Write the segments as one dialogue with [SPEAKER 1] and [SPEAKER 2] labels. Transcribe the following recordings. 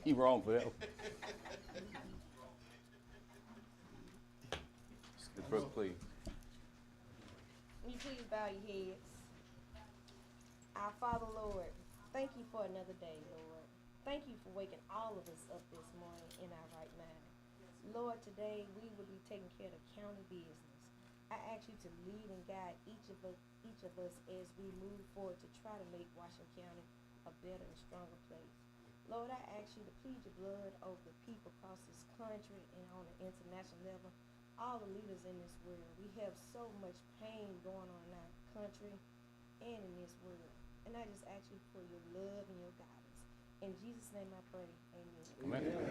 [SPEAKER 1] You wrong for that one. Ms. Brooks, please.
[SPEAKER 2] Will you please bow your heads? Our Father, Lord, thank you for another day, Lord. Thank you for waking all of us up this morning in our right mind. Lord, today we will be taking care of the county business. I ask you to lead and guide each of us as we move forward to try to make Washington County a better and stronger place. Lord, I ask you to plead your blood over the people across this country and on the international level, all the leaders in this world. We have so much pain going on in our country and in this world. And I just ask you for your love and your guidance. In Jesus' name I pray. Amen.
[SPEAKER 1] Amen.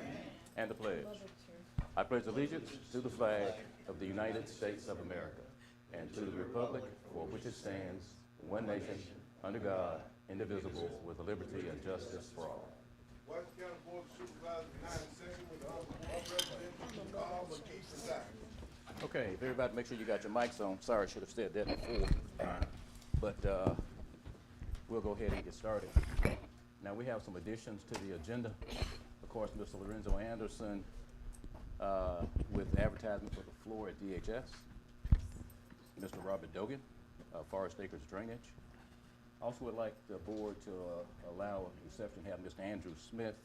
[SPEAKER 1] And the pledge.
[SPEAKER 2] Mother of the church.
[SPEAKER 1] I pledge allegiance to the flag of the United States of America and to the republic for which it stands, one nation, under God, indivisible, with liberty and justice for all.
[SPEAKER 3] Washington County Board of Supervisors, United Session with the Honorable Representative Carl McGee presiding.
[SPEAKER 1] Okay, if everybody make sure you got your mics on. Sorry, I should have said that before. But we'll go ahead and get started. Now, we have some additions to the agenda. Of course, Mr. Lorenzo Anderson with advertisement for the floor at DHS. Mr. Robert Dogan, Forest Acres Drainage. Also would like the board to allow a reception, have Mr. Andrew Smith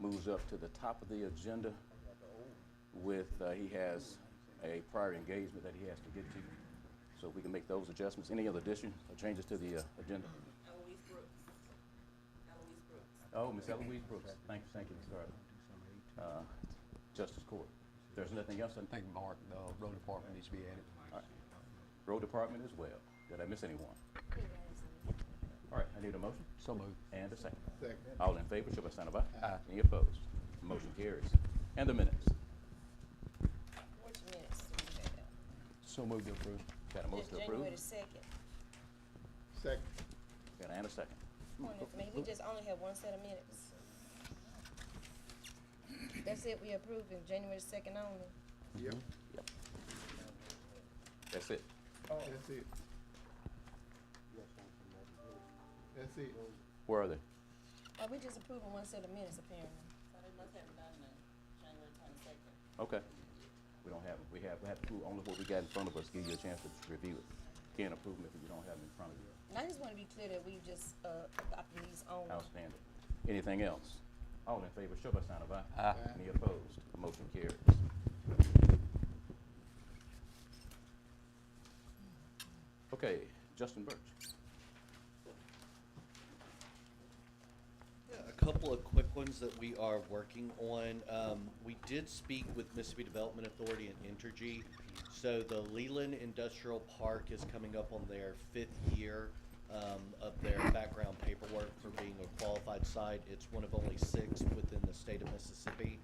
[SPEAKER 1] moves up to the top of the agenda with, he has a prior engagement that he has to get to. So we can make those adjustments. Any other additions or changes to the agenda?
[SPEAKER 4] Eloise Brooks. Eloise Brooks.
[SPEAKER 1] Oh, Ms. Eloise Brooks. Thank you, Ms. Gardner. Justice Court. If there's nothing else,
[SPEAKER 5] I think Mark, the road department needs to be added.
[SPEAKER 1] all right. Road Department as well. Did I miss anyone? All right, I need a motion
[SPEAKER 5] So moved.
[SPEAKER 1] and a second.
[SPEAKER 3] Second.
[SPEAKER 1] All in favor, show by sign of aye.
[SPEAKER 5] Aye.
[SPEAKER 1] Any opposed? Motion carries. And the minutes.
[SPEAKER 2] Which minutes do we have?
[SPEAKER 5] So moved to approve.
[SPEAKER 1] Got a motion to approve?
[SPEAKER 2] January the 2nd.
[SPEAKER 3] Second.
[SPEAKER 1] Got and a second.
[SPEAKER 2] Point of information, we just only have one set of minutes. That's it, we approved in January the 2nd only.
[SPEAKER 3] Yep,
[SPEAKER 1] Yep. That's it.
[SPEAKER 3] that's it. That's it.
[SPEAKER 1] Where are they?
[SPEAKER 2] We just approving one set of minutes apparently.
[SPEAKER 4] So they must have done the January 22nd.
[SPEAKER 1] Okay. We don't have them. We have to approve only what we got in front of us, give you a chance to review it. Can't approve them if you don't have them in front of you.
[SPEAKER 2] And I just wanna be clear that we just, adopting these only.
[SPEAKER 1] Outstanding. Anything else? All in favor, show by sign of aye.
[SPEAKER 5] Aye.
[SPEAKER 1] Any opposed? Motion carries. Okay, Justin Birch.
[SPEAKER 6] Yeah, a couple of quick ones that we are working on. We did speak with Mississippi Development Authority and Entergy. So the Leland Industrial Park is coming up on their 5th year of their background paperwork for being a qualified site. It's one of only 6 within the state of Mississippi.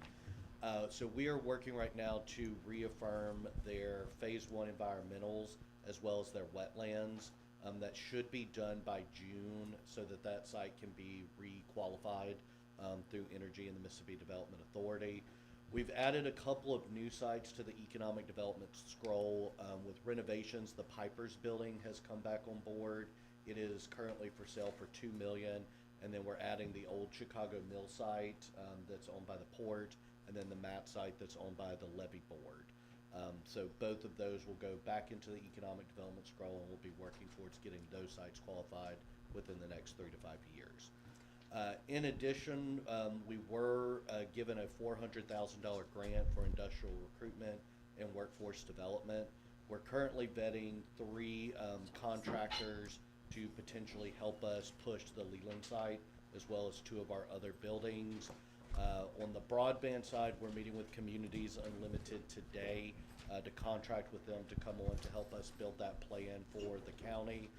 [SPEAKER 6] So we are working right now to reaffirm their Phase 1 environmentals as well as their wetlands. That should be done by June so that that site can be re-qualified through Energy and the Mississippi Development Authority. We've added a couple of new sites to the economic development scroll with renovations. The Pipers Building has come back on board. It is currently for sale for $2 million, and then we're adding the old Chicago Mill site that's owned by the port, and then the Matt site that's owned by the levee board. So both of those will go back into the economic development scroll, and we'll be working towards getting those sites qualified within the next 3 to 5 years. In addition, we were given a $400,000 grant for industrial recruitment and workforce development. We're currently vetting 3 contractors to potentially help us push the Leland site, as well as 2 of our other buildings. On the broadband side, we're meeting with Communities Unlimited today to contract with them to come on to help us build that plan for the county.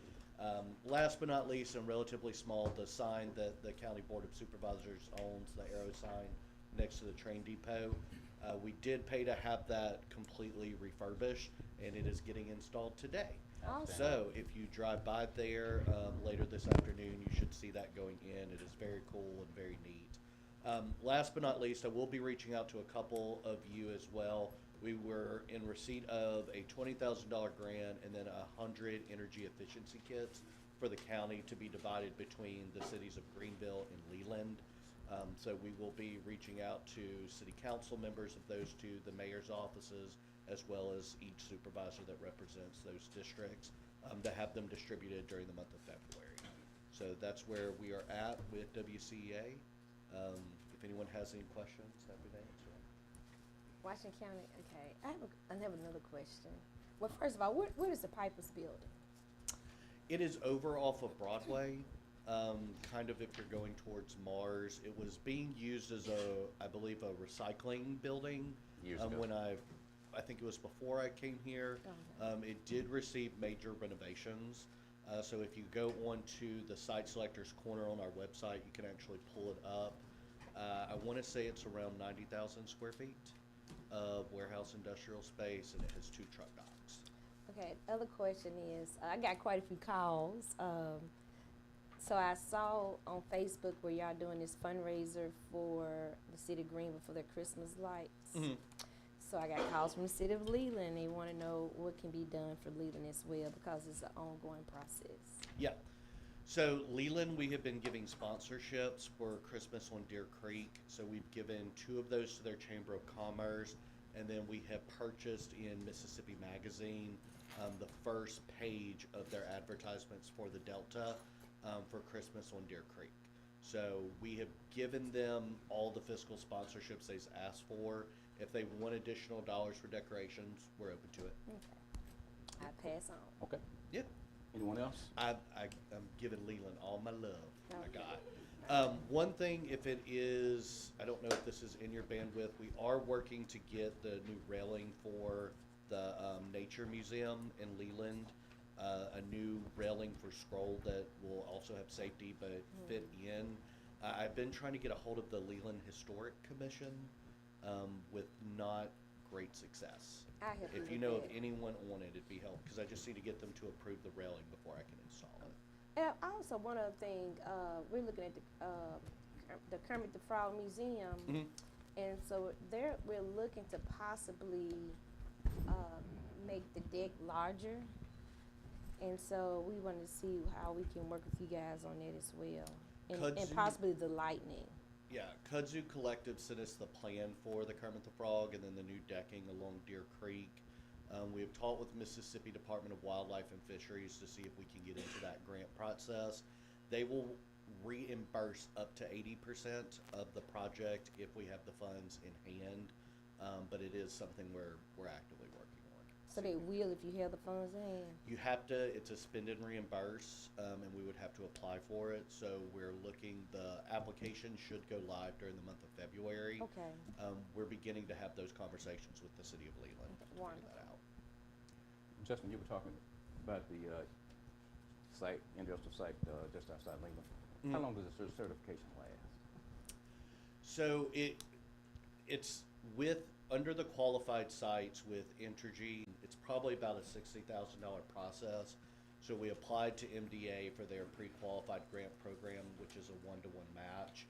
[SPEAKER 6] Last but not least, and relatively small, the sign that the County Board of Supervisors owns, the arrow sign next to the train depot. We did pay to have that completely refurbished, and it is getting installed today.
[SPEAKER 2] Awesome.
[SPEAKER 6] So if you drive by there later this afternoon, you should see that going in. It is very cool and very neat. Last but not least, I will be reaching out to a couple of you as well. We were in receipt of a $20,000 grant and then 100 energy efficiency kits for the county to be divided between the cities of Greenville and Leland. So we will be reaching out to city council members of those two, the mayor's offices, as well as each supervisor that represents those districts, to have them distributed during the month of February. So that's where we are at with WCEA. If anyone has any questions, happy to answer them.
[SPEAKER 2] Washington County, okay. I have another question. Well, first of all, what is the Pipers building?
[SPEAKER 6] It is over off of Broadway, kind of if you're going towards Mars. It was being used as I believe, a recycling building.
[SPEAKER 1] Years ago.
[SPEAKER 6] When I think it was before I came here.
[SPEAKER 2] Okay.
[SPEAKER 6] It did receive major renovations. So if you go onto the site selectors corner on our website, you can actually pull it up. I want to say it's around 90,000 square feet of warehouse industrial space, and it has 2 truck docks.
[SPEAKER 2] Okay, other question is, I got quite a few calls. So I saw on Facebook where y'all doing this fundraiser for the city of Greenville for their Christmas lights.
[SPEAKER 6] Mhm.
[SPEAKER 2] So I got calls from the city of Leland. They want to know what can be done for Leland as well because it's an ongoing process.
[SPEAKER 6] Yeah. So Leland, we have been giving sponsorships for Christmas on Deer Creek. So we've given 2 of those to their Chamber of Commerce, and then we have purchased in Mississippi Magazine the first page of their advertisements for the Delta for Christmas on Deer Creek. So we have given them all the fiscal sponsorships they've asked for. If they want additional dollars for decorations, we're open to it.
[SPEAKER 2] Okay. I pass on.
[SPEAKER 1] Okay.
[SPEAKER 6] Yeah.
[SPEAKER 1] Anyone else?
[SPEAKER 6] I'm giving Leland all my love, my
[SPEAKER 2] Okay.
[SPEAKER 6] God. One thing, if it is, I don't know if this is in your bandwidth, we are working to get the new railing for the Nature Museum in Leland. A new railing for Scroll that will also have safety but fit in. I've been trying to get a hold of the Leland Historic Commission with not great success.
[SPEAKER 2] I have
[SPEAKER 6] If you
[SPEAKER 2] looked
[SPEAKER 6] know
[SPEAKER 2] at
[SPEAKER 6] of
[SPEAKER 2] it.
[SPEAKER 6] anyone on it, it'd be helpful, because I just need to get them to approve the railing before I can install it.
[SPEAKER 2] And also, one other thing, we're looking at the Kermit the Frog Museum,
[SPEAKER 6] Mhm.
[SPEAKER 2] and so we're looking to possibly make the deck larger, and so we want to see how we can work with you guys on that as well, and
[SPEAKER 6] Kudzu-
[SPEAKER 2] possibly the lightning.
[SPEAKER 6] Yeah, Kudzu Collective sent us the plan for the Kermit the Frog and then the new decking along Deer Creek. We have talked with Mississippi Department of Wildlife and Fisheries to see if we can get into that grant process. They will reimburse up to 80% of the project if we have the funds in hand, but it is something we're actively working on.
[SPEAKER 2] So they will if you have the funds in hand.
[SPEAKER 6] You have to, it's a spend and reimburse, and we would have to apply for it. So we're looking, the application should go live during the month of February.
[SPEAKER 2] Okay.
[SPEAKER 6] We're beginning to have those conversations with the city of Leland to figure
[SPEAKER 2] Wonderful.
[SPEAKER 6] that out.
[SPEAKER 1] Justin, you were talking about the site, industrial site just outside Leland. How
[SPEAKER 6] Mhm.
[SPEAKER 1] long does the certification last?
[SPEAKER 6] So it's under the qualified sites with Entergy, it's probably about a $60,000 process. So we applied to MDA for their pre-qualified grant program, which is a 1-to-1 match.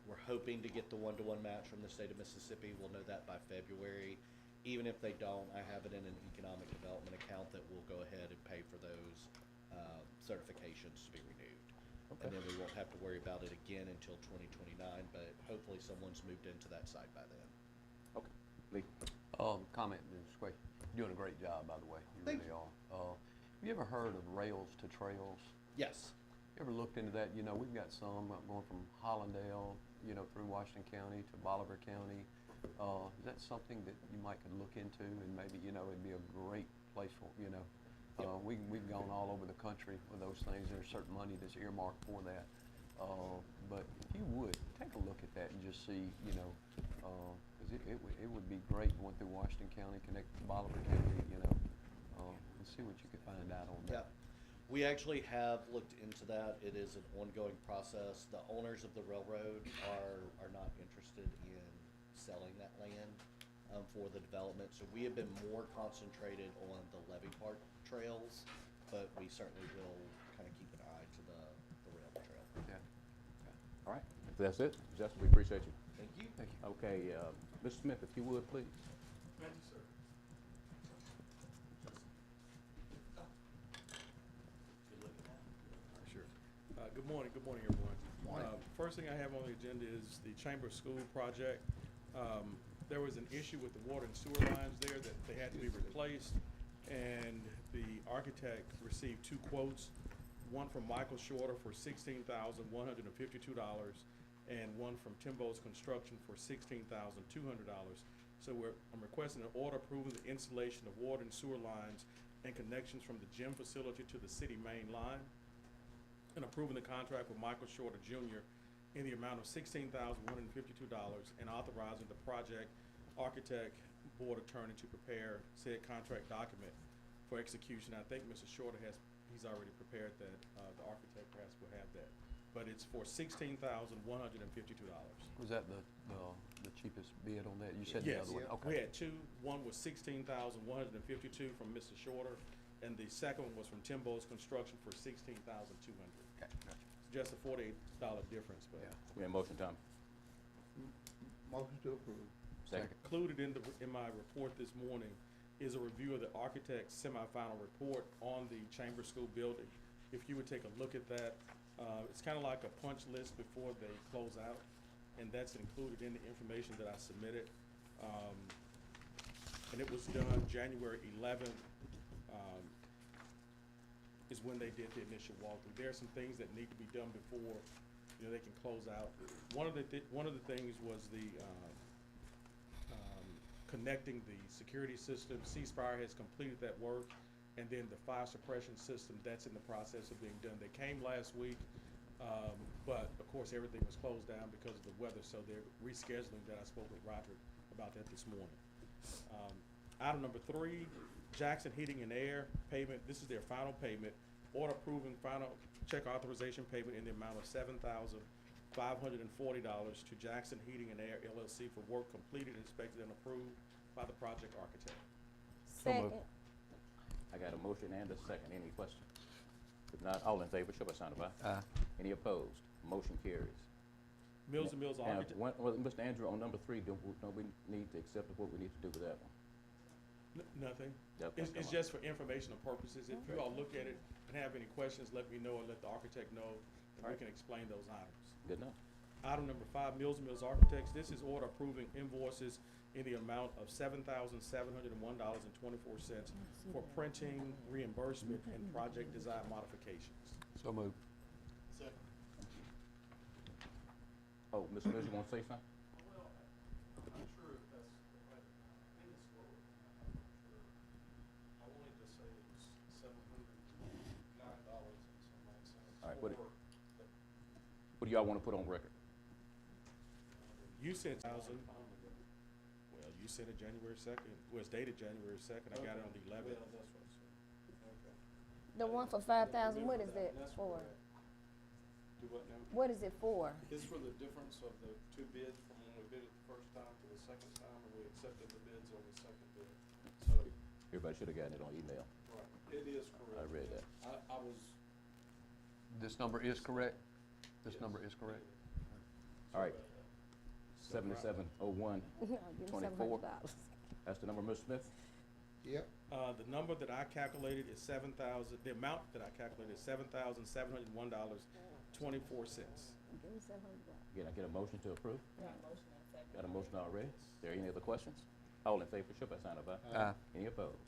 [SPEAKER 6] We're hoping to get the 1-to-1 match from the state of Mississippi. We'll know that by February. Even if they don't, I have it in an economic development account that will go ahead and pay for those certifications to be renewed.
[SPEAKER 1] Okay.
[SPEAKER 6] And then we won't have to worry about it again until 2029, but hopefully someone's moved into that site by then.
[SPEAKER 1] Okay. Lee?
[SPEAKER 5] Comment, Mr. Quay. You're doing a great job, by the way. You
[SPEAKER 6] Thank
[SPEAKER 5] really are. Have you ever heard of Rails to Trails?
[SPEAKER 6] Yes.
[SPEAKER 5] You ever looked into that? You know, we've got some going from Hollandale, through Washington County to Bolivar County. Is that something that you might could look into, and maybe, it'd be a great place for, we've gone all over the country with those things. There's certain money that's earmarked for that. But if you would, take a look at that and just see, because it would be great going through Washington County, connect to Bolivar County, and see what you could find out on
[SPEAKER 6] Yeah.
[SPEAKER 5] that.
[SPEAKER 6] We actually have looked into that. It is an ongoing process. The owners of the railroad are not interested in selling that land for the development. So we have been more concentrated on the Levy Park trails, but we certainly will kind of keep an eye to the rail trail.
[SPEAKER 5] Yeah.
[SPEAKER 1] All right. If that's it, Justin, we appreciate you.
[SPEAKER 6] Thank you.
[SPEAKER 5] Thank you.
[SPEAKER 1] Okay, Mr. Smith, if you would, please.
[SPEAKER 3] Thank you, sir.
[SPEAKER 6] Good looking at.
[SPEAKER 7] Sure. Good morning, everyone. First thing I have on the agenda is the Chamber of School project. There was an issue with the water and sewer lines there that they had to be replaced, and the architect received 2 quotes, one from Michael Shorter for $16,152, and one from Timbo's Construction for $16,200. So I'm requesting an order approving the installation of water and sewer lines and connections from the gym facility to the city main line, and approving the contract with Michael Shorter Jr. in the amount of $16,152, and authorizing the project architect board attorney to prepare said contract document for execution. I think Mr. Shorter he's already prepared that, the architect perhaps will have that. But it's for $16,152.
[SPEAKER 5] Was that the cheapest bid on that? You said the
[SPEAKER 7] Yes,
[SPEAKER 5] other one? Okay.
[SPEAKER 7] we had 2. One was $16,152 from Mr. Shorter, and the second one was from Timbo's Construction for $16,200.
[SPEAKER 5] Okay, gotcha.
[SPEAKER 7] Just a $48 difference, but
[SPEAKER 5] Yeah.
[SPEAKER 1] We have motion, Tom.
[SPEAKER 3] Motion to approve.
[SPEAKER 1] Second.
[SPEAKER 7] included in my report this morning is a review of the architect's semifinal report on the Chamber School building. If you would take a look at that, it's kind of like a punch list before they close out, and that's included in the information that I submitted. And it was done January 11th, is when they did the initial walkthrough. There are some things that need to be done before, they can close out. One of the things was the, connecting the security system. C-Spire has completed that work, and then the fire suppression system, that's in the process of being done. They came last week, but of course, everything was closed down because of the weather, so they're rescheduling that. I spoke with Roger about that this morning. Item number 3, Jackson Heating and Air payment. This is their final payment. Order approving final check authorization payment in the amount of $7,540 to Jackson Heating and Air LLC for work completed, inspected, and approved by the project architect.
[SPEAKER 2] Second.
[SPEAKER 1] I got a motion and a second. Any questions? If not, all in favor, show by sign of aye.
[SPEAKER 5] Aye.
[SPEAKER 1] Any opposed? Motion carries.
[SPEAKER 7] Mills and Mills
[SPEAKER 1] Now,
[SPEAKER 7] Architect.
[SPEAKER 1] Mr. Andrew, on number 3, don't we need to accept what we need to do with that one?
[SPEAKER 7] Nothing.
[SPEAKER 1] Yep,
[SPEAKER 7] It's
[SPEAKER 1] come on.
[SPEAKER 7] just for informational purposes. If you all look at it and have any questions, let me know and let the architect know, and we can explain those items.
[SPEAKER 1] Good enough.
[SPEAKER 7] Item number 5, Mills and Mills Architects. This is order approving invoices in the amount of $7,701.24 for printing, reimbursement, and project design modifications.
[SPEAKER 5] So moved.
[SPEAKER 1] Oh, Mr. Mills, you want to say something?
[SPEAKER 8] Well, I'm not sure if that's the right amount. I think it's lower than that. I'm not sure. I wanted to say it was $709 and some odd cents.
[SPEAKER 1] All right, what
[SPEAKER 8] for
[SPEAKER 1] do y'all want to put on record?
[SPEAKER 7] You sent 1,000. Well, you sent it January 2nd. Well, it's dated January 2nd. I got it on the 11th.
[SPEAKER 8] Well, that's what I said. Okay.
[SPEAKER 2] The one for 5,000, what is that
[SPEAKER 8] That's
[SPEAKER 2] for?
[SPEAKER 8] correct. Do what now?
[SPEAKER 2] What is it for?
[SPEAKER 8] It's for the difference of the 2 bids from when we bid it the first time to the second time, and we accepted the bids on the second bid. So,
[SPEAKER 1] Everybody should have gotten it on email.
[SPEAKER 8] right, it is correct.
[SPEAKER 1] I read that.
[SPEAKER 8] I was.
[SPEAKER 5] This number is correct? This number is correct?
[SPEAKER 1] All right. 7701,
[SPEAKER 2] Give me
[SPEAKER 1] 24.
[SPEAKER 2] $700.
[SPEAKER 1] That's the number, Mr. Smith?
[SPEAKER 3] Yep.
[SPEAKER 7] The number that I calculated is the amount that I calculated is $7,701.24.
[SPEAKER 2] Give me $700.
[SPEAKER 1] Again, I get a motion to approve?
[SPEAKER 4] Got a motion and a second.
[SPEAKER 1] Got a motion already? Is there any other questions? All in favor, show by sign of aye.
[SPEAKER 5] Aye.
[SPEAKER 1] Any opposed?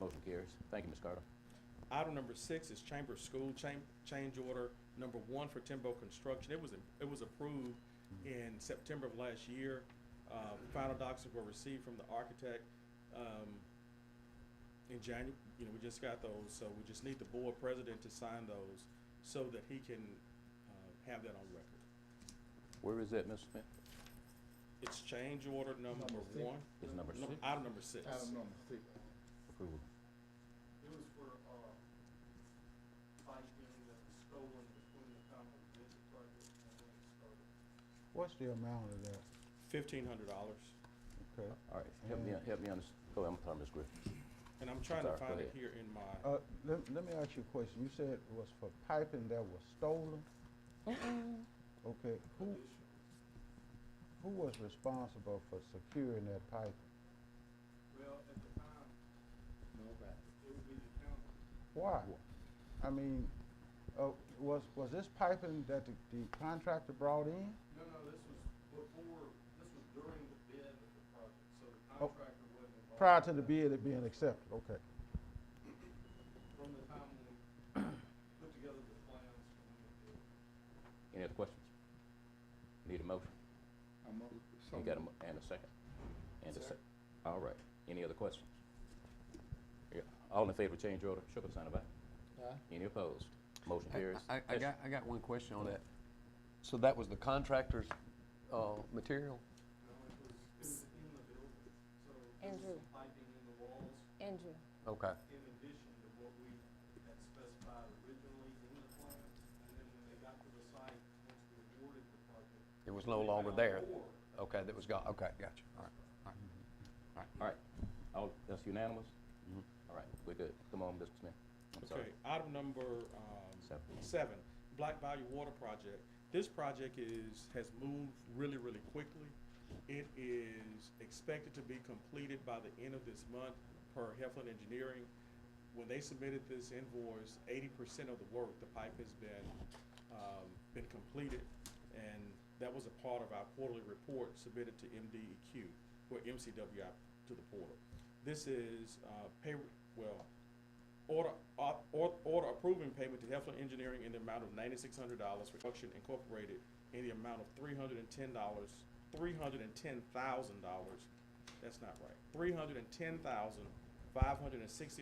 [SPEAKER 1] Motion carries. Thank you, Ms. Carter.
[SPEAKER 7] Item number 6 is Chamber of School change order number 1 for Timbo Construction. It was approved in September of last year. Final documents were received from the architect in January. We just got those, so we just need the board president to sign those so that he can have that on record.
[SPEAKER 1] Where is that, Mr. Smith?
[SPEAKER 7] It's change order number
[SPEAKER 3] Number
[SPEAKER 7] 1.
[SPEAKER 1] It's number 6.
[SPEAKER 7] Item number 6.
[SPEAKER 3] Item number 6.
[SPEAKER 1] Approval.
[SPEAKER 8] It was for, piping that was stolen between the time we did the project and when it started.
[SPEAKER 9] What's the amount of that?
[SPEAKER 7] $1,500.
[SPEAKER 9] Okay.
[SPEAKER 1] All right, help me understand. Go ahead, I'm sorry, Ms. Griffin.
[SPEAKER 7] And I'm trying to
[SPEAKER 1] Sorry, go
[SPEAKER 7] find it
[SPEAKER 1] ahead.
[SPEAKER 7] here in my.
[SPEAKER 9] Let me ask you a question. You said it was for piping that was stolen? Okay, who was responsible for securing that pipe?
[SPEAKER 8] Well, at the time, it would be the county.
[SPEAKER 9] Why? I mean, was this piping that the contractor brought in?
[SPEAKER 8] No, this was during the bid of the project, so the
[SPEAKER 9] Oh.
[SPEAKER 8] contractor wasn't involved.
[SPEAKER 9] Prior to the bid being accepted, okay.
[SPEAKER 8] From the time when we put together the plans for when the bid.
[SPEAKER 1] Any other questions? Need a motion? You got a, and a second? And a second. All right. Any other questions? Yeah. All in favor of change order, show by sign of aye. Any opposed? Motion carries.
[SPEAKER 5] I got one question on that. So that was the contractor's, material?
[SPEAKER 8] No, it was in the building, so there was
[SPEAKER 2] Andrew.
[SPEAKER 8] some piping in the walls,
[SPEAKER 2] Andrew,
[SPEAKER 5] Okay.
[SPEAKER 8] in addition to what we had specified originally in the plan. And then when they got to the site, once we awarded the project.
[SPEAKER 5] It was no
[SPEAKER 8] they
[SPEAKER 5] longer
[SPEAKER 8] found
[SPEAKER 5] there.
[SPEAKER 8] more.
[SPEAKER 5] Okay, that was gone. Okay, gotcha. All right. All right.
[SPEAKER 1] All right. All, that's unanimous?
[SPEAKER 5] Mhm.
[SPEAKER 1] All right, we're good. Come on, Mr. Smith. I'm sorry.
[SPEAKER 7] Okay, item number, 7, Black Value Water Project. This project has moved really, really quickly. It is expected to be completed by the end of this month per Heflin Engineering. When they submitted this invoice, 80% of the work, the pipe has been completed, and that was a part of our quarterly report submitted to MDEQ, or MCWI to the portal. This is, order approving payment to Heflin Engineering in the amount of $9,600 for Construction Incorporated in the amount of $310,000. That's not right.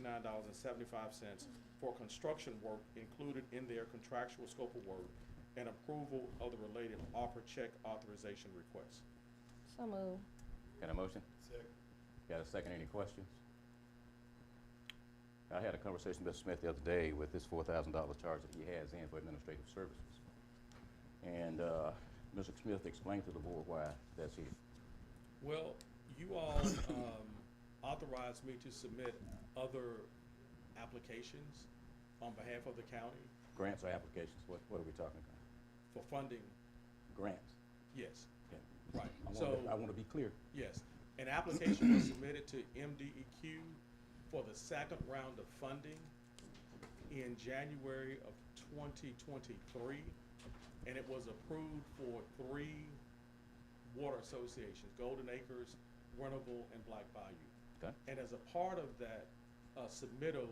[SPEAKER 7] $310,569.75 for construction work included in their contractual scope of work and approval of the related ARPA check authorization request.
[SPEAKER 2] so moved.
[SPEAKER 1] Got a motion?
[SPEAKER 8] Second.
[SPEAKER 1] Got a second? Any questions? I had a conversation with Mr. Smith the other day with this $4,000 charge that he has in for administrative services. And, Mr. Smith explained to the board why that's here.
[SPEAKER 7] Well, you all authorized me to submit other applications on behalf of the county
[SPEAKER 1] Grants or applications, what are we talking about?
[SPEAKER 7] for funding.
[SPEAKER 1] Grants.
[SPEAKER 7] Yes,
[SPEAKER 1] Okay.
[SPEAKER 7] right.
[SPEAKER 1] I
[SPEAKER 7] So,
[SPEAKER 1] want to be clear.
[SPEAKER 7] yes, an application was submitted to MDEQ for the second round of funding in January of 2023, and it was approved for 3 water associations, Golden Acres, Winnable, and Black Bayou.
[SPEAKER 1] Okay.
[SPEAKER 7] And as a part of that submittal,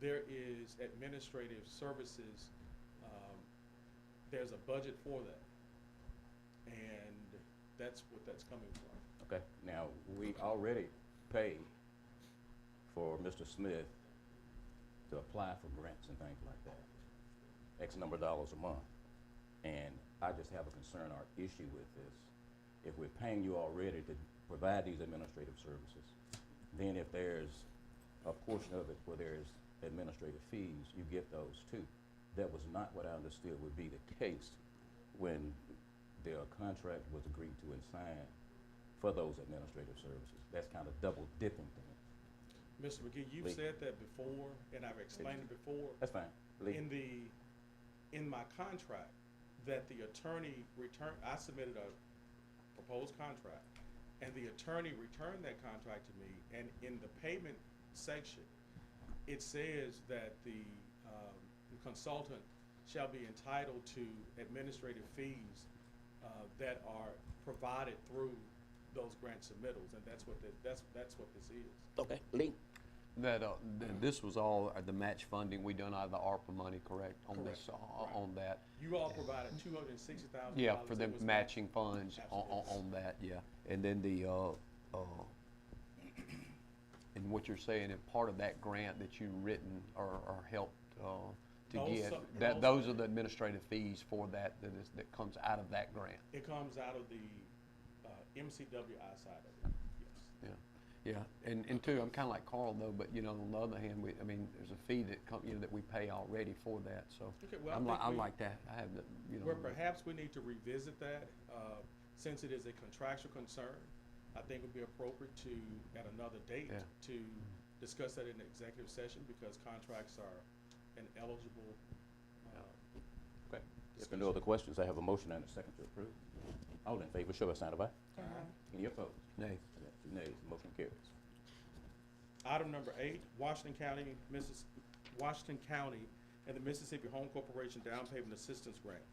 [SPEAKER 7] there is administrative services, there's a budget for that. And that's what that's coming from.
[SPEAKER 1] Okay, now, we already paid for Mr. Smith to apply for grants and things like that, X number of dollars a month. And I just have a concern or issue with this. If we're paying you already to provide these administrative services, then if there's a portion of it where there's administrative fees, you get those too. That was not what I understood would be the case when the contract was agreed to and signed for those administrative services. That's kind of double dipping to me.
[SPEAKER 7] Mr. McGee, you've
[SPEAKER 1] Lee.
[SPEAKER 7] said that before, and I've explained it before.
[SPEAKER 1] That's fine. Lee.
[SPEAKER 7] In my contract, that the attorney I submitted a proposed contract, and the attorney returned that contract to me, and in the payment section, it says that the consultant shall be entitled to administrative fees that are provided through those grant submittals, and that's what this is.
[SPEAKER 1] Okay, Lee.
[SPEAKER 5] That, this was all the match funding we done out of the ARPA money, correct? On this,
[SPEAKER 7] Correct.
[SPEAKER 5] on that.
[SPEAKER 7] You all provided $260,000.
[SPEAKER 5] Yeah, for them
[SPEAKER 7] that was
[SPEAKER 5] matching funds
[SPEAKER 7] Absolutely.
[SPEAKER 5] on that, yeah. And then and what you're saying, and part of that grant that you've written or helped, to
[SPEAKER 7] Those
[SPEAKER 5] get,
[SPEAKER 7] some-
[SPEAKER 5] that,
[SPEAKER 7] those-
[SPEAKER 5] those are the administrative fees for that comes out of that grant.
[SPEAKER 7] It comes out of the MCWI side of it, yes.
[SPEAKER 5] Yeah, and two, I'm kinda like Carl though, but you know, on the other hand, there's a fee that that we pay already for that, so.
[SPEAKER 7] Okay, well,
[SPEAKER 5] I like that, I have the,
[SPEAKER 7] Where perhaps we need to revisit that, since it is a contractual concern, I think it would be appropriate to, at another date,
[SPEAKER 5] Yeah.
[SPEAKER 7] to discuss that in the executive session, because contracts are an eligible,
[SPEAKER 1] Okay. If there are no other questions, I have a motion and a second to approve. All in favor, show by sign of aye. Any opposed?
[SPEAKER 5] Nay.
[SPEAKER 1] Two nays, motion carries.
[SPEAKER 7] Item number 8, Washington County, and the Mississippi Home Corporation Down Payment Assistance Grant.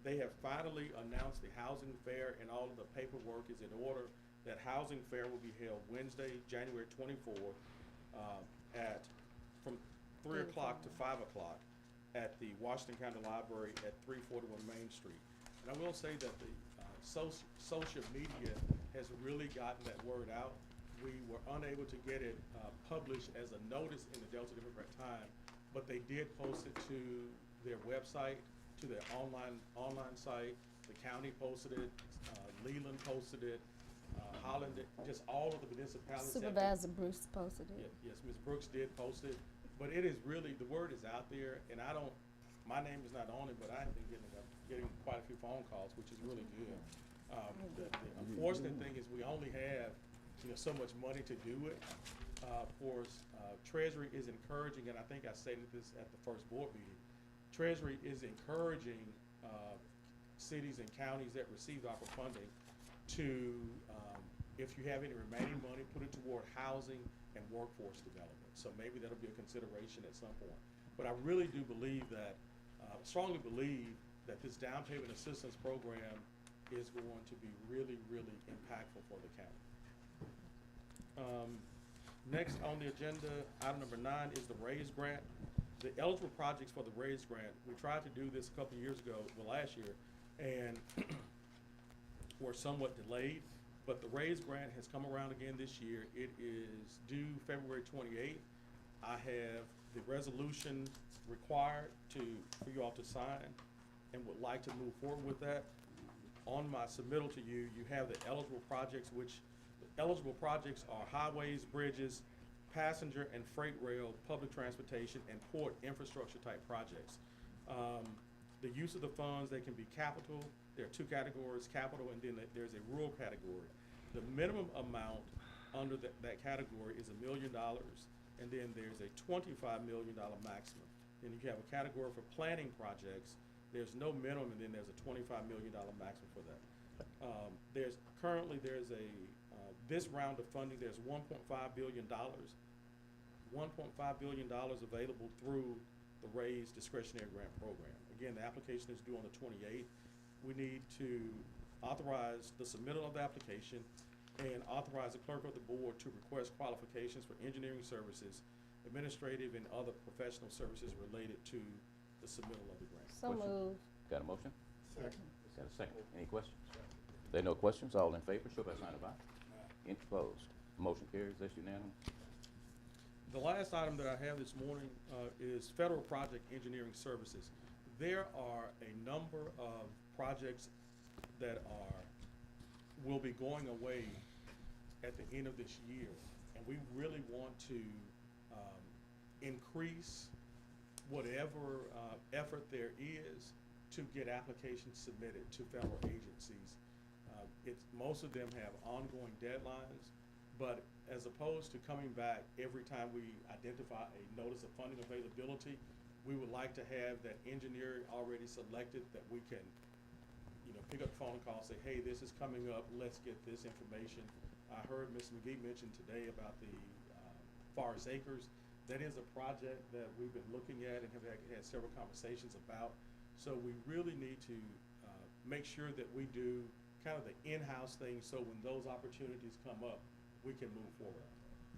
[SPEAKER 7] They have finally announced the housing fair, and all of the paperwork is in order. That housing fair will be held Wednesday, January 24th, from 3 o'clock to 5 o'clock at the Washington County Library at 341 Main Street. And I will say that the social media has really gotten that word out. We were unable to get it published as a notice in the Delta Democrat Time, but they did post it to their website, to their online site. The county posted it, Leland posted it, Holland, just all of the municipalities.
[SPEAKER 2] Supervisor Bruce posted it.
[SPEAKER 7] Yes, Ms. Brooks did post it, but it is really, the word is out there, and my name is not on it, but I have been getting quite a few phone calls, which is really good. The unfortunate thing is we only have, so much money to do it. Treasury is encouraging, and I think I stated this at the first board meeting, Treasury is encouraging cities and counties that received ARPA funding to, if you have any remaining money, put it toward housing and workforce development. So maybe that'll be a consideration at some point. But I really do believe that, strongly believe that this down payment assistance program is going to be really, really impactful for the county. Next on the agenda, item number 9 is the RAISE grant. The eligible projects for the RAISE grant, we tried to do this a couple of years ago, last year, and were somewhat delayed, but the RAISE grant has come around again this year. It is due February 28th. I have the resolution required for you all to sign and would like to move forward with that. On my submittal to you, you have the eligible projects, which the eligible projects are highways, bridges, passenger and freight rail, public transportation, and port infrastructure type projects. The use of the funds, they can be capital. There are 2 categories, capital, and then there's a rural category. The minimum amount under that category is $1 million, and then there's a $25 million maximum. Then you have a category for planning projects. There's no minimum, and then there's a $25 million maximum for that. This round of funding, there's $1.5 billion. $1.5 billion available through the RAISE discretionary grant program. Again, the application is due on the 28th. We need to authorize the submittal of the application and authorize the clerk of the board to request qualifications for engineering services, administrative and other professional services related to the submittal of the grant.
[SPEAKER 2] So moved.
[SPEAKER 1] Got a motion?
[SPEAKER 3] Second.
[SPEAKER 1] Got a second. Any questions? If there are no questions, all in favor, show by sign of aye. Any opposed? Motion carries. That's unanimous.
[SPEAKER 7] The last item that I have this morning is federal project engineering services. There are a number of projects that will be going away at the end of this year, and we really want to increase whatever effort there is to get applications submitted to federal agencies. Most of them have ongoing deadlines, but as opposed to coming back every time we identify a notice of funding availability, we would like to have that engineer already selected that we can, pick up the phone and call and say, hey, this is coming up, let's get this information. I heard Ms. McGee mention today about the Forest Acres. That is a project that we've been looking at and have had several conversations about. So we really need to make sure that we do kind of the in-house thing, so when those opportunities come up, we can move forward.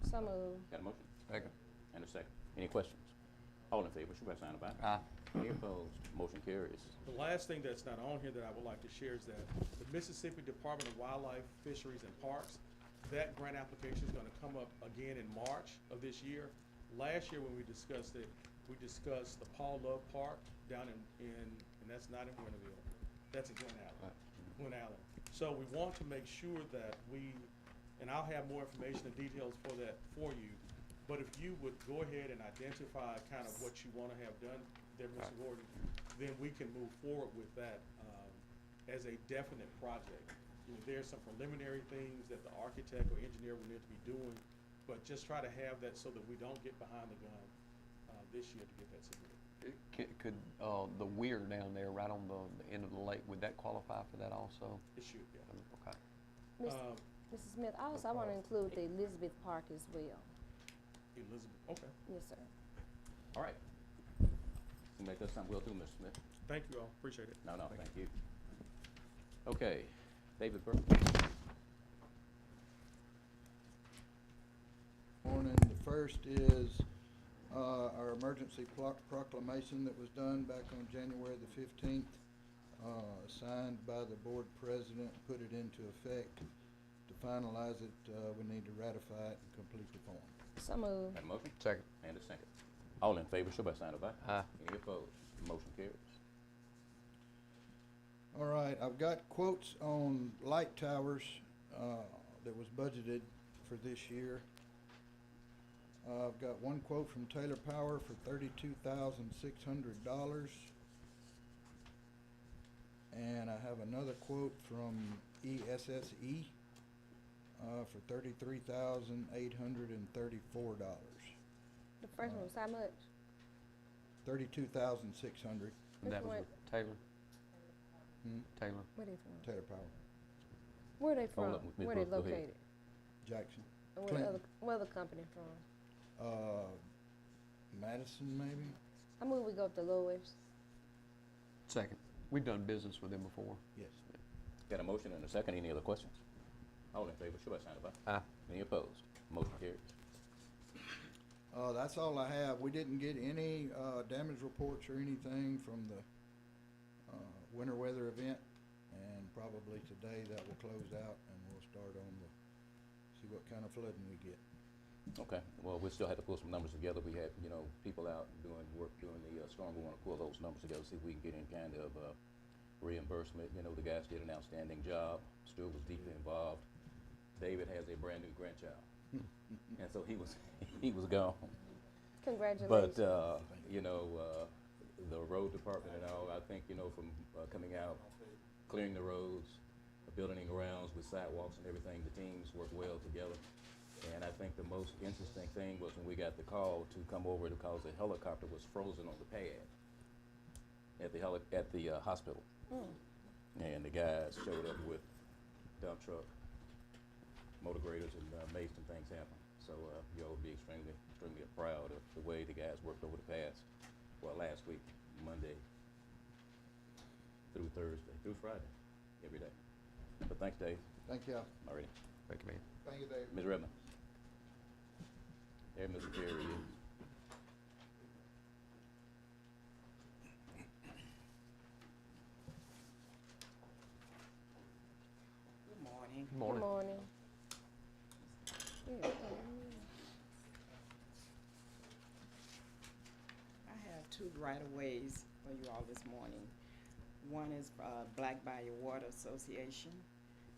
[SPEAKER 2] So moved.
[SPEAKER 1] Got a motion?
[SPEAKER 5] Second.
[SPEAKER 1] And a second. Any questions? All in favor, show by sign of aye.
[SPEAKER 5] Aye.
[SPEAKER 1] Any opposed? Motion carries.
[SPEAKER 7] The last thing that's not on here that I would like to share is that the Mississippi Department of Wildlife, Fisheries, and Parks, that grant application is gonna come up again in March of this year. Last year when we discussed it, we discussed the Paul Love Park down and that's not in Winterville. That's in Glen Allen. Glen Allen. So we want to make sure that and I'll have more information and details for that for you, but if you would go ahead and identify kind of what you wanna have done there, Mr. Gordon, then we can move forward with that as a definite project. There's some preliminary things that the architect or engineer will need to be doing, but just try to have that so that we don't get behind the gun this year to get that submitted.
[SPEAKER 5] Could the weir down there, right on the end of the lake, would that qualify for that also?
[SPEAKER 7] It should, yeah.
[SPEAKER 5] Okay.
[SPEAKER 2] Mrs. Smith, also I want to include the Elizabeth Park as well.
[SPEAKER 7] Elizabeth, okay.
[SPEAKER 2] Yes, sir.
[SPEAKER 1] All right. You make that something well too, Mr. Smith.
[SPEAKER 7] Thank you all, appreciate it.
[SPEAKER 1] No, thank you. Okay, David Burke.
[SPEAKER 10] Morning. The first is our emergency proclamation that was done back on January the 15th, signed by the board president, put it into effect. To finalize it, we need to ratify it and complete the form.
[SPEAKER 2] So moved.
[SPEAKER 1] Got a motion?
[SPEAKER 5] Second.
[SPEAKER 1] And a second. All in favor, show by sign of aye.
[SPEAKER 5] Aye.
[SPEAKER 1] Any opposed? Motion carries.
[SPEAKER 10] All right, I've got quotes on light towers that was budgeted for this year. I've got one quote from Taylor Power for $32,600. And I have another quote from ESSE for $33,834.
[SPEAKER 2] The first one was how much?
[SPEAKER 10] $32,600.
[SPEAKER 2] Which
[SPEAKER 5] That was
[SPEAKER 2] one?
[SPEAKER 5] with Taylor. Taylor.
[SPEAKER 2] Where they from?
[SPEAKER 10] Taylor Power,
[SPEAKER 2] Where they from?
[SPEAKER 1] Hold up, Ms.
[SPEAKER 2] Where they
[SPEAKER 1] Brooks, go ahead.
[SPEAKER 2] located?
[SPEAKER 10] Jackson,
[SPEAKER 2] And
[SPEAKER 10] Clinton.
[SPEAKER 2] where other company from?
[SPEAKER 10] Madison maybe?
[SPEAKER 2] I move we go up to Lois.
[SPEAKER 5] Second. We've done business with them before.
[SPEAKER 10] Yes.
[SPEAKER 1] Got a motion and a second. Any other questions? All in favor, show by sign of aye.
[SPEAKER 5] Aye.
[SPEAKER 1] Any opposed? Motion carries.
[SPEAKER 10] That's all I have. We didn't get any damage reports or anything from the winter weather event, and probably today that will close out, and we'll start on see what kind of flooding we get.
[SPEAKER 1] Okay, well, we still have to pull some numbers together. We had, people out doing work during the storm. We want to pull those numbers together, see if we can get any kind of reimbursement. The guys did an outstanding job. Stuart was deeply involved. David has a brand new grandchild, and so he was gone.
[SPEAKER 2] Congratulations.
[SPEAKER 1] But the road department and all, I think, from coming out, clearing the roads, building grounds with sidewalks and everything, the teams work well together. And I think the most interesting thing was when we got the call to come over because the helicopter was frozen on the pad at the hospital. And the guys showed up with dump truck, motor graders, and made some things happen. So you'll be extremely proud of the way the guys worked over the last week, Monday through Thursday, through Friday, every day. But thanks, Dave.
[SPEAKER 10] Thank you.
[SPEAKER 1] Already.
[SPEAKER 5] Thank you, man.
[SPEAKER 10] Thank you, David.
[SPEAKER 1] Ms. Redmond. There, Mr. Jerry is.
[SPEAKER 4] Good morning.
[SPEAKER 5] Good morning.
[SPEAKER 2] Good morning.
[SPEAKER 4] I have two right-of-ways for you all this morning. One is Black Bayou Water Association.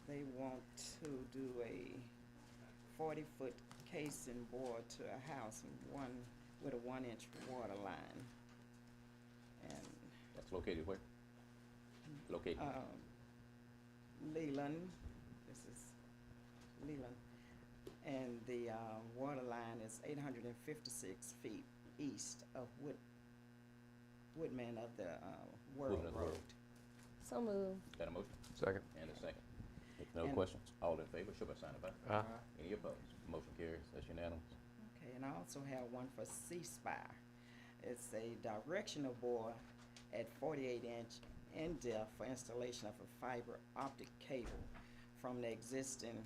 [SPEAKER 4] They want to do a 40-foot casing bored to a house with a 1-inch water line. And
[SPEAKER 1] That's located where? Located.
[SPEAKER 4] Leland, this is Leland, and the water line is 856 feet east of Woodman of the World
[SPEAKER 1] Woodman of the
[SPEAKER 4] Road.
[SPEAKER 1] World.
[SPEAKER 2] So moved.
[SPEAKER 1] Got a motion
[SPEAKER 5] Second.
[SPEAKER 1] and a second. If no
[SPEAKER 4] And-
[SPEAKER 1] questions, all in favor, show by sign of aye.
[SPEAKER 5] Aye.
[SPEAKER 1] Any opposed? Motion carries. That's unanimous.
[SPEAKER 4] Okay, and I also have one for C-Spire. It's a directional bore at 48-inch in depth for installation of a fiber optic cable from the existing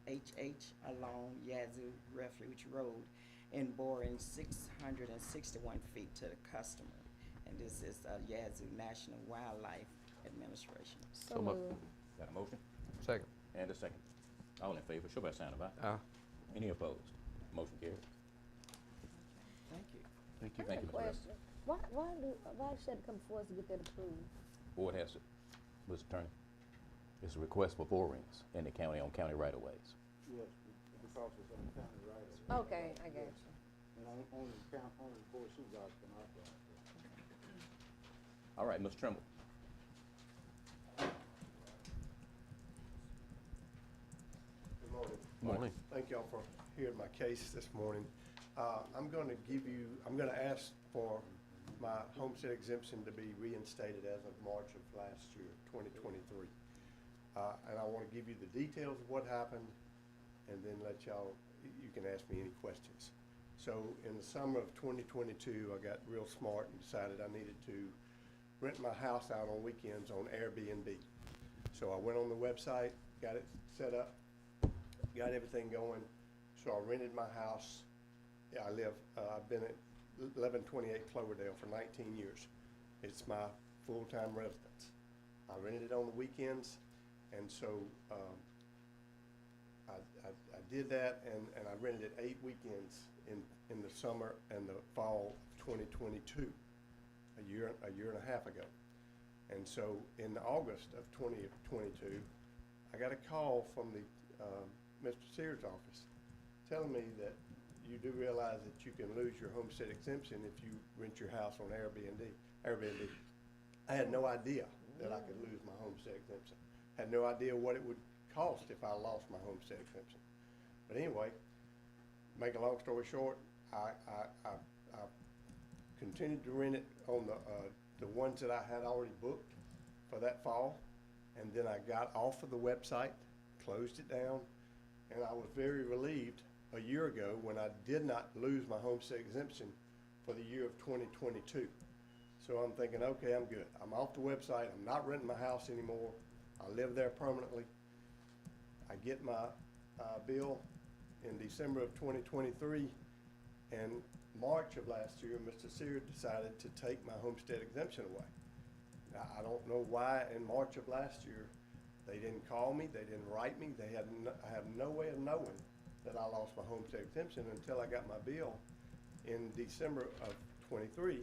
[SPEAKER 4] HH along Yazoo Refuge Road and boring 661 feet to the customer. And this is Yazoo National Wildlife Administration.
[SPEAKER 2] So
[SPEAKER 5] So moved.
[SPEAKER 2] moved.
[SPEAKER 1] Got a motion
[SPEAKER 5] Second.
[SPEAKER 1] and a second. All in favor, show by sign of aye.
[SPEAKER 5] Aye.
[SPEAKER 1] Any opposed? Motion carries.
[SPEAKER 4] Thank you.
[SPEAKER 5] Thank
[SPEAKER 2] I
[SPEAKER 5] you.
[SPEAKER 1] Thank
[SPEAKER 2] got
[SPEAKER 1] you,
[SPEAKER 2] a
[SPEAKER 1] Mr. Redmond.
[SPEAKER 2] question. Why should it come before us to get that approved?
[SPEAKER 1] Board has to, Mr. Attorney, it's a request for borings in the county on county right-of-ways.
[SPEAKER 9] Yes, because it's on county right of.
[SPEAKER 2] Okay, I got you.
[SPEAKER 9] And only the board of supervisors can authorize that.
[SPEAKER 1] All right, Mr. Trimble.
[SPEAKER 11] Good morning.
[SPEAKER 5] Morning.
[SPEAKER 11] Thank y'all for hearing my case this morning. I'm gonna ask for my homestead exemption to be reinstated as of March of last year, 2023. And I wanna give you the details of what happened, and then let y'all, you can ask me any questions. So in the summer of 2022, I got real smart and decided I needed to rent my house out on weekends on Airbnb. So I went on the website, got it set up, got everything going. So I rented my house. Yeah, I've been at 1128 Cloverdale for 19 years. It's my full-time residence. I rented it on the weekends, and so I did that, and I rented it 8 weekends in the summer and the fall of 2022, a year and a half ago. And so in August of 2022, I got a call from the Mr. Sears' office telling me that you do realize that you can lose your homestead exemption if you rent your house on Airbnb. I had no idea that I could lose my homestead exemption. Had no idea what it would cost if I lost my homestead exemption. But anyway, make a long story short, I continued to rent it on the ones that I had already booked for that fall, and then I got off of the website, closed it down, and I was very relieved a year ago when I did not lose my homestead exemption for the year of 2022. So I'm thinking, okay, I'm good. I'm off the website. I'm not renting my house anymore. I live there permanently. I get my bill in December of 2023, and March of last year, Mr. Sears decided to take my homestead exemption away. Now, I don't know why in March of last year they didn't call me, they didn't write me, I have no way of knowing that I lost my homestead exemption until I got my bill in December of 23,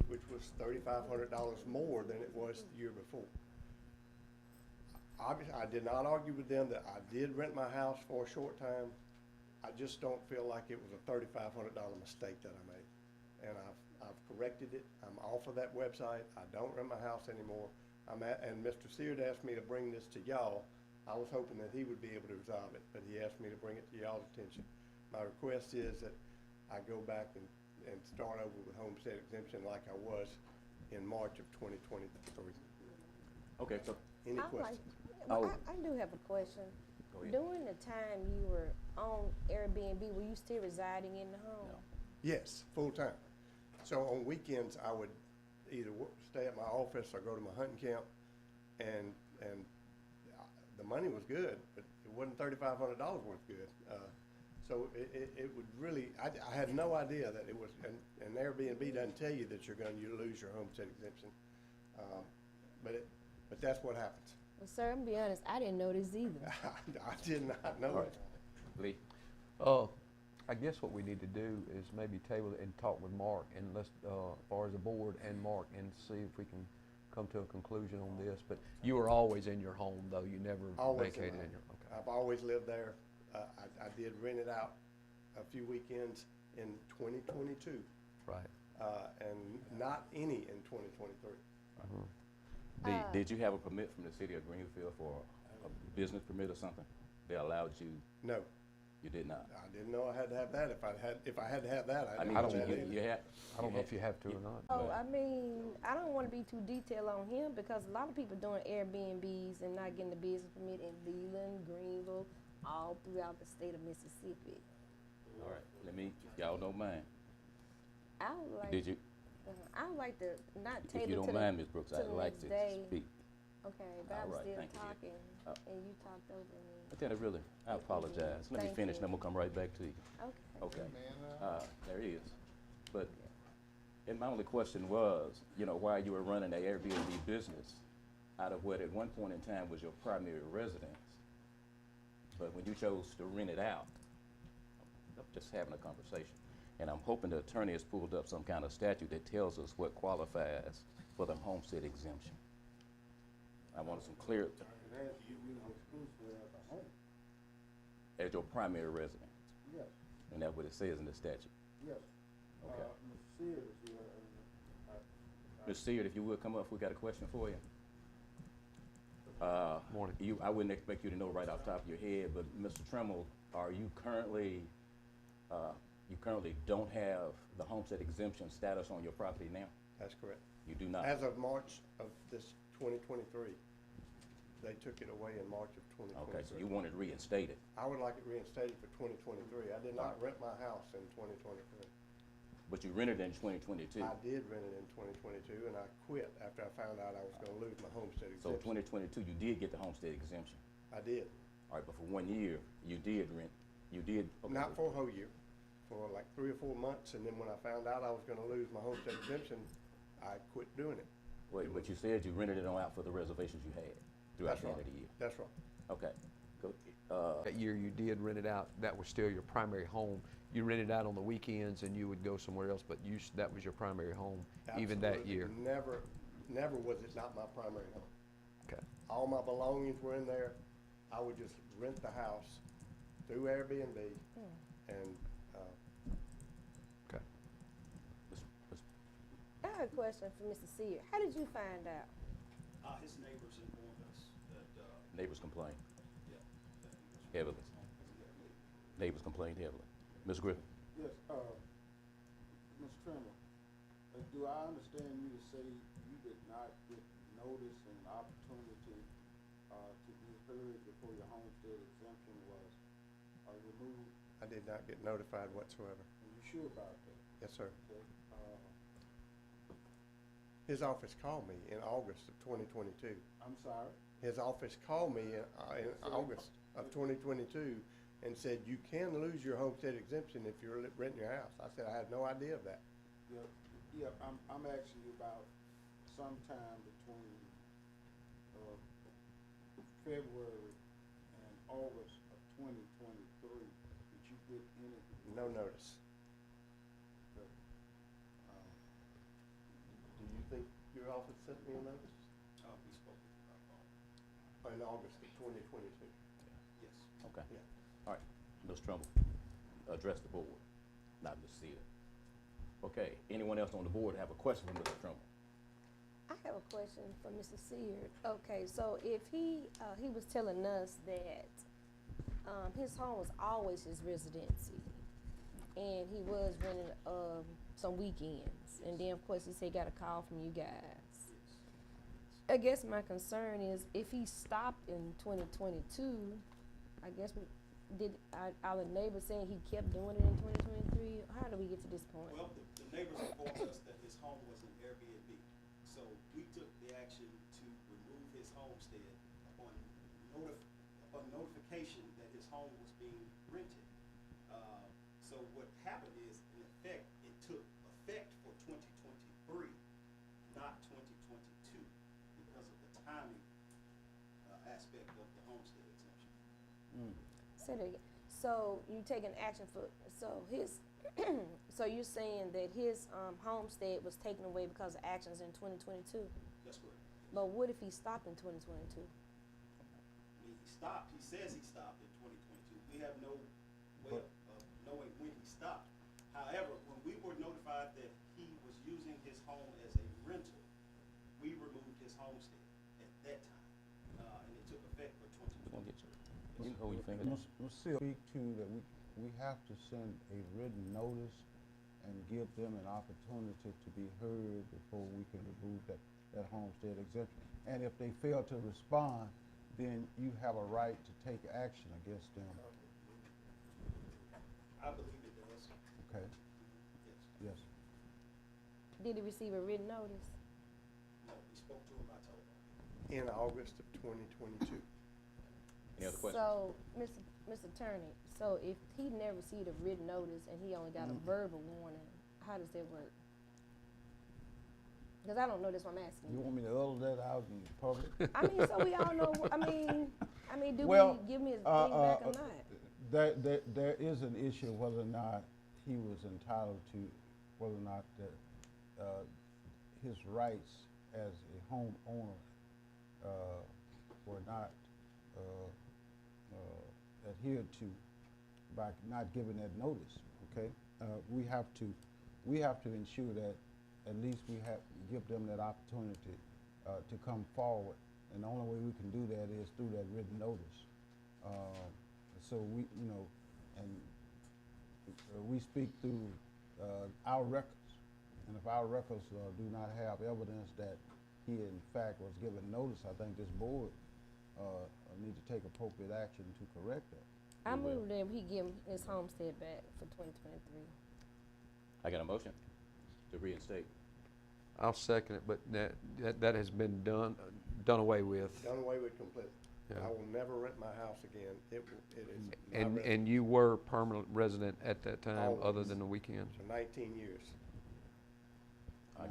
[SPEAKER 11] which was $3,500 more than it was the year before. Obviously, I did not argue with them that I did rent my house for a short time. I just don't feel like it was a $3,500 mistake that I made. And I've corrected it. I'm off of that website. I don't rent my house anymore. And Mr. Sears asked me to bring this to y'all. I was hoping that he would be able to resolve it, but he asked me to bring it to y'all's attention. My request is that I go back and start over with homestead exemption like I was in March of 2023.
[SPEAKER 1] Okay, so,
[SPEAKER 11] Any
[SPEAKER 2] I like-
[SPEAKER 11] questions?
[SPEAKER 1] Oh.
[SPEAKER 2] I do have a question.
[SPEAKER 1] Go ahead.
[SPEAKER 2] During the time you were on Airbnb, were you still residing in the home?
[SPEAKER 1] No.
[SPEAKER 11] Yes, full-time. So on weekends, I would either stay at my office or go to my hunting camp, and the money was good, but it wasn't $3,500 worth good. So it would really, I had no idea that it was, and Airbnb doesn't tell you that you're going to lose your homestead exemption. But that's what happens.
[SPEAKER 2] Well, sir, I'm gonna be honest, I didn't know this either.
[SPEAKER 11] I did not know
[SPEAKER 1] All
[SPEAKER 11] it.
[SPEAKER 1] right. Lee?
[SPEAKER 5] I guess what we need to do is maybe table it and talk with Mark, and let's, as far as the board and Mark, and see if we can come to a conclusion on this. But you were always in your home, though, you never
[SPEAKER 11] Always
[SPEAKER 5] vacated
[SPEAKER 11] in
[SPEAKER 5] in your, okay.
[SPEAKER 11] I've always lived there. I did rent it out a few weekends in 2022,
[SPEAKER 5] Right.
[SPEAKER 11] and not any in 2023.
[SPEAKER 1] Did you have a permit from the city of Greenfield for a business permit or something? They allowed you,
[SPEAKER 11] No,
[SPEAKER 1] you did not?
[SPEAKER 11] I didn't know I had to have that. If I had to have that,
[SPEAKER 1] I
[SPEAKER 11] I
[SPEAKER 1] mean,
[SPEAKER 11] didn't
[SPEAKER 5] don't
[SPEAKER 11] have
[SPEAKER 5] know.
[SPEAKER 11] that.
[SPEAKER 1] you had.
[SPEAKER 5] I don't know if you have to or not.
[SPEAKER 2] Oh, I mean, I don't wanna be too detailed on him because a lot of people doing Airbnbs and not getting the business permit in Leland, Greenville, all throughout the state of Mississippi.
[SPEAKER 1] All right, y'all don't mind.
[SPEAKER 2] I would like,
[SPEAKER 1] Did you,
[SPEAKER 2] I would like to not
[SPEAKER 1] if
[SPEAKER 2] table
[SPEAKER 1] you
[SPEAKER 2] to
[SPEAKER 1] don't
[SPEAKER 2] the,
[SPEAKER 1] mind, Ms. Brooks,
[SPEAKER 2] to
[SPEAKER 1] I'd
[SPEAKER 2] the
[SPEAKER 1] like
[SPEAKER 2] next
[SPEAKER 1] to
[SPEAKER 2] day.
[SPEAKER 1] speak.
[SPEAKER 2] Okay, but I
[SPEAKER 1] All
[SPEAKER 2] was
[SPEAKER 1] right,
[SPEAKER 2] still
[SPEAKER 1] thank you, dear.
[SPEAKER 2] talking and you talked over me.
[SPEAKER 1] Lieutenant, really, I apologize. Let me
[SPEAKER 2] Thank
[SPEAKER 1] finish,
[SPEAKER 2] you.
[SPEAKER 1] then we'll come right back to you.
[SPEAKER 2] Okay.
[SPEAKER 1] Okay. There he is. But, and my only question was, while you were running the Airbnb business, out of what at one point in time was your primary residence, but when you chose to rent it out, I'm just having a conversation. And I'm hoping the attorney has pulled up some kind of statute that tells us what qualifies for the homestead exemption. I want some clear, as your primary residence,
[SPEAKER 9] Yes,
[SPEAKER 1] and that's what it says in the statute.
[SPEAKER 9] yes.
[SPEAKER 1] Okay.
[SPEAKER 9] Mr. Sears,
[SPEAKER 1] Ms. Seard, if you would come up, we got a question for you.
[SPEAKER 5] Morning.
[SPEAKER 1] I wouldn't expect you to know right off the top of your head, but Mr. Tremmel, are you currently don't have the homestead exemption status on your property now?
[SPEAKER 11] That's correct.
[SPEAKER 1] You do not?
[SPEAKER 11] As of March of this 2023, they took it away in March of twenty
[SPEAKER 1] Okay, so
[SPEAKER 11] twenty-three.
[SPEAKER 1] you want it reinstated.
[SPEAKER 11] I would like it reinstated for 2023. I did not rent my house in 2023.
[SPEAKER 1] But you rented it in 2022.
[SPEAKER 11] I did rent it in 2022, and I quit after I found out I was gonna lose my homestead
[SPEAKER 1] So
[SPEAKER 11] exemption.
[SPEAKER 1] 2022, you did get the homestead exemption.
[SPEAKER 11] I did.
[SPEAKER 1] All right, but for 1 year, you did rent, you did. okay.
[SPEAKER 11] Not for a whole year, for like 3 or 4 months, and then when I found out I was gonna lose my homestead exemption, I quit doing it.
[SPEAKER 1] Wait, but you said you rented it on out for the reservations you had throughout
[SPEAKER 11] That's
[SPEAKER 1] the end
[SPEAKER 11] right.
[SPEAKER 1] of the year.
[SPEAKER 11] That's right.
[SPEAKER 1] Okay, go,
[SPEAKER 5] That year you did rent it out, that was still your primary home. You rented out on the weekends and you would go somewhere else, but that was your primary home, even that
[SPEAKER 11] Absolutely.
[SPEAKER 5] year.
[SPEAKER 11] Never was it not my primary home.
[SPEAKER 5] Okay.
[SPEAKER 11] All my belongings were in there. I would just rent the house through Airbnb, and,
[SPEAKER 5] Okay.
[SPEAKER 2] I have a question for Mr. Sear. How did you find out?
[SPEAKER 8] His neighbors informed us that,
[SPEAKER 1] neighbors complained
[SPEAKER 8] yeah, that he was.
[SPEAKER 1] heavily. Neighbors complained heavily. Ms. Griffin?
[SPEAKER 9] Yes, Ms. Trimmer, do I understand you to say you did not get notice and opportunity, to be heard before your homestead exemption was, removed?
[SPEAKER 11] I did not get notified whatsoever.
[SPEAKER 9] Are you sure about that?
[SPEAKER 11] Yes, sir.
[SPEAKER 9] Okay,
[SPEAKER 11] His office called me in August of 2022.
[SPEAKER 9] I'm sorry?
[SPEAKER 11] His office called me in August of 2022 and said, you can lose your homestead exemption if you're renting your house. I said, I had no idea of that.
[SPEAKER 9] Yeah, I'm asking you about sometime between, February and August of 2023. Did you get any?
[SPEAKER 11] No notice.
[SPEAKER 9] Okay.
[SPEAKER 11] Do you think your office sent me a notice?
[SPEAKER 8] We spoke with him about phone.
[SPEAKER 11] In August of 2022.
[SPEAKER 8] Yes.
[SPEAKER 1] Okay.
[SPEAKER 11] Yeah.
[SPEAKER 1] All right, Ms. Trumbull, address the board, not Ms. Sear. Okay, anyone else on the board have a question for Mr. Trumbull?
[SPEAKER 2] I have a question for Mr. Sear. Okay, so if he was telling us that his home was always his residency, and he was renting some weekends, and then of course he said he got a call from you guys. I guess my concern is if he stopped in 2022, I guess did our neighbors saying he kept doing it in 2023? How do we get to this point?
[SPEAKER 8] Well, the neighbors informed us that his home was an Airbnb. So we took the action to remove his homestead upon notification that his home was being rented. So what happened is, in effect, it took effect for 2023, not 2022, because of the timing aspect of the homestead exemption.
[SPEAKER 2] Say that again. So you taking action for, so his, so you're saying that his homestead was taken away because of actions in 2022?
[SPEAKER 8] That's correct.
[SPEAKER 2] But what if he stopped in 2022?
[SPEAKER 8] I mean, he stopped, he says he stopped in 2022. We have no way of knowing when he stopped. However, when we were notified that he was using his home as a rental, we removed his homestead at that time. And it took effect for 2022.
[SPEAKER 1] You know your finger.
[SPEAKER 9] Ms. Sear, speak to that we have to send a written notice and give them an opportunity to be heard before we can remove that homestead exemption. And if they fail to respond, then you have a right to take action against them.
[SPEAKER 8] I believe it does.
[SPEAKER 9] Okay?
[SPEAKER 8] Yes.
[SPEAKER 9] Yes.
[SPEAKER 2] Did he receive a written notice?
[SPEAKER 8] No, we spoke to him by telephone.
[SPEAKER 11] In August of 2022.
[SPEAKER 1] Any other questions?
[SPEAKER 2] So, Mr. Attorney, so if he never received a written notice and he only got a verbal warning, how does that work? Because I don't know, that's what I'm asking
[SPEAKER 9] You
[SPEAKER 2] you.
[SPEAKER 9] want me to utter that out in public?
[SPEAKER 2] I mean, so we all know, I mean, do
[SPEAKER 9] Well,
[SPEAKER 2] we give me his thing back or not?
[SPEAKER 9] There is an issue whether or not he was entitled to, whether or not his rights as a homeowner were not adhered to by not giving that notice. Okay, we have to ensure that at least we give them that opportunity to come forward, and the only way we can do that is through that written notice. So we, and we speak through our records, and if our records do not have evidence that he in fact was given notice, I think this board need to take appropriate action to correct that.
[SPEAKER 2] I
[SPEAKER 1] We will.
[SPEAKER 2] move that he give his homestead back for 2023.
[SPEAKER 1] I got a motion to reinstate.
[SPEAKER 5] I'll second it, but that has been done away with.
[SPEAKER 11] Done away with completely.
[SPEAKER 5] Yeah.
[SPEAKER 11] I will never rent my house again. It is my
[SPEAKER 5] And
[SPEAKER 11] residence
[SPEAKER 5] you were permanent resident at that time, other
[SPEAKER 11] Always.
[SPEAKER 5] than the weekends?
[SPEAKER 11] for 19 years.
[SPEAKER 1] I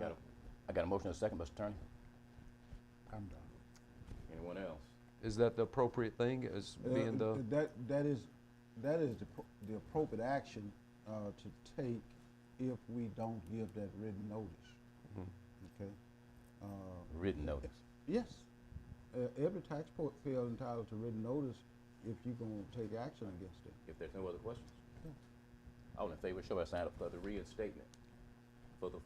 [SPEAKER 1] got a motion and a second, Mr. Attorney.
[SPEAKER 9] I'm done.
[SPEAKER 1] Anyone else?
[SPEAKER 5] Is that the appropriate thing, as being the,
[SPEAKER 9] That is the appropriate action to take if we don't give that written notice,
[SPEAKER 5] Mhm.
[SPEAKER 9] okay?
[SPEAKER 1] Written notice.
[SPEAKER 9] Yes. Every taxpayer entitled to written notice if you're gonna take action against it.
[SPEAKER 1] If there's no other questions.
[SPEAKER 9] Yeah.
[SPEAKER 1] All in favor, show by sign for the reinstatement for the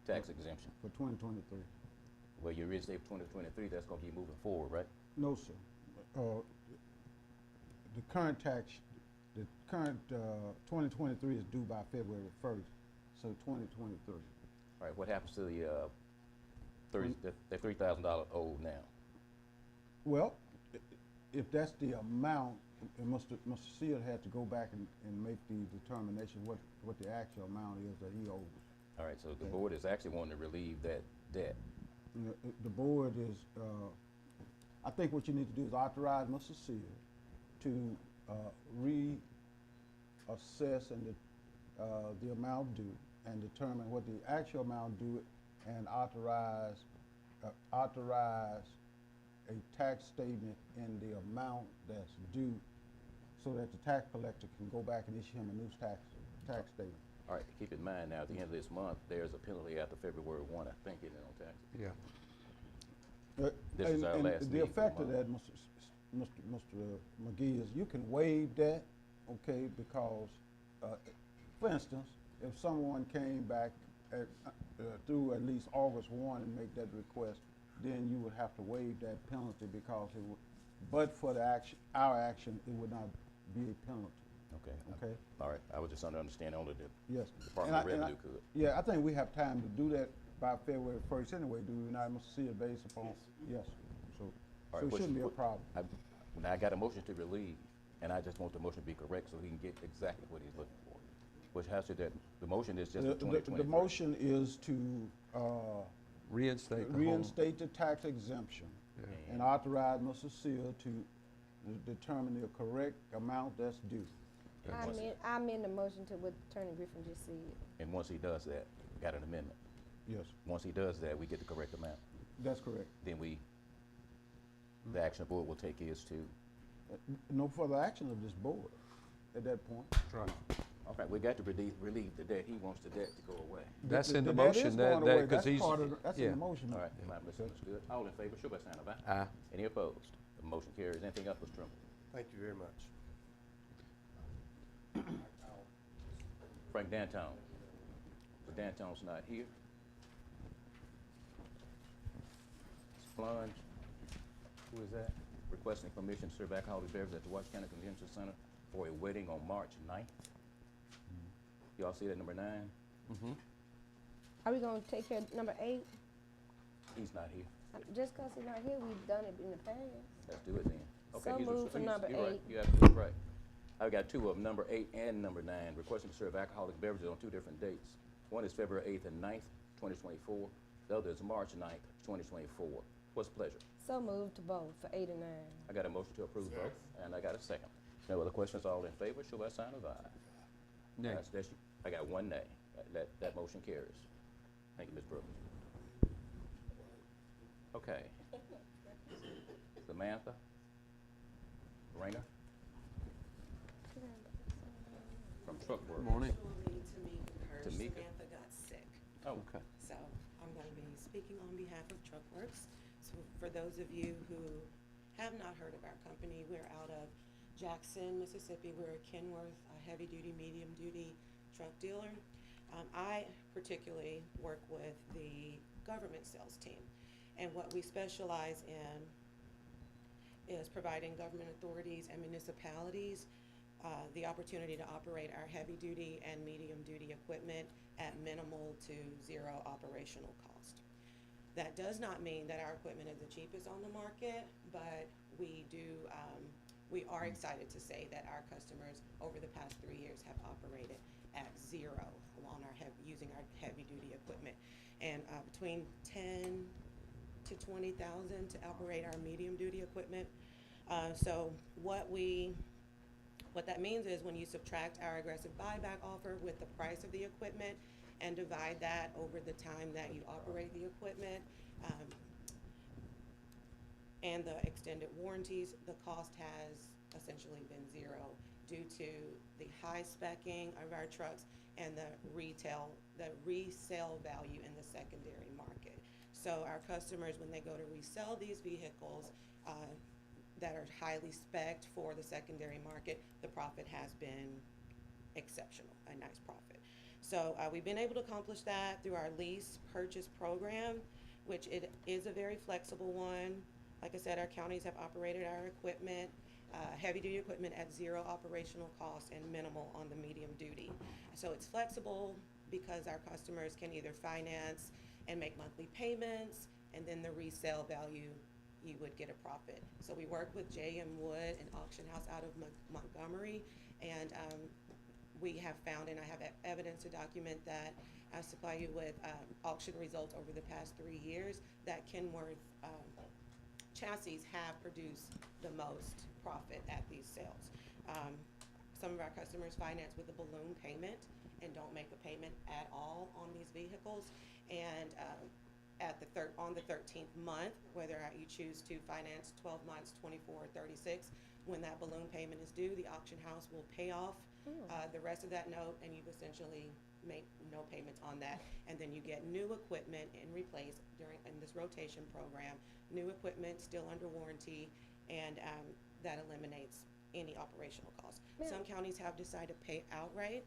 [SPEAKER 1] tax exemption.
[SPEAKER 9] For 2023.
[SPEAKER 1] Well, you reinstate for 2023, that's gonna keep moving forward, right?
[SPEAKER 9] No, sir. The current 2023 is due by February 1st, so 2023.
[SPEAKER 1] All right, what happens to the $3,000 owed now?
[SPEAKER 9] Well, if that's the amount, and Mr. Seale had to go back and make the determination what the actual amount is that he owes.
[SPEAKER 1] All right, so the
[SPEAKER 9] Okay.
[SPEAKER 1] board is actually wanting to relieve that debt.
[SPEAKER 9] The board is, I think what you need to do is authorize Mr. Seale to reassess and the amount due and determine what the actual amount due and authorize a tax statement in the amount that's due so that the tax collector can go back and issue him a new tax statement.
[SPEAKER 1] All right, keep in mind now, at the end of this month, there's a penalty after February 1, I think, isn't it, on taxes?
[SPEAKER 5] yeah.
[SPEAKER 1] This is our
[SPEAKER 9] And
[SPEAKER 1] last
[SPEAKER 9] the
[SPEAKER 1] meeting for
[SPEAKER 9] effect
[SPEAKER 1] the
[SPEAKER 9] of
[SPEAKER 1] month.
[SPEAKER 9] that, Mr. McGee, is you can waive that, okay, because, for instance, if someone came back through at least August 1 and make that request, then you would have to waive that penalty because it would, but for the action, our action, it would not be a penalty,
[SPEAKER 1] Okay.
[SPEAKER 9] okay?
[SPEAKER 1] All right, I was just under understanding only the
[SPEAKER 9] Yes.
[SPEAKER 1] Department of Revenue could.
[SPEAKER 9] Yeah, I think we have time to do that by February 1st anyway, do we not, Mr. Seale, based upon? Yes, so
[SPEAKER 1] All
[SPEAKER 9] so
[SPEAKER 1] right,
[SPEAKER 9] it
[SPEAKER 1] which-
[SPEAKER 9] shouldn't be a
[SPEAKER 1] what-
[SPEAKER 9] problem.
[SPEAKER 1] Now, I got a motion to relieve, and I just want the motion to be correct so he can get exactly what he's looking for. Which has to, that, the motion is just for 2023.
[SPEAKER 9] The motion is to
[SPEAKER 5] Reinstate the home.
[SPEAKER 9] reinstate the tax exemption
[SPEAKER 5] Yeah.
[SPEAKER 9] and authorize Mr. Seale to determine the correct amount that's due.
[SPEAKER 2] I amend the motion to what Attorney Griffin just said.
[SPEAKER 1] And once he does that, got an amendment.
[SPEAKER 9] Yes,
[SPEAKER 1] Once he does that, we get the correct amount.
[SPEAKER 9] that's correct.
[SPEAKER 1] Then the action the board will take is to,
[SPEAKER 9] No further action of this board at that point.
[SPEAKER 5] That's right.
[SPEAKER 1] all right, we got to relieve the debt. He wants the debt to go away.
[SPEAKER 5] That's in the
[SPEAKER 9] debt
[SPEAKER 5] motion,
[SPEAKER 9] is
[SPEAKER 5] that,
[SPEAKER 9] going away.
[SPEAKER 5] that, because he's,
[SPEAKER 9] That's part of, that's in
[SPEAKER 5] yeah.
[SPEAKER 9] the motion.
[SPEAKER 1] All right, my misunderstood. All in favor, show by sign of aye.
[SPEAKER 5] Aye.
[SPEAKER 1] Any opposed? The motion carries. Anything else, Mr. Trimble?
[SPEAKER 11] Thank you very much.
[SPEAKER 1] Frank Danton. The Danton's not here. Plunge. Who is that? Requesting permission to serve alcoholic beverages at the Washington County Convention Center for a wedding on March 9th. Y'all see that, number 9?
[SPEAKER 5] Mm-hmm.
[SPEAKER 2] Are we gonna take care of number 8?
[SPEAKER 1] He's not here.
[SPEAKER 2] Just cause he's not here, we've done it in the past.
[SPEAKER 1] Let's do it then. Okay,
[SPEAKER 2] So moved for number
[SPEAKER 1] you're right.
[SPEAKER 2] 8.
[SPEAKER 1] You're absolutely right. I've got two of them, number 8 and number 9, requesting to serve alcoholic beverages on two different dates. One is February 8th and 9th, 2024. The other is March 9th, 2024. What's the pleasure?
[SPEAKER 2] So moved to both for 8 and 9.
[SPEAKER 1] I got a motion to approve both, and I got a second. No other questions, all in favor, show by sign of aye.
[SPEAKER 5] Nay.
[SPEAKER 1] I got one nay. That motion carries. Thank you, Ms. Brooks. Okay. Samantha? Rayner? From Truck Works.
[SPEAKER 5] Morning.
[SPEAKER 12] Tamika.
[SPEAKER 1] Tamika.
[SPEAKER 12] Samantha got sick,
[SPEAKER 1] Oh,
[SPEAKER 5] Okay.
[SPEAKER 12] so I'm going to be speaking on behalf of TruckWorks. So for those of you who have not heard of our company, we're out of Jackson, Mississippi. We're a Kenworth, a heavy-duty, medium-duty truck dealer. I particularly work with the government sales team, and what we specialize in is providing government authorities and municipalities the opportunity to operate our heavy-duty and medium-duty equipment at minimal to zero operational cost. That does not mean that our equipment is the cheapest on the market, but we are excited to say that our customers over the past 3 years have operated at zero on using our heavy-duty equipment. And between 10 to 20,000 to operate our medium-duty equipment. So what that means is when you subtract our aggressive buyback offer with the price of the equipment and divide that over the time that you operate the equipment, and the extended warranties, the cost has essentially been zero due to the high speccing of our trucks and the resale value in the secondary market. So our customers, when they go to resell these vehicles that are highly specced for the secondary market, the profit has been exceptional, a nice profit. So we've been able to accomplish that through our lease purchase program, which it is a very flexible one. Like I said, our counties have operated our equipment, heavy-duty equipment, at zero operational cost and minimal on the medium duty. So it's flexible because our customers can either finance and make monthly payments, and then the resale value, you would get a profit. So we work with J.M. Wood, an auction house out of Montgomery, and we have found, and I have evidence to document that, I supply you with auction results over the past 3 years, that Kenworth chassis have produced the most profit at these sales. Some of our customers finance with a balloon payment and don't make a payment at all on these vehicles. And on the 13th month, whether you choose to finance 12 months, 24, or 36, when that balloon payment is due, the auction house will pay off the rest of that note, and you essentially make no payments on that. And then you get new equipment and replace in this rotation program, new equipment still under warranty, and that eliminates any operational costs.
[SPEAKER 2] Ma'am.
[SPEAKER 12] Some counties have decided to pay outright.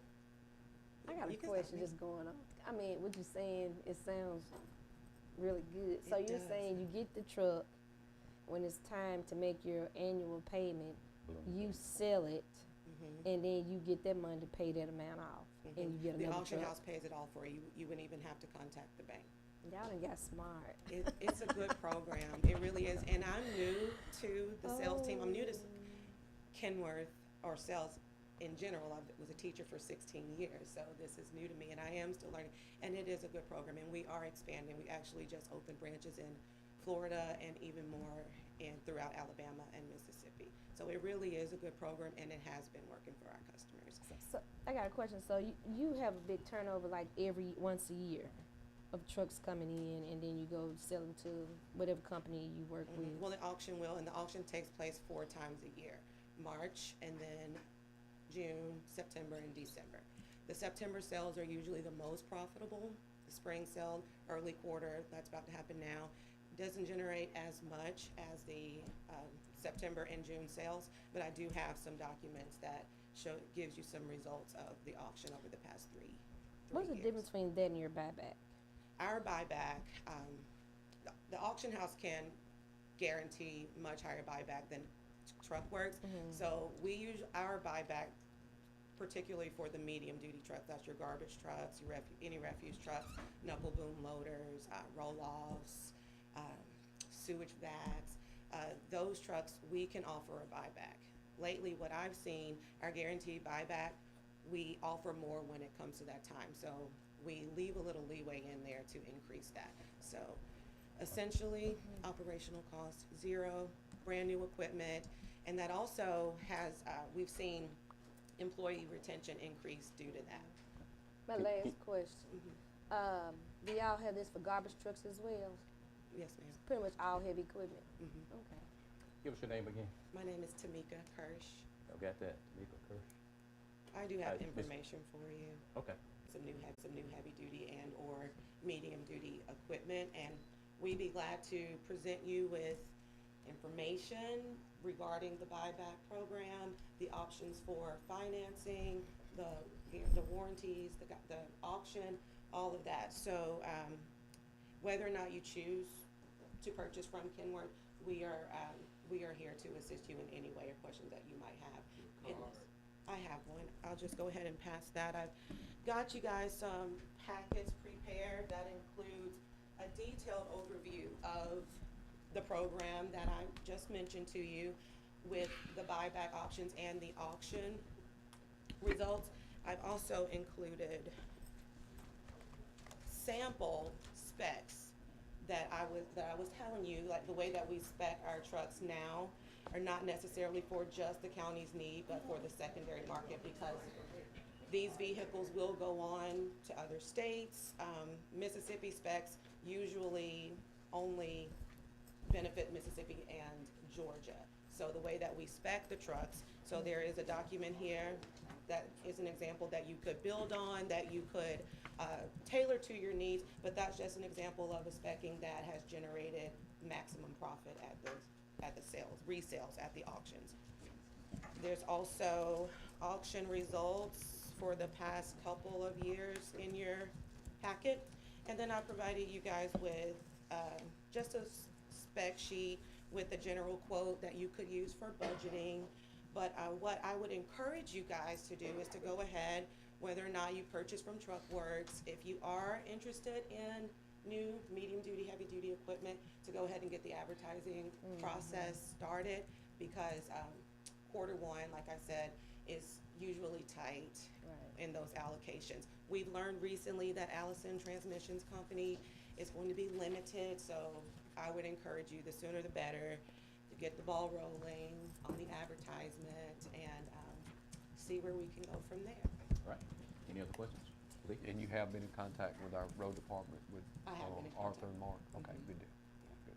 [SPEAKER 2] I got a
[SPEAKER 12] You can stop
[SPEAKER 2] question
[SPEAKER 12] me.
[SPEAKER 2] just going on. I mean, what you're saying, it sounds really good. So
[SPEAKER 12] It
[SPEAKER 2] you're
[SPEAKER 12] does.
[SPEAKER 2] saying you get the truck, when it's time to make your annual payment, you sell it, and then you get that money to pay that amount off, and you get
[SPEAKER 12] The
[SPEAKER 2] another
[SPEAKER 12] auction
[SPEAKER 2] truck.
[SPEAKER 12] house pays it all for you. You wouldn't even have to contact the bank.
[SPEAKER 2] Y'all done got smart.
[SPEAKER 12] It's a good program. It really is. And I'm new to the sales team. I'm new to Kenworth, or sales in general. I was a teacher for 16 years, so this is new to me, and I am still learning. And it is a good program, and we are expanding. We actually just opened branches in Florida and even more throughout Alabama and Mississippi. So it really is a good program, and it has been working for our customers.
[SPEAKER 2] So I got a question. So you have a big turnover like once a year of trucks coming in, and then you go sell them to whatever company you work with.
[SPEAKER 12] Well, the auction will, and the auction takes place 4 times a year: March, and then June, September, and December. The September sales are usually the most profitable. The spring sale, early quarter, that's about to happen now, doesn't generate as much as the September and June sales, but I do have some documents that gives you some results of the auction over the past 3 years.
[SPEAKER 2] What's the difference between that and your buyback?
[SPEAKER 12] Our buyback, the auction house can guarantee much higher buyback than Truckworks. So we use our buyback particularly for the medium-duty trucks. That's your garbage trucks, any refuse trucks, knuckle boom loaders, roll-offs, sewage vacs. Those trucks, we can offer a buyback. Lately, what I've seen, our guaranteed buyback, we offer more when it comes to that time. So we leave a little leeway in there to increase that. So essentially, operational cost, zero, brand new equipment. And that also has, we've seen employee retention increase due to that.
[SPEAKER 2] My last question. Do y'all have this for garbage trucks as well?
[SPEAKER 12] Yes, ma'am.
[SPEAKER 2] Pretty much all heavy equipment? Okay.
[SPEAKER 1] Give us your name again.
[SPEAKER 12] My name is Tamika Kirsch.
[SPEAKER 1] I've got that, Tamika Kirsch.
[SPEAKER 12] I do have
[SPEAKER 1] Miss-
[SPEAKER 12] information for you.
[SPEAKER 1] Okay.
[SPEAKER 12] Some new heavy duty and or medium duty equipment, and we'd be glad to present you with information regarding the buyback program, the options for financing, the warranties, the auction, all of that. So whether or not you choose to purchase from Kenworth, we are here to assist you in any way or questions that you might have. I have one. I'll just go ahead and pass that. I've got you guys some packets prepared that includes a detailed overview of the program that I just mentioned to you with the buyback options and the auction results. I've also included sample specs that I was telling you, like the way that we spec our trucks now are not necessarily for just the county's need, but for the secondary market, because these vehicles will go on to other states. Mississippi specs usually only benefit Mississippi and Georgia. So the way that we spec the trucks, so there is a document here that is an example that you could build on, that you could tailor to your needs, but that's just an example of a specking that has generated maximum profit at the sales, resales at the auctions. There's also auction results for the past couple of years in your packet. And then I provided you guys with just a spec sheet with a general quote that you could use for budgeting. But what I would encourage you guys to do is to go ahead, whether or not you purchase from TruckWorks, if you are interested in new medium-duty, heavy-duty equipment, to go ahead and get the advertising process started, because quarter one, like I said, is usually tight in those allocations. We've learned recently that Allison Transmissions Company is going to be limited, so I would encourage you, the sooner the better, to get the ball rolling on the advertisement and see where we can go from there.
[SPEAKER 1] All right. Any other questions? Lee?
[SPEAKER 5] And you have been in contact with our road department, with
[SPEAKER 12] I have been in
[SPEAKER 5] Arthur
[SPEAKER 12] contact.
[SPEAKER 5] and Mark? Okay, good deal.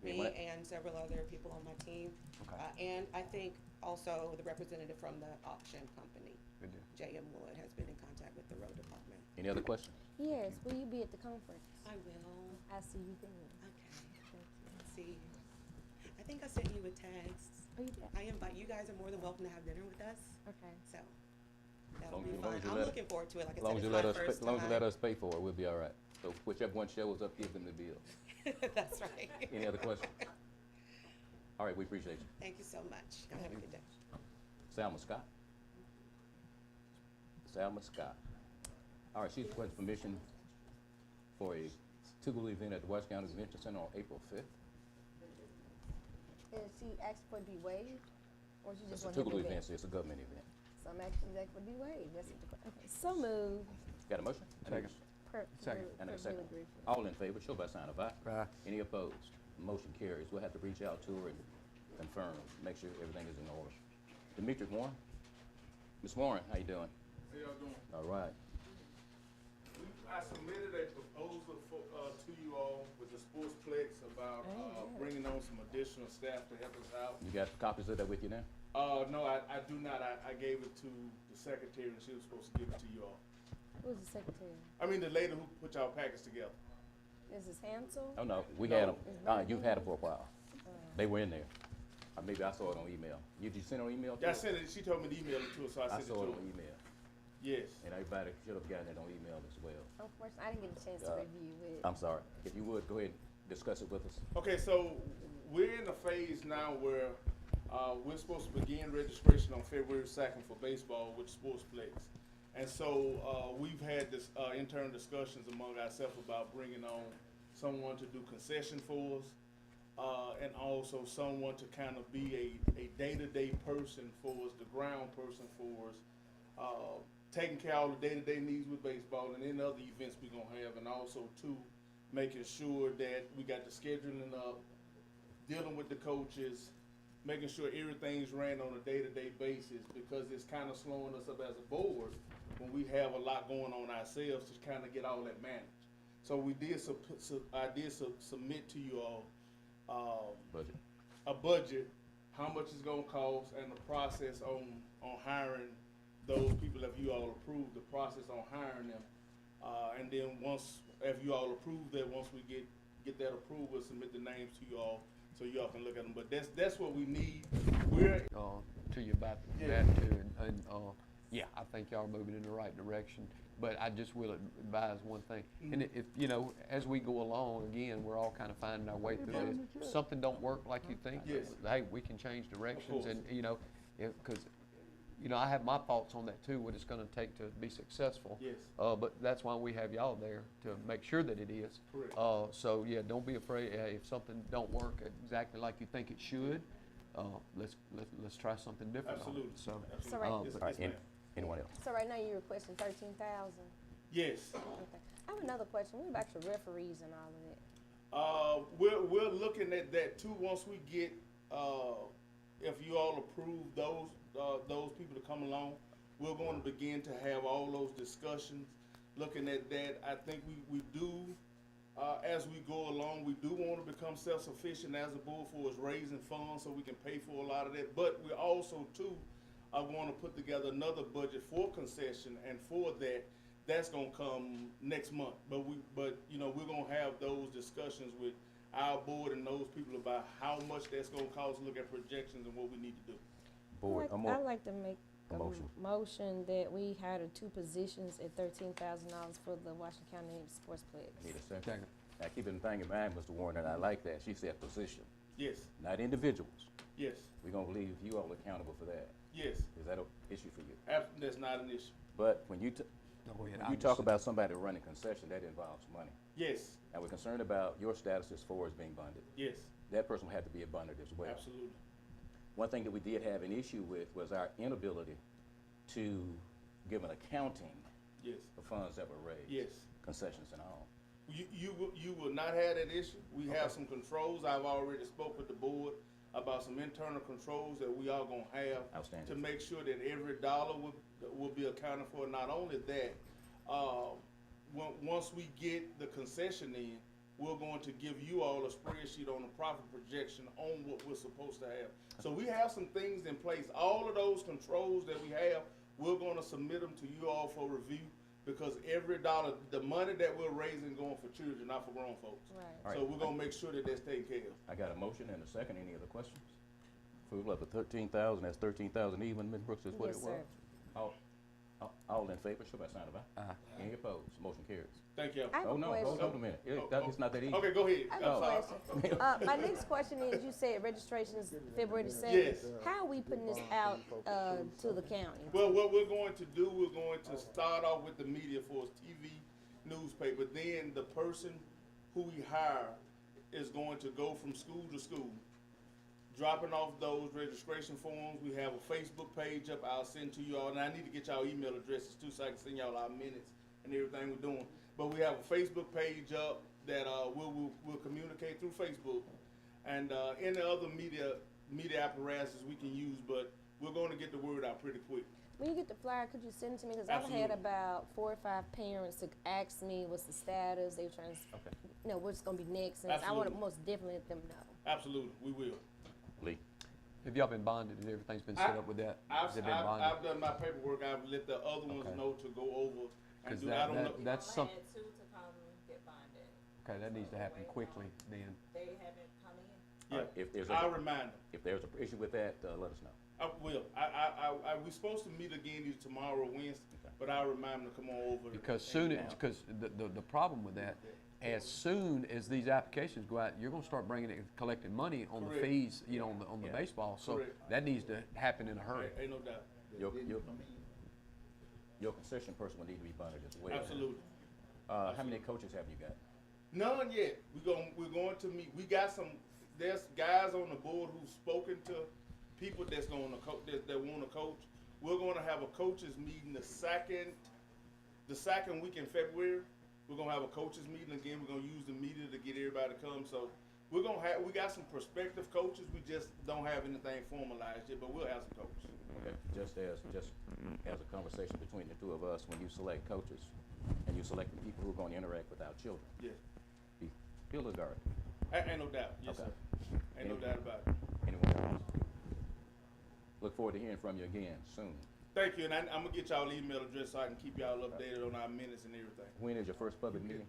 [SPEAKER 12] Me
[SPEAKER 1] What?
[SPEAKER 12] and several other people on my team.
[SPEAKER 5] Okay.
[SPEAKER 12] And I think also the representative from the auction company,
[SPEAKER 5] Good deal.
[SPEAKER 12] J.M. Wood, has been in contact with the road department.
[SPEAKER 1] Any other questions?
[SPEAKER 2] Yes, will you be at the conference?
[SPEAKER 12] I will.
[SPEAKER 2] I see you then.
[SPEAKER 12] Okay.
[SPEAKER 2] Thank you.
[SPEAKER 12] See, I think I sent you a text.
[SPEAKER 2] Oh, you did?
[SPEAKER 12] I invite, you guys are more than welcome to have dinner with us,
[SPEAKER 2] Okay.
[SPEAKER 12] so that'll
[SPEAKER 1] Long
[SPEAKER 12] be
[SPEAKER 1] as- long
[SPEAKER 12] fun.
[SPEAKER 1] as you
[SPEAKER 12] I'm
[SPEAKER 1] let-
[SPEAKER 12] looking forward to it, like
[SPEAKER 1] As
[SPEAKER 12] I
[SPEAKER 1] long as
[SPEAKER 12] said,
[SPEAKER 1] you let
[SPEAKER 12] it's
[SPEAKER 1] us,
[SPEAKER 12] my
[SPEAKER 1] pay-
[SPEAKER 12] first
[SPEAKER 1] as long as you let
[SPEAKER 12] time.
[SPEAKER 1] us pay for it, we'll be all right. So whichever one shows up, give them the bill.
[SPEAKER 12] That's right.
[SPEAKER 1] Any other questions? All right, we appreciate you.
[SPEAKER 12] Thank you so much. Y'all have a good day.
[SPEAKER 1] Salma Scott. Salma Scott. All right, she's requesting permission for a Tougaloo event at the West County Convention Center on April 5th.
[SPEAKER 2] And she asked for it to be waived, or she
[SPEAKER 1] It's
[SPEAKER 2] just
[SPEAKER 1] a
[SPEAKER 2] want to have
[SPEAKER 1] Tougaloo
[SPEAKER 2] an
[SPEAKER 1] event,
[SPEAKER 2] event?
[SPEAKER 1] so it's a government event.
[SPEAKER 2] So I'm actually asked for it to be waived. That's what the, okay. So moved.
[SPEAKER 1] Got a motion?
[SPEAKER 5] Second. Second.
[SPEAKER 1] And a
[SPEAKER 2] really
[SPEAKER 1] second.
[SPEAKER 2] agree.
[SPEAKER 1] All in favor, show by sign of aye.
[SPEAKER 5] Aye.
[SPEAKER 1] Any opposed? Motion carries. We'll have to reach out to her and confirm, make sure everything is in order. Demetrius Warren? Ms. Warren, how you doing?
[SPEAKER 3] How y'all doing?
[SPEAKER 1] All right.
[SPEAKER 3] I submitted a proposal for, to you all with the Sportsplex about, bringing on some additional staff to help us out.
[SPEAKER 1] You got copies of that with you now?
[SPEAKER 3] No, I do not. I gave it to the secretary and she was supposed to give it to you all.
[SPEAKER 2] Who's the secretary?
[SPEAKER 3] I mean, the lady who put y'all package together.
[SPEAKER 2] Is this Hansel?
[SPEAKER 1] Oh, no, we had them.
[SPEAKER 2] No.
[SPEAKER 1] You've had them for a while. They were in there. Maybe I saw it on email. Did you send it on email?
[SPEAKER 3] Yeah, I
[SPEAKER 1] too?
[SPEAKER 3] sent it, she told me to email it to her, so I
[SPEAKER 1] I
[SPEAKER 3] sent it to
[SPEAKER 1] saw it
[SPEAKER 3] her.
[SPEAKER 1] on email,
[SPEAKER 3] Yes.
[SPEAKER 1] and everybody should have gotten it on email as well.
[SPEAKER 2] Unfortunately, I didn't get a chance to
[SPEAKER 1] Uh,
[SPEAKER 2] review it.
[SPEAKER 1] I'm sorry. If you would, go ahead and discuss it with us.
[SPEAKER 3] Okay, so we're in a phase now where we're supposed to begin registration on February 2nd for baseball with Sportsplex. And so we've had this internal discussions among ourselves about bringing on someone to do concession for us, and also someone to kind of be a day-to-day person for us, the ground person for us, taking care of all the day-to-day needs with baseball and any other events we're gonna have, and also too, making sure that we got the scheduling up, dealing with the coaches, making sure everything's ran on a day-to-day basis, because it's kind of slowing us up as a board when we have a lot going on ourselves to kind of get all that managed. So we did, I did submit to you all
[SPEAKER 1] Budget.
[SPEAKER 3] a budget, how much it's gonna cost, and the process on hiring those people, if you all approve the process on hiring them. And then once, if you all approve that, once we get that approval, submit the names to you all, so y'all can look at them. But that's what we need. We're,
[SPEAKER 5] To you about
[SPEAKER 3] Yeah.
[SPEAKER 5] that too, and yeah, I think y'all are moving in the right direction. But I just will advise one thing, and if, you know, as we go along, again, we're all kind of finding our way through this. If something don't work like you think,
[SPEAKER 3] Yes.
[SPEAKER 5] hey, we can change directions,
[SPEAKER 3] course.
[SPEAKER 5] and, you know, because, you know, I have my thoughts on that too, what it's gonna take to be successful.
[SPEAKER 3] Yes.
[SPEAKER 5] But that's why we have y'all there, to make sure that it is.
[SPEAKER 3] Correct.
[SPEAKER 5] So, yeah, don't be afraid, if something don't work exactly like you think it should, let's try something different on it.
[SPEAKER 3] Absolutely.
[SPEAKER 5] So,
[SPEAKER 2] So right-
[SPEAKER 3] Yes,
[SPEAKER 5] but-
[SPEAKER 1] All
[SPEAKER 3] yes,
[SPEAKER 1] right,
[SPEAKER 3] ma'am.
[SPEAKER 1] anyone else?
[SPEAKER 2] So right now you're requesting 13,000.
[SPEAKER 3] Yes.
[SPEAKER 2] Okay. I have another question. What about your referees and all of that?
[SPEAKER 3] We're looking at that too, once we get, if you all approve those people to come along, we're going to begin to have all those discussions, looking at that. I think we do, as we go along, we do want to become self-sufficient as a board for us raising funds so we can pay for a lot of that. But we also too are going to put together another budget for concession, and for that, that's gonna come next month. But you know, we're gonna have those discussions with our board and those people about how much that's gonna cost, look at projections and what we need to do.
[SPEAKER 1] Board,
[SPEAKER 2] I'd like to make
[SPEAKER 1] a motion.
[SPEAKER 2] motion that we hire the 2 positions at $13,000 for the Washington County Sportsplex.
[SPEAKER 1] Need a second?
[SPEAKER 5] Second.
[SPEAKER 1] Now, keep in thing in mind, Mr. Warren, and I like that, she said position,
[SPEAKER 3] Yes,
[SPEAKER 1] not individuals.
[SPEAKER 3] yes,
[SPEAKER 1] We're gonna leave you all accountable for that.
[SPEAKER 3] yes.
[SPEAKER 1] Is that an issue for you?
[SPEAKER 3] That's not an issue.
[SPEAKER 1] But when you,
[SPEAKER 5] No, go ahead.
[SPEAKER 1] when
[SPEAKER 5] I
[SPEAKER 1] you talk
[SPEAKER 5] just-
[SPEAKER 1] about somebody running concession, that involves money.
[SPEAKER 3] Yes,
[SPEAKER 1] Now, we're concerned about your status as far as being bonded.
[SPEAKER 3] yes,
[SPEAKER 1] That person will have to be bonded as well.
[SPEAKER 3] absolutely.
[SPEAKER 1] One thing that we did have an issue with was our inability to give an accounting
[SPEAKER 3] Yes,
[SPEAKER 1] of funds that were raised.
[SPEAKER 3] yes.
[SPEAKER 1] Concessions and all.
[SPEAKER 3] You will not have that issue. We have some controls. I've already spoke with the board about some internal controls that we are gonna have to
[SPEAKER 1] Outstanding.
[SPEAKER 3] make sure that every dollar will be accounted for. Not only that, once we get the concession in, we're going to give you all a spreadsheet on the profit projection on what we're supposed to have. So we have some things in place. All of those controls that we have, we're gonna submit them to you all for review, because every dollar, the money that we're raising going for children, not for grown folks.
[SPEAKER 2] Right.
[SPEAKER 3] So we're gonna make sure that that's taken care of.
[SPEAKER 1] I got a motion and a second. Any other questions? Approval of the 13,000, that's 13,000 even, Ms. Brooks, is what it
[SPEAKER 2] Yes,
[SPEAKER 1] was?
[SPEAKER 2] sir.
[SPEAKER 1] All in favor, show by sign of aye.
[SPEAKER 5] Aye.
[SPEAKER 1] Any opposed? Motion carries.
[SPEAKER 3] Thank you.
[SPEAKER 2] I have
[SPEAKER 1] Oh,
[SPEAKER 2] a
[SPEAKER 1] no,
[SPEAKER 2] question.
[SPEAKER 1] hold a minute. It's not that easy.
[SPEAKER 3] Okay, go ahead.
[SPEAKER 2] I have
[SPEAKER 3] I'm
[SPEAKER 2] a
[SPEAKER 3] sorry.
[SPEAKER 2] question. My next question is, you said registration is February the 2nd.
[SPEAKER 3] Yes.
[SPEAKER 2] How are we putting this out to the county?
[SPEAKER 3] Well, what we're going to do, we're going to start off with the media for us, TV, newspaper. Then the person who we hire is going to go from school to school, dropping off those registration forms. We have a Facebook page up. I'll send to you all, and I need to get y'all email addresses too, so I can send y'all our minutes and everything we're doing. But we have a Facebook page up that we'll communicate through Facebook, and any other media apparatus we can use. But we're going to get the word out pretty quick.
[SPEAKER 2] When you get the flyer, could you send it to me? Because I've had
[SPEAKER 3] Absolutely.
[SPEAKER 2] about 4 or 5 parents to ask me what's the status. They were trying to,
[SPEAKER 1] Okay.
[SPEAKER 2] you know, what's going to be next. And I want to
[SPEAKER 3] Absolutely.
[SPEAKER 2] most definitely let them know.
[SPEAKER 3] Absolutely, we will.
[SPEAKER 1] Lee?
[SPEAKER 5] Have y'all been bonded and everything's been set up with that? Has it been bonded?
[SPEAKER 3] I've done my paperwork. I've let the other ones
[SPEAKER 5] Okay.
[SPEAKER 3] know to go over and
[SPEAKER 5] 'Cause
[SPEAKER 3] do. I don't know.
[SPEAKER 5] that's some,
[SPEAKER 13] I had 2 to come get bonded.
[SPEAKER 5] okay, that needs to happen quickly then.
[SPEAKER 13] They haven't come in.
[SPEAKER 3] Yeah,
[SPEAKER 1] If there's
[SPEAKER 3] I'll
[SPEAKER 1] a,
[SPEAKER 3] remind them.
[SPEAKER 1] if there's an issue with that, let us know.
[SPEAKER 3] I will. We're supposed to meet again either tomorrow or Wednesday,
[SPEAKER 1] Okay.
[SPEAKER 3] but I'll remind them to come on over.
[SPEAKER 5] Because
[SPEAKER 3] and-
[SPEAKER 5] because the problem with that, as soon as these applications go out, you're gonna start bringing it, collecting money on the
[SPEAKER 3] Correct.
[SPEAKER 5] fees, you know, on the
[SPEAKER 1] Yeah.
[SPEAKER 5] baseball. So
[SPEAKER 3] Correct.
[SPEAKER 5] that needs to happen in a hurry.
[SPEAKER 3] Ain't no doubt.
[SPEAKER 1] Your concession person will need to be bonded as well.
[SPEAKER 3] Absolutely.
[SPEAKER 1] How many coaches have you got?
[SPEAKER 3] None yet. We're going to meet. We got some. There's guys on the board who've spoken to people that's going to that want to coach. We're going to have a coaches meeting the second week in February. We're gonna have a coaches meeting again. We're gonna use the media to get everybody to come. So we got some prospective coaches. We just don't have anything formalized yet, but we'll have some coaches.
[SPEAKER 1] Okay. Just as a conversation between the two of us, when you select coaches and you select the people who are going to interact with our children,
[SPEAKER 3] Yes.
[SPEAKER 1] be field guard.
[SPEAKER 3] Ain't no doubt. Yes,
[SPEAKER 1] Okay.
[SPEAKER 3] sir. Ain't no doubt about it.
[SPEAKER 1] Anyone else? Look forward to hearing from you again soon.
[SPEAKER 3] Thank you, and I'm gonna get y'all email address so I can keep y'all updated on our minutes and everything.
[SPEAKER 1] When is your first public meeting?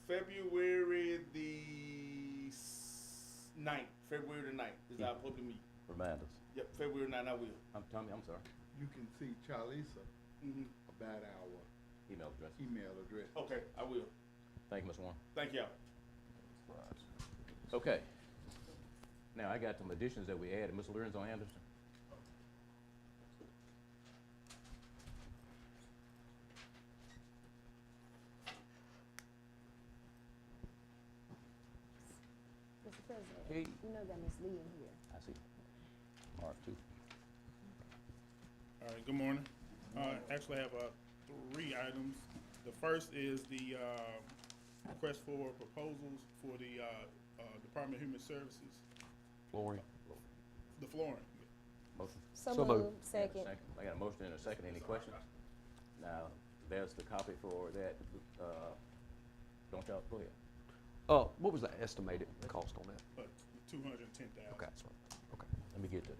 [SPEAKER 3] February the 9th. February the 9th is our public meeting.
[SPEAKER 1] Remind us.
[SPEAKER 3] Yep, February 9th, I will.
[SPEAKER 1] Tommy, I'm sorry.
[SPEAKER 10] You can see Charlisa
[SPEAKER 3] Mm-hmm.
[SPEAKER 10] about our
[SPEAKER 1] Email address.
[SPEAKER 10] email address.
[SPEAKER 3] Okay, I will.
[SPEAKER 1] Thank you, Ms. Warren.
[SPEAKER 3] Thank y'all.
[SPEAKER 1] Okay. Now, I got some additions that we added. Ms. Lorenzo Anderson? ahead.
[SPEAKER 2] You know, got Miss Lee in here.
[SPEAKER 1] I see. Mark too.
[SPEAKER 7] All right, good morning. Actually, I have 3 items. The first is the request for proposals for the Department of Human Services,
[SPEAKER 5] Flooring.
[SPEAKER 7] the flooring.
[SPEAKER 1] Motion.
[SPEAKER 2] So
[SPEAKER 5] So moved.
[SPEAKER 2] moved. Second.
[SPEAKER 1] I got a motion and a second. Any questions? Now, there's the copy for that. Don't y'all, go ahead.
[SPEAKER 5] What was the estimated cost on that?
[SPEAKER 7] 210,000.
[SPEAKER 5] Okay, that's right. Okay.
[SPEAKER 1] Let me get to it.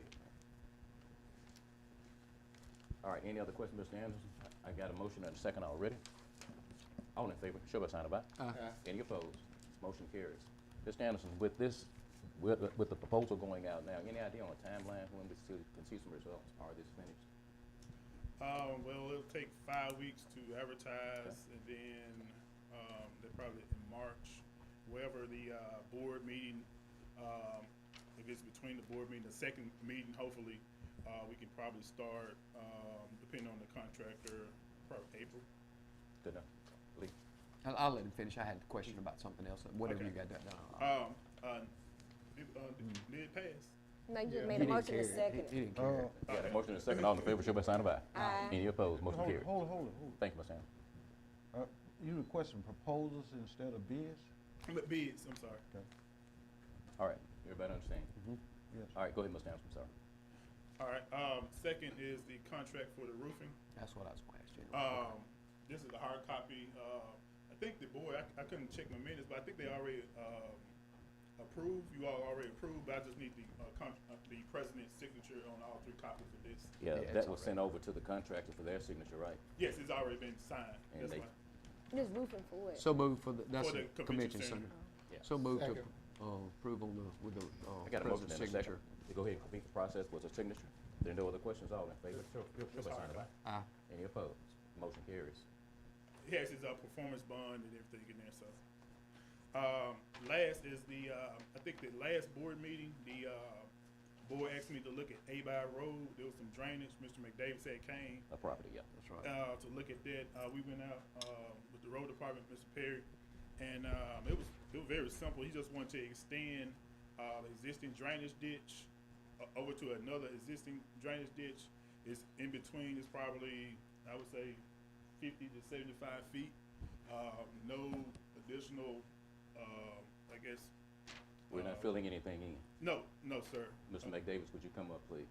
[SPEAKER 1] All right, any other questions, Mr. Anderson? I got a motion and a second already. All in favor, show by sign of aye. Any opposed? Motion carries. Mr. Anderson, with this, with the proposal going out now, any idea on a timeline when we can see some results? Are this finished?
[SPEAKER 7] Well, it'll take 5 weeks to advertise, and then they're probably in March, wherever the board meeting, if it's between the board meeting, the second meeting, hopefully, we can probably start, depending on the contractor, probably April.
[SPEAKER 1] Good enough. Lee?
[SPEAKER 5] I'll let him finish. I had a question about something else, whatever
[SPEAKER 7] Okay.
[SPEAKER 5] you got that done.
[SPEAKER 7] Did it pass?
[SPEAKER 2] No, you
[SPEAKER 10] Yeah.
[SPEAKER 2] made
[SPEAKER 5] He
[SPEAKER 2] a
[SPEAKER 5] didn't
[SPEAKER 2] motion
[SPEAKER 5] carry
[SPEAKER 2] to
[SPEAKER 5] it.
[SPEAKER 2] second.
[SPEAKER 5] He didn't carry it.
[SPEAKER 1] Got a motion and a second. All in favor, show by sign of aye.
[SPEAKER 2] Aye.
[SPEAKER 1] Any opposed? Motion
[SPEAKER 9] Hold it,
[SPEAKER 1] carries.
[SPEAKER 9] hold it, hold it, hold it.
[SPEAKER 1] Thank you, Mr. Anderson.
[SPEAKER 9] You requesting proposals instead of bids?
[SPEAKER 7] Bids, I'm sorry.
[SPEAKER 1] All right, everybody understand?
[SPEAKER 9] Yes.
[SPEAKER 1] All right, go ahead, Mr. Anderson, sorry.
[SPEAKER 7] All right, second is the contract for the roofing.
[SPEAKER 5] That's what I was going to ask you.
[SPEAKER 7] This is a hard copy. I think the board, I couldn't check my minutes, but I think they already approved. You all already approved, but I just need the president's signature on all 3 copies of this.
[SPEAKER 1] Yeah,
[SPEAKER 5] Yeah,
[SPEAKER 1] that
[SPEAKER 5] it's
[SPEAKER 1] was
[SPEAKER 5] all
[SPEAKER 1] sent over to the contractor for their signature, right?
[SPEAKER 7] Yes, it's already been signed.
[SPEAKER 1] And
[SPEAKER 7] That's
[SPEAKER 1] they-
[SPEAKER 7] why.
[SPEAKER 2] This roofing for what?
[SPEAKER 5] So move for the, that's
[SPEAKER 7] For
[SPEAKER 5] the
[SPEAKER 7] the
[SPEAKER 5] convention
[SPEAKER 7] convention
[SPEAKER 5] center.
[SPEAKER 1] Yeah.
[SPEAKER 5] So move to
[SPEAKER 10] Second.
[SPEAKER 5] approve on the, with the
[SPEAKER 1] I got a motion
[SPEAKER 5] president's
[SPEAKER 1] and a second.
[SPEAKER 5] signature.
[SPEAKER 1] To go ahead and complete the process with a signature. There are no other questions, all in favor? Show by sign of aye.
[SPEAKER 5] Aye.
[SPEAKER 1] Any opposed? Motion carries.
[SPEAKER 7] He has his performance bond and everything in there, so. Last is the, I think the last board meeting, the board asked me to look at Abi Road. There was some drainage. Mr. McDavis had came
[SPEAKER 1] A property, yeah.
[SPEAKER 5] That's right.
[SPEAKER 7] to look at that. We went out with the road department, Mr. Perry, and it was very simple. He just wanted to extend the existing drainage ditch over to another existing drainage ditch. It's in between. It's probably, I would say, 50 to 75 feet. No additional, I guess.
[SPEAKER 1] We're not filling anything in.
[SPEAKER 7] No, sir.
[SPEAKER 1] Mr. McDavis, would you come up, please?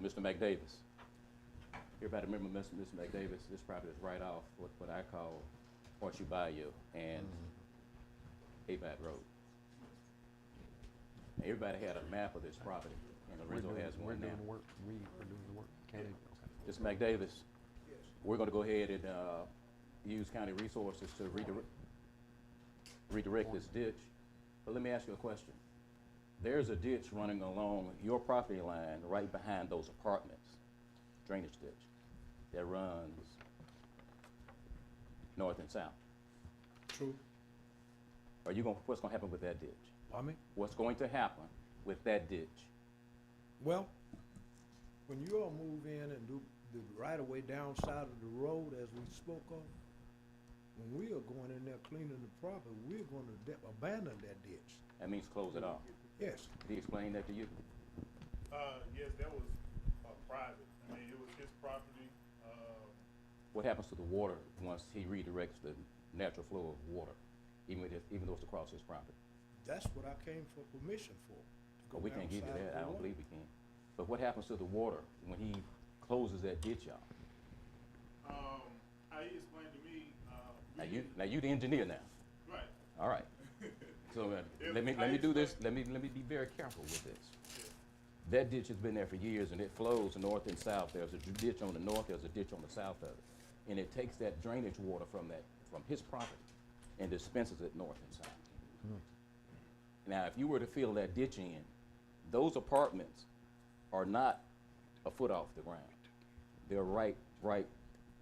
[SPEAKER 1] Mr. McDavis. Everybody remember Mr. McDavis, this property is right off what I call Horseshoe Bayou and Abat Road. And everybody had a map of this property, and Lorenzo has
[SPEAKER 5] We're
[SPEAKER 1] one now.
[SPEAKER 5] doing the work. We're doing the work. County, okay.
[SPEAKER 1] Mr. McDavis, we're gonna go ahead and, use county resources to redirect this ditch. But let me ask you a question. There's a ditch running along your property line right behind those apartments, drainage ditch, that runs north and south.
[SPEAKER 10] True.
[SPEAKER 1] What's gonna happen with that ditch?
[SPEAKER 14] I mean,
[SPEAKER 1] What's going to happen with that ditch?
[SPEAKER 14] well, when you all move in and do the right of way downside of the road as we spoke of, when we are going in there cleaning the property, we're gonna abandon that ditch.
[SPEAKER 1] That means close it off.
[SPEAKER 14] Yes.
[SPEAKER 1] Did he explain that to you?
[SPEAKER 7] Yes, that was private. I mean, it was his property.
[SPEAKER 1] What happens to the water once he redirects the natural flow of water, even though it's across his property?
[SPEAKER 14] That's what I came for permission for. to go
[SPEAKER 1] But we can't give you
[SPEAKER 14] downside of
[SPEAKER 1] that,
[SPEAKER 14] the
[SPEAKER 1] I don't
[SPEAKER 14] road.
[SPEAKER 1] believe we can. But what happens to the water when he closes that ditch off?
[SPEAKER 7] How he explained to me,
[SPEAKER 1] Now you the engineer now,
[SPEAKER 7] right.
[SPEAKER 1] all right. So let me do this, let me be very careful with this. That ditch has been there for years and it flows north and south. There's a ditch on the north, there's a ditch on the south of it. And it takes that drainage water from his property and dispenses it north and south. Now, if you were to fill that ditch in, those apartments are not a foot off the ground. They're right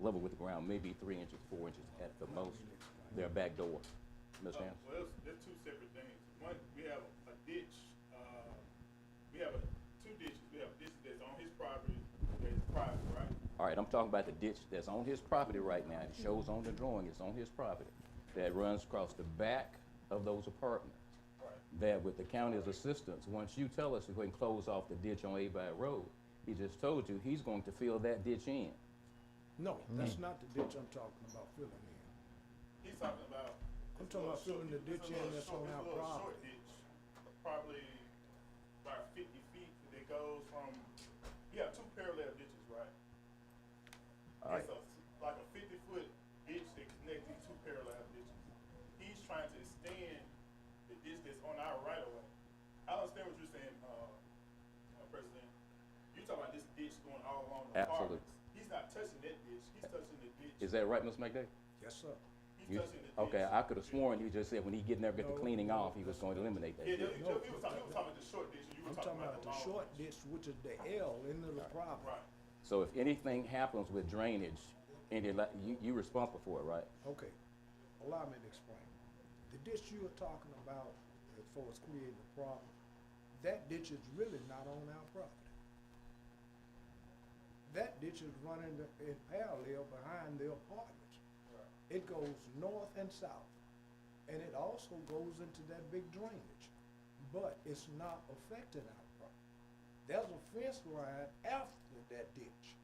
[SPEAKER 1] level with the ground, maybe 3 inches, 4 inches at the most. They're back door. Understand?
[SPEAKER 7] Well, there's 2 separate things. One, we have a ditch, we have two ditches. We have a ditch that's on his property, that is private, right?
[SPEAKER 1] All right, I'm talking about the ditch that's on his property right now. It shows on the drawing, it's on his property. That runs across the back of those apartments. that with the county's assistance, once you tell us to go ahead and close off the ditch on Abide Road, he just told you he's going to fill that ditch in.
[SPEAKER 14] No, that's not the ditch I'm talking about filling in.
[SPEAKER 3] He's talking about.
[SPEAKER 14] I'm talking about filling the ditch in that's on our
[SPEAKER 3] Short
[SPEAKER 14] property.
[SPEAKER 3] ditch, probably about 50 feet that goes from, you have two parallel ditches, right?
[SPEAKER 1] All right.
[SPEAKER 3] It's like a 50-foot ditch that connects these two parallel ditches. He's trying to extend the ditch that's on our right of way. I understand what you're saying, President. You're talking about this ditch going all along the
[SPEAKER 1] Absolutely.
[SPEAKER 3] apartments. He's not touching that ditch. He's touching the ditch.
[SPEAKER 1] Is that right, Ms. McDade?
[SPEAKER 14] Yes, sir.
[SPEAKER 3] He's
[SPEAKER 1] You-
[SPEAKER 3] touching the ditch.
[SPEAKER 1] Okay, I could have sworn you just said when he get in there, get the cleaning off, he was going to eliminate that.
[SPEAKER 3] Yeah,
[SPEAKER 1] ditch.
[SPEAKER 3] he was talking about the short ditch, and you
[SPEAKER 14] I'm
[SPEAKER 3] were
[SPEAKER 14] talking about the
[SPEAKER 3] long
[SPEAKER 14] short
[SPEAKER 3] ditch.
[SPEAKER 14] ditch, which is the L into the property.
[SPEAKER 3] Right.
[SPEAKER 1] So if anything happens with drainage, you responsible for it, right?
[SPEAKER 14] Okay, allow me to explain. The ditch you are talking about, as far as creating a problem, that ditch is really not on our property. That ditch is running in parallel behind the apartments. It goes north and south, and it also goes into that big drainage, but it's not affecting our property. There's a fence line after that ditch,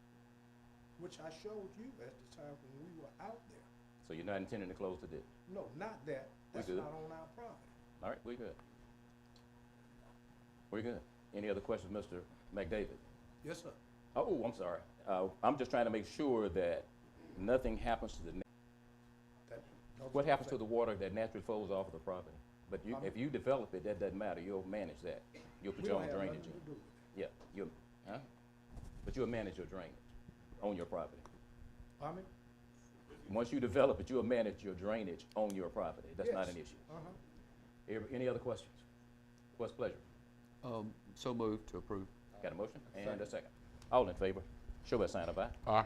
[SPEAKER 14] which I showed you at the time when we were out there.
[SPEAKER 1] So you're not intending to close the ditch?
[SPEAKER 14] No, not that.
[SPEAKER 1] We
[SPEAKER 14] That's
[SPEAKER 1] good.
[SPEAKER 14] not on our property.
[SPEAKER 1] All right, we're good. We're good. Any other questions, Mr. McDavid?
[SPEAKER 14] Yes, sir.
[SPEAKER 1] Oh, I'm sorry. I'm just trying to make sure that nothing happens to the, what happens to the water that naturally flows off of the property? But you, if you develop it, that doesn't matter. You'll manage that. You'll put
[SPEAKER 14] We
[SPEAKER 1] your
[SPEAKER 14] don't
[SPEAKER 1] own
[SPEAKER 14] have
[SPEAKER 1] drainage
[SPEAKER 14] nothing
[SPEAKER 1] in.
[SPEAKER 14] to do with it.
[SPEAKER 1] Yeah, you'll, huh? But you'll manage your drainage on your property.
[SPEAKER 14] Pardon me?
[SPEAKER 1] Once you develop it, you'll manage your drainage on your property. That's not an
[SPEAKER 14] Yes.
[SPEAKER 1] issue.
[SPEAKER 14] Uh-huh.
[SPEAKER 1] Any other questions? What's pleasure?
[SPEAKER 5] So moved to approve.
[SPEAKER 1] Got a motion and a second. All in favor, show by sign of aye.
[SPEAKER 5] Aye.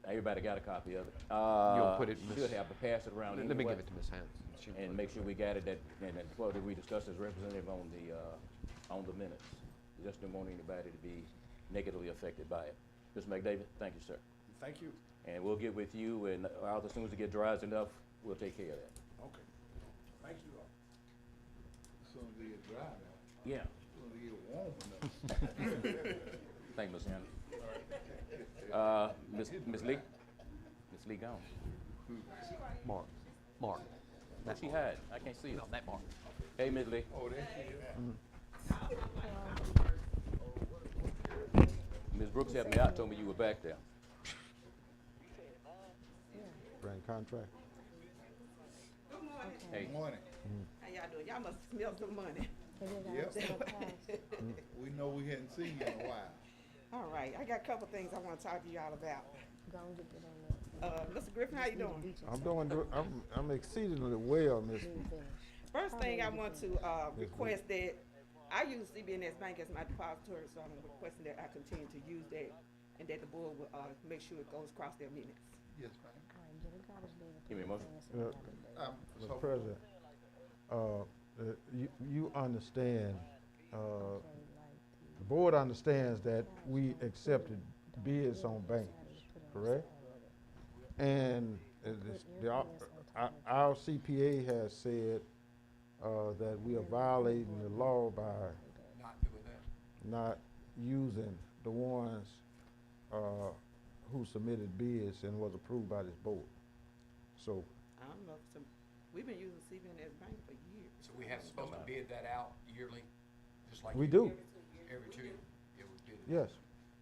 [SPEAKER 1] Everybody got a copy of it.
[SPEAKER 5] You'll put it in
[SPEAKER 1] Should
[SPEAKER 5] Ms.
[SPEAKER 1] have to pass it around
[SPEAKER 5] Let me
[SPEAKER 1] anyway.
[SPEAKER 5] give it to Ms. Hans.
[SPEAKER 1] And make sure we got it, and what we discussed as representative on the minutes. Just don't want anybody to be negatively affected by it. Mr. McDavid, thank you, sir.
[SPEAKER 14] Thank you.
[SPEAKER 1] And we'll get with you, and as soon as it gets dry enough, we'll take care of that.
[SPEAKER 14] Okay. Thank you all.
[SPEAKER 10] Soon as it get dry now,
[SPEAKER 1] Yeah.
[SPEAKER 10] soon as it get warm enough.
[SPEAKER 1] Thank you, Ms. Hannah. Ms. Lee? Ms. Lee gone.
[SPEAKER 5] Mark.
[SPEAKER 1] Where's she hide? I can't see her.
[SPEAKER 5] No, that Mark.
[SPEAKER 1] Hey, Ms. Lee.
[SPEAKER 10] Oh, there she is.
[SPEAKER 1] Ms. Brooks helped me out, told me you were back there.
[SPEAKER 9] Bring contract.
[SPEAKER 12] Good morning.
[SPEAKER 1] Hey,
[SPEAKER 10] Morning.
[SPEAKER 12] How y'all doing? Y'all must smell some money.
[SPEAKER 10] Yep. We know we hadn't seen you in a while.
[SPEAKER 12] All right, I got a couple things I want to talk to y'all about.
[SPEAKER 2] Go and get that on there.
[SPEAKER 12] Mr. Griffin, how you doing?
[SPEAKER 9] I'm exceedingly well, Miss.
[SPEAKER 12] First thing I want to request that I use CBNS Bank as my depository, so I'm requesting that I continue to use that and that the board will make sure it goes across their minutes.
[SPEAKER 10] Yes, ma'am.
[SPEAKER 1] give me a motion.
[SPEAKER 9] Mr. President, you understand, the board understands that we accepted bids on banks, correct? And our CPA has said that we are violating the law by
[SPEAKER 5] Not doing that.
[SPEAKER 9] not using the ones who submitted bids and was approved by this board. So,
[SPEAKER 12] I don't know, we've been using CBNS Bank for years.
[SPEAKER 5] So we have supposed to bid that out yearly, just like
[SPEAKER 9] we
[SPEAKER 5] you
[SPEAKER 9] do,
[SPEAKER 5] Every 2 years, it would bid it.
[SPEAKER 9] yes.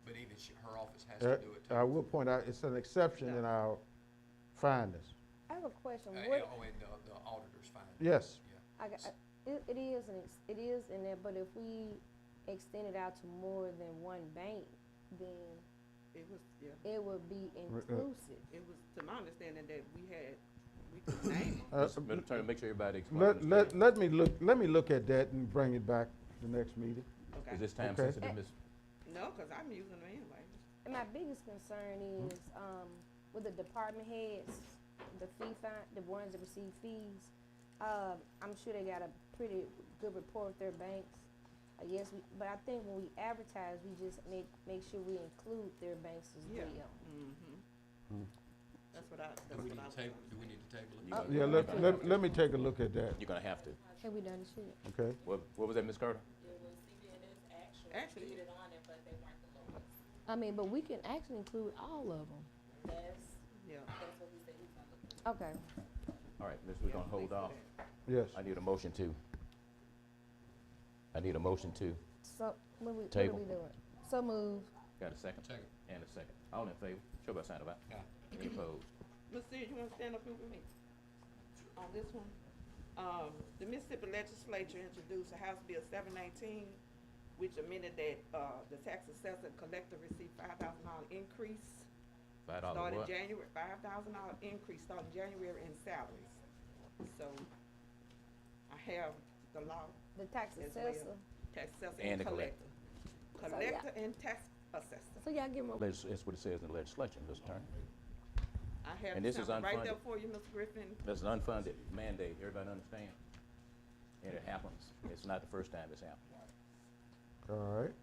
[SPEAKER 5] But even her office has to do it too.
[SPEAKER 9] I will point out, it's an exception in our findings.
[SPEAKER 2] I have a question.
[SPEAKER 5] And
[SPEAKER 2] What,
[SPEAKER 5] the auditor's fine.
[SPEAKER 9] Yes,
[SPEAKER 2] I got, it is in there, but if we extend it out to more than one bank, then
[SPEAKER 12] It was, yeah,
[SPEAKER 2] it would be inclusive.
[SPEAKER 12] it was, to my understanding, that we could name them.
[SPEAKER 1] Mr. Attorney, make sure everybody explains.
[SPEAKER 9] let me look at that and bring it back the next meeting.
[SPEAKER 12] Okay.
[SPEAKER 1] Is this time
[SPEAKER 9] Okay.
[SPEAKER 1] sensitive, Ms.?
[SPEAKER 12] No, because I'm using them anyway.
[SPEAKER 2] And my biggest concern is, with the department heads, the the ones that receive fees, I'm sure they got a pretty good rapport with their banks. Yes, but I think when we advertise, we just make sure we include their banks as
[SPEAKER 12] Yeah.
[SPEAKER 2] well.
[SPEAKER 12] Mm-hmm.
[SPEAKER 4] That's what I,
[SPEAKER 5] Do we need to table, do we need to table it?
[SPEAKER 9] Yeah, let me take a look at that,
[SPEAKER 1] You're gonna have to.
[SPEAKER 2] Have we done the shit?
[SPEAKER 9] okay?
[SPEAKER 1] What was that, Ms. Carter?
[SPEAKER 13] It was CBNS
[SPEAKER 12] Actually-
[SPEAKER 13] bid on it, but they weren't the lowest.
[SPEAKER 2] I mean, but we can actually include all of them.
[SPEAKER 12] yeah.
[SPEAKER 13] That's what he said he was gonna look for.
[SPEAKER 2] Okay.
[SPEAKER 1] All right, Miss, we're gonna hold off.
[SPEAKER 9] Yes.
[SPEAKER 1] I need a motion to.
[SPEAKER 2] So, what are
[SPEAKER 1] Table.
[SPEAKER 2] we doing? So move.
[SPEAKER 1] Got a second?
[SPEAKER 5] Second.
[SPEAKER 1] And a second. All in favor? Show by sign of aye. Any opposed?
[SPEAKER 4] Ms. Sears, you wanna stand up here with me on this one? The Mississippi Legislature introduced House Bill 719, which amended that, the tax assessor and collector receive $5,000 increase.
[SPEAKER 1] $5
[SPEAKER 4] Starting
[SPEAKER 1] what?
[SPEAKER 4] January, $5,000 increase starting January in salaries. So, I have the law,
[SPEAKER 2] The tax
[SPEAKER 4] As well.
[SPEAKER 2] assessor.
[SPEAKER 4] tax assessor
[SPEAKER 1] And
[SPEAKER 4] and
[SPEAKER 1] the collector.
[SPEAKER 4] collector. Collector and tax assessor.
[SPEAKER 2] So y'all give them
[SPEAKER 1] That's what it says in the legislation, Mr. Attorney.
[SPEAKER 4] I have
[SPEAKER 1] And this is
[SPEAKER 4] something right there
[SPEAKER 1] unfunded.
[SPEAKER 4] for you, Mr. Griffin.
[SPEAKER 1] That's an unfunded mandate, everybody understand? And it happens. It's not the first time it's happened.
[SPEAKER 9] All right.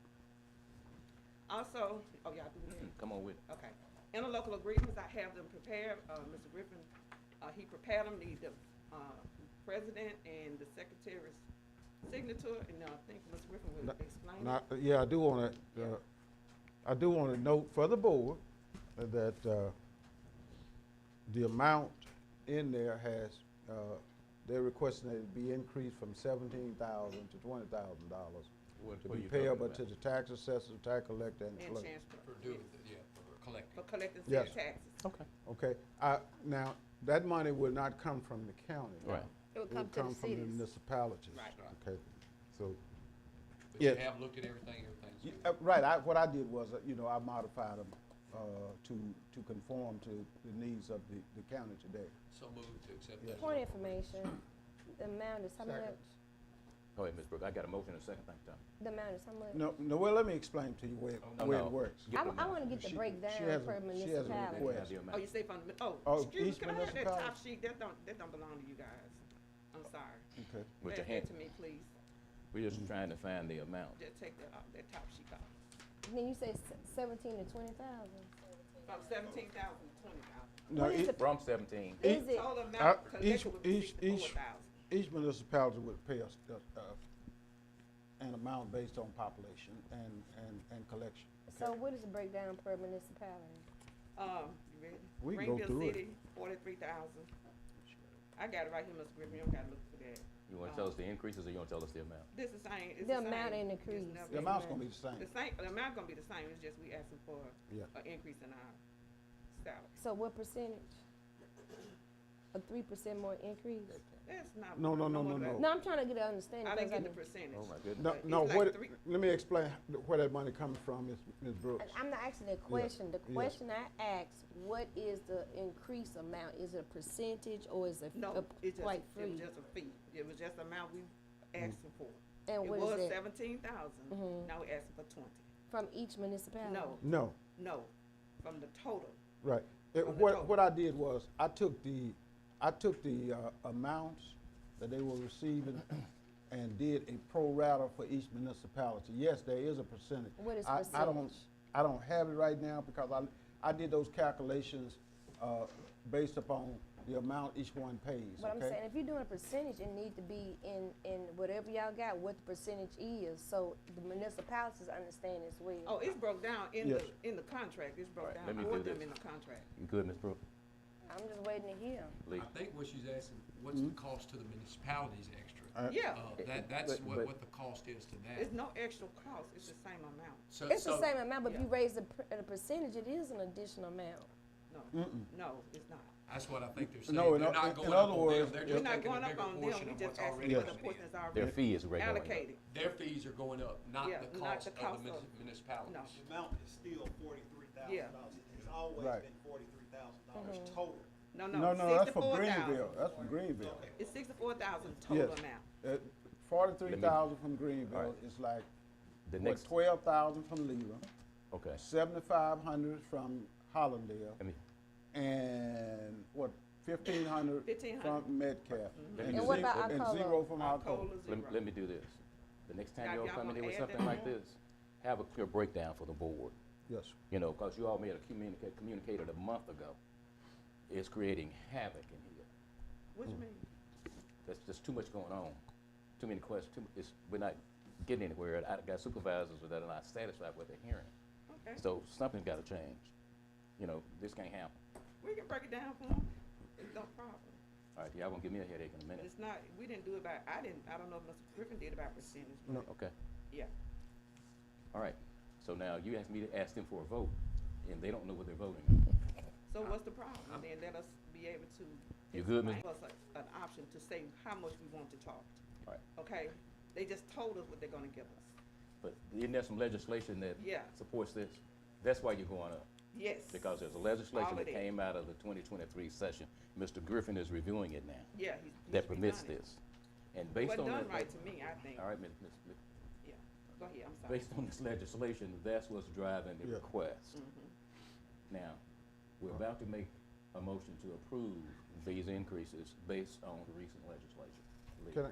[SPEAKER 4] Also, oh, y'all do that?
[SPEAKER 1] Come on with it.
[SPEAKER 4] Okay. Interlocal agreements, I have them prepared, Mr. Griffin, he prepared them, need the, president and the secretary's signature, and I think Mr. Griffin will explain
[SPEAKER 9] Now,
[SPEAKER 4] it.
[SPEAKER 9] yeah, I do wanna note for the board that, the amount in there has, they're requesting that it be increased from $17,000 to $20,000
[SPEAKER 1] What
[SPEAKER 9] to
[SPEAKER 1] are
[SPEAKER 9] be
[SPEAKER 1] you talking
[SPEAKER 9] payable
[SPEAKER 1] about?
[SPEAKER 9] to the tax assessor, tax collector, and
[SPEAKER 4] And
[SPEAKER 9] collector.
[SPEAKER 4] transfer.
[SPEAKER 5] For doing, yeah, for collecting.
[SPEAKER 4] For collecting
[SPEAKER 9] Yes.
[SPEAKER 4] city taxes.
[SPEAKER 1] Okay.
[SPEAKER 9] Okay, now, that money will not come from the county.
[SPEAKER 1] Right.
[SPEAKER 2] It would
[SPEAKER 9] It will
[SPEAKER 2] come to the
[SPEAKER 9] come from the
[SPEAKER 2] cities.
[SPEAKER 9] municipalities.
[SPEAKER 4] Right.
[SPEAKER 9] Okay, so,
[SPEAKER 5] But you
[SPEAKER 9] Yeah.
[SPEAKER 5] have looked at everything, everything's.
[SPEAKER 9] right, what I did was, I modified them, to conform to the needs of the county today.
[SPEAKER 5] So moved to accept
[SPEAKER 9] Yes.
[SPEAKER 5] that.
[SPEAKER 2] Point of information, the amount is how
[SPEAKER 9] Second.
[SPEAKER 2] much?
[SPEAKER 1] Go ahead, Ms. Brooke. I got a motion and a second, thank you, Tom.
[SPEAKER 2] The amount is how much?
[SPEAKER 9] No, well, let me explain to you where
[SPEAKER 1] Oh,
[SPEAKER 9] it
[SPEAKER 1] no.
[SPEAKER 9] works.
[SPEAKER 1] Get the
[SPEAKER 2] I
[SPEAKER 1] amount.
[SPEAKER 2] wanna get the
[SPEAKER 9] She-
[SPEAKER 2] breakdown
[SPEAKER 9] she has a-
[SPEAKER 2] per
[SPEAKER 9] she has a
[SPEAKER 2] municipality.
[SPEAKER 9] request.
[SPEAKER 1] Have the
[SPEAKER 4] Oh,
[SPEAKER 1] amount.
[SPEAKER 4] you say from,
[SPEAKER 9] Oh,
[SPEAKER 4] excuse me,
[SPEAKER 9] each
[SPEAKER 4] can I have that top
[SPEAKER 9] municipality?
[SPEAKER 4] sheet? That don't belong to you guys. I'm sorry.
[SPEAKER 9] Okay.
[SPEAKER 1] With your
[SPEAKER 4] Pass
[SPEAKER 1] hand.
[SPEAKER 4] that to me, please.
[SPEAKER 1] We're just trying to find the amount.
[SPEAKER 4] Just take that off, that top sheet off.
[SPEAKER 2] Then you say 17 to 20,000.
[SPEAKER 4] From 17,000 to 20,000.
[SPEAKER 9] No,
[SPEAKER 2] What is
[SPEAKER 9] each-
[SPEAKER 2] the-
[SPEAKER 1] From 17.
[SPEAKER 2] Is it,
[SPEAKER 4] Total amount
[SPEAKER 9] each,
[SPEAKER 4] collected would be
[SPEAKER 9] each, each,
[SPEAKER 4] 64,000.
[SPEAKER 9] each municipality would pay us, an amount based on population and collection.
[SPEAKER 2] so what is the breakdown per municipality?
[SPEAKER 4] You ready?
[SPEAKER 9] We can go
[SPEAKER 4] Greenville
[SPEAKER 9] through it.
[SPEAKER 4] City, 43,000. I got it right here, Mr. Griffin, you don't gotta look for that.
[SPEAKER 1] You wanna tell us the increases or you wanna tell us the amount?
[SPEAKER 4] This is same, it's
[SPEAKER 2] The
[SPEAKER 4] the same.
[SPEAKER 2] amount and
[SPEAKER 4] It's
[SPEAKER 2] increase.
[SPEAKER 4] never-
[SPEAKER 9] The amount's gonna be the same.
[SPEAKER 4] The amount gonna be the same, it's just we asking for
[SPEAKER 9] Yeah.
[SPEAKER 4] an increase in our salary.
[SPEAKER 2] So what percentage? A 3% more increase?
[SPEAKER 4] That's not.
[SPEAKER 9] No.
[SPEAKER 2] No, I'm trying to get an understanding.
[SPEAKER 4] I didn't
[SPEAKER 2] because
[SPEAKER 4] get the percentage.
[SPEAKER 1] Oh, my goodness.
[SPEAKER 9] No,
[SPEAKER 4] It's
[SPEAKER 9] no,
[SPEAKER 4] like three-
[SPEAKER 9] let me explain where that money comes from, Ms. Brooks.
[SPEAKER 2] I'm not asking a question. The
[SPEAKER 9] yes.
[SPEAKER 2] question I asked, what is the increase amount? Is it a percentage or is it
[SPEAKER 4] No, it's just,
[SPEAKER 2] quite
[SPEAKER 4] it was
[SPEAKER 2] free?
[SPEAKER 4] just a fee. It was just the amount we asking for.
[SPEAKER 2] And
[SPEAKER 4] It
[SPEAKER 2] what
[SPEAKER 4] was
[SPEAKER 2] is it
[SPEAKER 4] 17,000,
[SPEAKER 2] Mhm.
[SPEAKER 4] now we asking for 20.
[SPEAKER 2] from each municipality?
[SPEAKER 4] No, from the total.
[SPEAKER 9] Right.
[SPEAKER 4] From the total.
[SPEAKER 9] What I did was, I took the amounts that they were receiving and did a pro rata for each municipality. Yes, there is a percentage.
[SPEAKER 2] What is
[SPEAKER 9] I
[SPEAKER 2] percentage?
[SPEAKER 9] don't have it right now because I did those calculations, based upon the amount each one pays,
[SPEAKER 2] But I'm
[SPEAKER 9] okay?
[SPEAKER 2] saying, if you're doing a percentage, it need to be in whatever y'all got, what the percentage is, so the municipalities understand as well.
[SPEAKER 4] Oh, it's broke down in
[SPEAKER 9] Yes.
[SPEAKER 4] in the contract, it's broke
[SPEAKER 1] Right,
[SPEAKER 4] down
[SPEAKER 1] let me
[SPEAKER 4] for
[SPEAKER 1] do
[SPEAKER 4] them
[SPEAKER 1] this.
[SPEAKER 4] in the contract.
[SPEAKER 1] You good, Ms. Brooke?
[SPEAKER 2] I'm just waiting to hear.
[SPEAKER 1] Lee?
[SPEAKER 5] I think what she's asking, what's the cost to the municipalities extra?
[SPEAKER 4] Yeah,
[SPEAKER 5] That's
[SPEAKER 1] but-
[SPEAKER 5] what the cost is to that.
[SPEAKER 4] it's no extra cost, it's the same amount.
[SPEAKER 5] So-
[SPEAKER 2] It's the
[SPEAKER 5] so-
[SPEAKER 2] same amount, but if you
[SPEAKER 4] Yeah.
[SPEAKER 2] raise the percentage, it is an additional amount.
[SPEAKER 4] No, it's not.
[SPEAKER 5] That's what I think they're saying.
[SPEAKER 9] No,
[SPEAKER 5] They're
[SPEAKER 9] in
[SPEAKER 5] not going
[SPEAKER 9] other
[SPEAKER 5] up on them,
[SPEAKER 9] words,
[SPEAKER 5] they're
[SPEAKER 4] We're
[SPEAKER 5] just
[SPEAKER 4] not
[SPEAKER 5] taking
[SPEAKER 4] going
[SPEAKER 5] a
[SPEAKER 4] up
[SPEAKER 5] bigger
[SPEAKER 4] on them,
[SPEAKER 5] portion
[SPEAKER 4] we
[SPEAKER 5] of
[SPEAKER 4] just
[SPEAKER 5] what's
[SPEAKER 4] asking
[SPEAKER 5] already
[SPEAKER 4] for
[SPEAKER 9] Yes.
[SPEAKER 4] the
[SPEAKER 5] coming
[SPEAKER 4] portion
[SPEAKER 5] in.
[SPEAKER 4] that's
[SPEAKER 1] Their
[SPEAKER 4] already
[SPEAKER 1] fee is regular.
[SPEAKER 4] allocated.
[SPEAKER 5] Their fees are going up, not
[SPEAKER 4] Yeah,
[SPEAKER 5] the
[SPEAKER 4] not
[SPEAKER 5] cost
[SPEAKER 4] the
[SPEAKER 5] of
[SPEAKER 4] cost
[SPEAKER 5] the
[SPEAKER 4] of-
[SPEAKER 5] municipalities.
[SPEAKER 4] No.
[SPEAKER 8] The amount is still $43,000.
[SPEAKER 4] Yeah.
[SPEAKER 8] It's always
[SPEAKER 9] Right.
[SPEAKER 8] been $43,000 total.
[SPEAKER 4] No,
[SPEAKER 9] No, that's for
[SPEAKER 4] 64,000.
[SPEAKER 9] Greenville, that's for Greenville.
[SPEAKER 8] Okay.
[SPEAKER 4] It's 64,000 total
[SPEAKER 9] Yes.
[SPEAKER 4] amount.
[SPEAKER 9] 43,000 from Greenville
[SPEAKER 1] Alright.
[SPEAKER 9] is like,
[SPEAKER 1] The
[SPEAKER 9] what,
[SPEAKER 1] next,
[SPEAKER 9] 12,000 from Leland,
[SPEAKER 1] okay.
[SPEAKER 9] 7,500 from Hollandale,
[SPEAKER 1] Let me,
[SPEAKER 9] and what, 1,500
[SPEAKER 4] 1,500.
[SPEAKER 9] from Metcalf.
[SPEAKER 1] And
[SPEAKER 2] what about
[SPEAKER 9] And
[SPEAKER 2] Alcoa?
[SPEAKER 9] zero from
[SPEAKER 4] Alcoa
[SPEAKER 9] Alcoa.
[SPEAKER 4] zero.
[SPEAKER 1] let me do this. The next
[SPEAKER 4] Now,
[SPEAKER 1] time y'all
[SPEAKER 4] y'all
[SPEAKER 1] come in
[SPEAKER 4] gonna
[SPEAKER 1] here with
[SPEAKER 4] add
[SPEAKER 1] something
[SPEAKER 4] that
[SPEAKER 1] like
[SPEAKER 4] on?
[SPEAKER 1] this, have a clear breakdown for the board.
[SPEAKER 9] Yes.
[SPEAKER 1] You know, because you all made a communicated a month ago. is creating havoc in here.
[SPEAKER 4] What you mean?
[SPEAKER 1] There's just too much going on, too many questions, we're not getting anywhere. I got supervisors that are not satisfied with their hearing.
[SPEAKER 4] Okay,
[SPEAKER 1] So something's gotta change. You know, this can't happen.
[SPEAKER 4] we can break it down for them, it's no problem.
[SPEAKER 1] All right, y'all gonna give me a headache in a minute.
[SPEAKER 4] It's not, we didn't do it by, I don't know if Mr. Griffin did about percentage, but,
[SPEAKER 1] Okay,
[SPEAKER 4] yeah.
[SPEAKER 1] all right. So now you asked me to ask them for a vote, and they don't know what they're voting on.
[SPEAKER 4] So what's the problem? Then let us be able to.
[SPEAKER 1] You good, Ms.?
[SPEAKER 4] Give us an option to say how much we want to charge,
[SPEAKER 1] All right,
[SPEAKER 4] okay? They just told us what they're gonna give us.
[SPEAKER 1] but isn't there some legislation that
[SPEAKER 4] Yeah.
[SPEAKER 1] supports this? That's why you're going up.
[SPEAKER 4] Yes.
[SPEAKER 1] Because there's a legislation
[SPEAKER 4] All
[SPEAKER 1] that
[SPEAKER 4] of it.
[SPEAKER 1] came out of the 2023 session. Mr. Griffin is reviewing it now.
[SPEAKER 4] Yeah, he's
[SPEAKER 1] That permits
[SPEAKER 4] redone it.
[SPEAKER 1] this. And
[SPEAKER 4] It
[SPEAKER 1] based on
[SPEAKER 4] wasn't
[SPEAKER 1] that.
[SPEAKER 4] done right to me, I think.
[SPEAKER 1] All right, Ms.
[SPEAKER 4] Yeah, go ahead, I'm sorry.
[SPEAKER 1] Based on this legislation, that's what's driving the
[SPEAKER 9] Yeah.
[SPEAKER 1] request.
[SPEAKER 4] Mhm.
[SPEAKER 1] Now, we're about to make a motion to approve these increases based on the recent legislation.